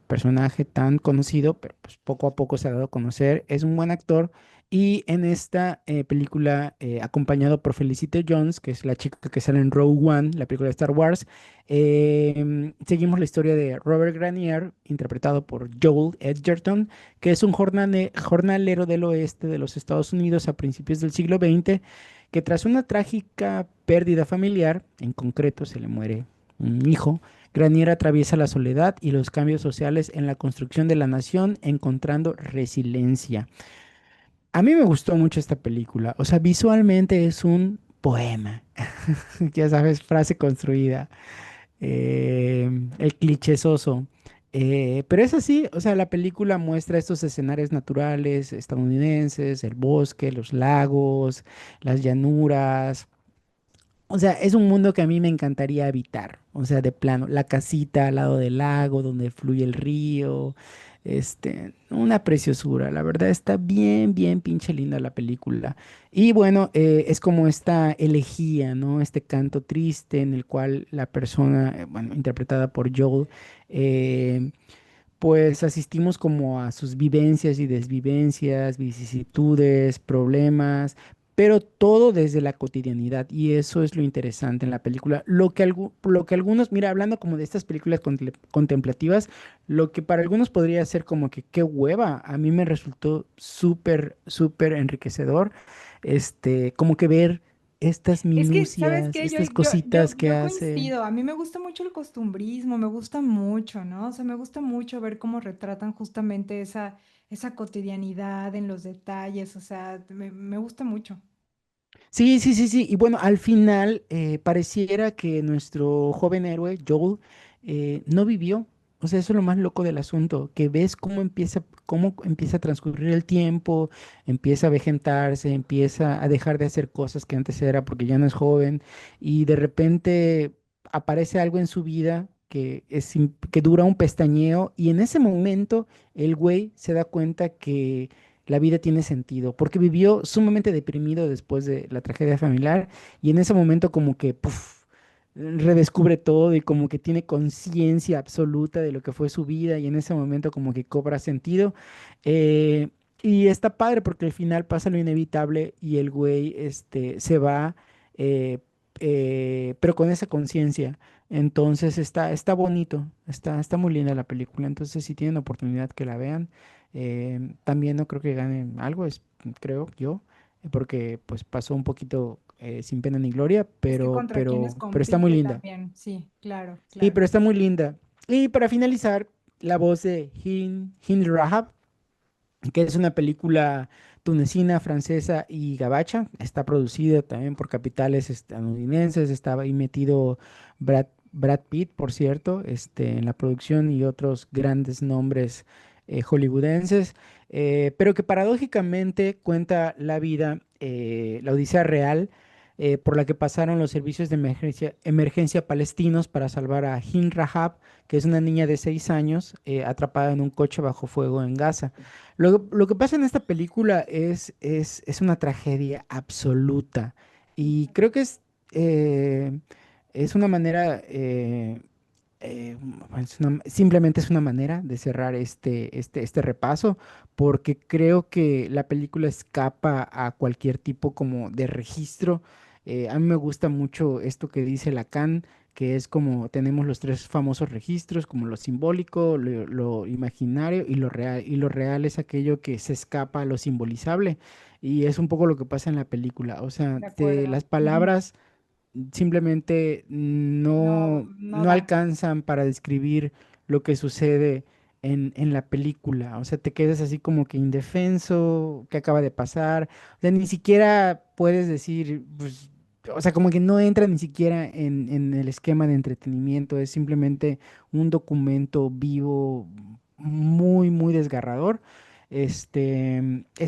personaje tan conocido, pero pues poco a poco se ha dado a conocer. Es un buen actor. Y en esta película, acompañado por Felicity Jones, que es la chica que sale en Rogue One, la película de Star Wars, seguimos la historia de Robert Granier, interpretado por Joel Edgerton, que es un jornalero del oeste de los Estados Unidos a principios del siglo XX que tras una trágica pérdida familiar, en concreto se le muere un hijo, Granier atraviesa la soledad y los cambios sociales en la construcción de la nación, encontrando resiliencia. A mí me gustó mucho esta película, o sea, visualmente es un poema, ya sabes, frase construida, el clichésoso. Pero es así, o sea, la película muestra estos escenarios naturales estadounidenses, el bosque, los lagos, las llanuras, o sea, es un mundo que a mí me encantaría habitar. O sea, de plano, la casita al lado del lago, donde fluye el río. Una preciosura. La verdad está bien, bien pinche linda la película. Y bueno, es como esta elegía, ¿no? Este canto triste en el cual la persona, bueno, interpretada por Joel, eh, pues asistimos como a sus vivencias y desvivencias, vicisitudes, problemas, pero todo desde la cotidianidad y eso es lo interesante en la película. Lo que algunos, mira, hablando como de estas películas contemplativas, lo que para algunos podría ser como que qué hueva, a mí me resultó súper, súper enriquecedor, como que ver estas Es que, ¿sabes minucias, qué? estas cositas que Yo hace. coincido. A mí me gusta mucho el costumbrismo, me gusta mucho, ¿no? O sea, me gusta mucho ver cómo retratan justamente esa cotidianidad en los detalles. O sea, me gusta mucho. Sí, sí, sí, sí. Y bueno, al final pareciera que nuestro joven héroe, Joel, no vivió. O sea, eso es lo más loco del asunto, que ves cómo empieza a transcurrir el tiempo, empieza a vegetarse, empieza a dejar de hacer cosas que antes era porque ya no es joven, y de repente aparece algo en su vida que dura un pestañeo, y en ese momento el güey se da cuenta que la vida tiene sentido, porque vivió sumamente deprimido después de la tragedia familiar y en ese momento como que puf, redescubre todo y como que tiene conciencia absoluta de lo que fue su vida y en ese momento como que cobra sentido. eh, y está padre porque al final pasa lo inevitable y el güey se va, eh, pero con esa conciencia. Entonces está bonito, está muy linda la película. Entonces, si tienen oportunidad que la vean. También no creo que gane algo, creo yo, porque pues pasó un poquito sin pena ni gloria, Es que contra quienes pero está muy compite linda. también. Sí, claro, Sí, claro. pero está muy linda. Y para finalizar, la voz de Hind Rahab, que es una película tunecina, francesa y gabacha. Está producida también por capitales estadounidenses. Estaba ahí metido Brad Pitt, por cierto, en la producción y otros grandes nombres hollywoodenses. Pero que paradójicamente cuenta la vida, la odisea real. Por la que pasaron los servicios de emergencia palestinos para salvar a Hind Rahab, que es una niña de 6 años atrapada en un coche bajo fuego en Gaza. Lo que pasa en esta película es una tragedia absoluta y creo que es una manera simplemente es una manera de cerrar este repaso, porque creo que la película escapa a cualquier tipo como de registro. A mí me gusta mucho esto que dice Lacan, que es como tenemos los tres famosos registros, como lo simbólico, lo imaginario y lo real. Y lo real es aquello que se escapa a lo simbolizable. Y es un poco lo que pasa en la película. O sea, De acuerdo. las Ujú. palabras simplemente No, no no da. alcanzan para describir lo que sucede en la película. O sea, te quedas así como que indefenso, ¿qué acaba de pasar? O sea, ni siquiera puedes decir, pues, o sea, como que no entra ni siquiera en el esquema de entretenimiento, es simplemente un documento vivo muy, muy desgarrador. Es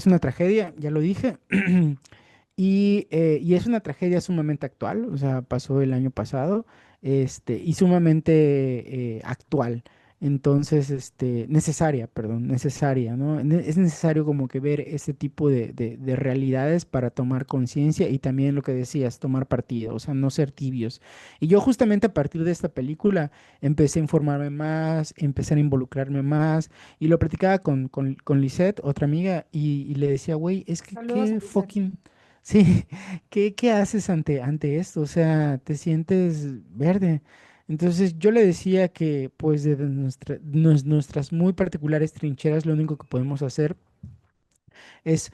una tragedia, ya lo dije. Y es una tragedia sumamente actual, o sea, pasó el año pasado, y sumamente actual. Entonces, necesaria, perdón, necesaria, ¿no? Es necesario como que ver ese tipo de realidades para tomar conciencia y también lo que decías, tomar partido, o sea, no ser tibios. Y yo justamente a partir de esta película empecé a informarme más, empecé a involucrarme más y lo platicaba con Lisette, otra amiga, y le decía, güey, es que Saludos a qué Lizeth. fucking... Sí, ¿qué haces ante esto? O sea, te sientes verde. Entonces yo le decía que pues desde nuestras muy particulares trincheras lo único que podemos hacer es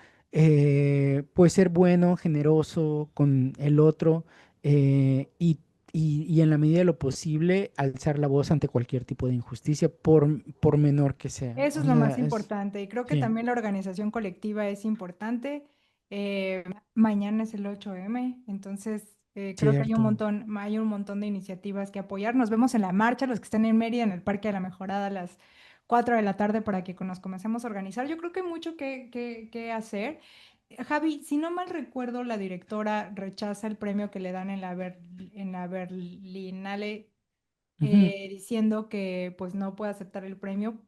pues ser bueno, generoso con el otro y en la medida de lo posible alzar la voz ante cualquier tipo de injusticia por menor que sea. Eso O es lo sea, más importante y creo que sí, también la organización colectiva es importante. Eh, Mañana es el 8M, entonces creo que cierto. hay un montón de iniciativas que apoyar. Nos vemos en la marcha, los que están en Mérida, en el Parque de la Mejorada a las 4 de la tarde para que nos comencemos a organizar. Yo creo que hay mucho que hacer. Javi, si no mal recuerdo, la directora rechaza el premio que le dan en la Berlinale Ujú. diciendo que pues no puede aceptar el premio,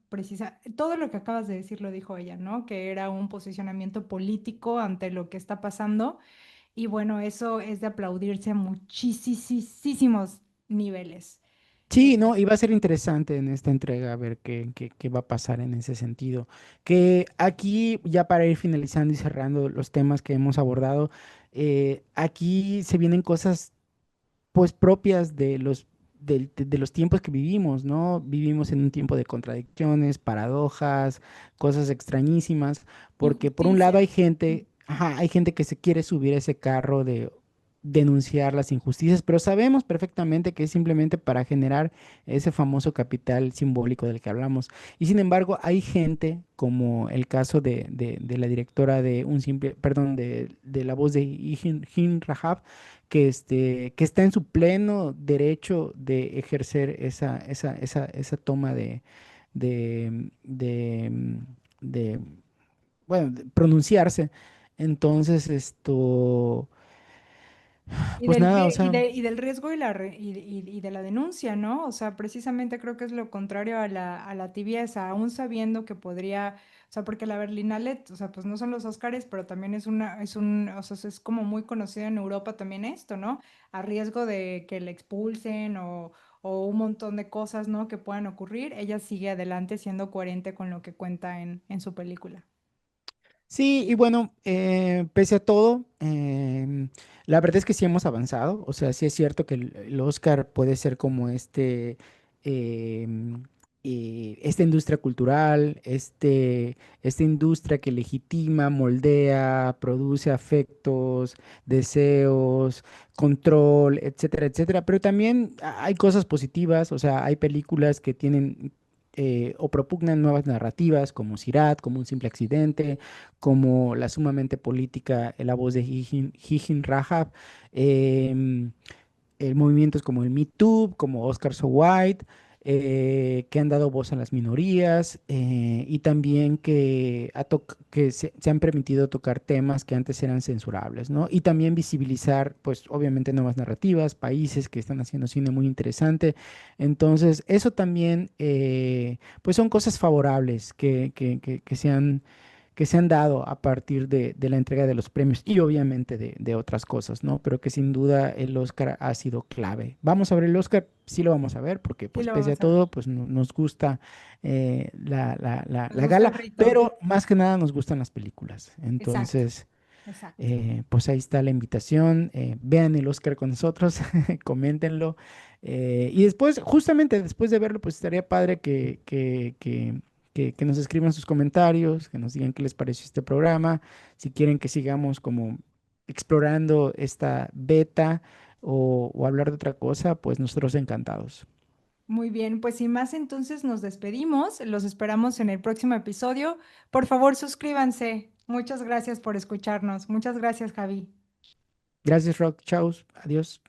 todo lo que acabas de decir lo dijo ella, ¿no? Que era un posicionamiento político ante lo que está pasando y bueno, eso es de aplaudirse a muchísimos niveles. Sí, no, y va a ser interesante en esta entrega a ver qué va a pasar en ese sentido. Que aquí, ya para ir finalizando y cerrando los temas que hemos abordado, aquí se vienen cosas pues propias de los tiempos que vivimos, ¿no? Vivimos en un tiempo de contradicciones, paradojas, cosas extrañísimas, porque por un lado hay Injusticia. gente, ajá, hay gente que se quiere subir a ese carro de denunciar las injusticias, pero sabemos perfectamente que es simplemente para generar ese famoso capital simbólico del que hablamos. Y sin embargo, hay gente, como el caso de la directora de un simple, perdón, de la voz de Hin Rahab, que está en su pleno derecho de ejercer esa toma de, de, bueno, de pronunciarse. Entonces, Y pues del, nada, o rie- sea, y del riesgo y de la denuncia, ¿no? O sea, precisamente creo que es lo contrario a la tibieza, aún sabiendo que podría, o sea, porque la Berlinale, o sea, pues no son los Óscares, pero también o sea, es como muy conocido en Europa también esto, ¿no? A riesgo de que le expulsen o un montón de cosas, ¿no? Que puedan ocurrir, ella sigue adelante siendo coherente con lo que cuenta en su película. sí, y bueno, pese a todo, la verdad es que sí hemos avanzado. O sea, sí es cierto que el Oscar puede ser como em, esta industria cultural, esta industria que legitima, moldea, produce afectos, deseos, control, etcétera, etcétera. Pero también hay cosas positivas, o sea, hay películas que tienen o propugnan nuevas narrativas, como Sirat, como Un simple accidente, como la sumamente política La voz de Gijin Rahab, em, movimientos como el Me Too, como Oscar So White, que han dado voz a las minorías y también que se han permitido tocar temas que antes eran censurables, ¿no? Y también visibilizar, pues obviamente nuevas narrativas, países que están haciendo cine muy interesante. Entonces, eso también, pues son cosas favorables que se han que se han dado a partir de la entrega de los premios y obviamente de otras cosas, ¿no? Pero que sin duda el Oscar ha sido clave. ¿Vamos a ver el Oscar? Sí lo vamos a ver porque Sí pues lo pese a vamos a ver. todo pues nos gusta Nos la gusta gala, el rito. pero más que nada nos gustan las películas. Exacto, Entonces, exacto. pues ahí está la invitación. Vean el Oscar con nosotros, coméntenlo. Y después, justamente después de verlo, pues estaría padre que nos escriban sus comentarios, que nos digan qué les pareció este programa, si quieren que sigamos como explorando esta beta o hablar de otra cosa, pues nosotros encantados. Muy bien, pues sin más, entonces nos despedimos. Los esperamos en el próximo episodio. Por favor, suscríbanse. Muchas gracias por escucharnos. Muchas gracias, Javi. Gracias, Rock. Chao. Adiós.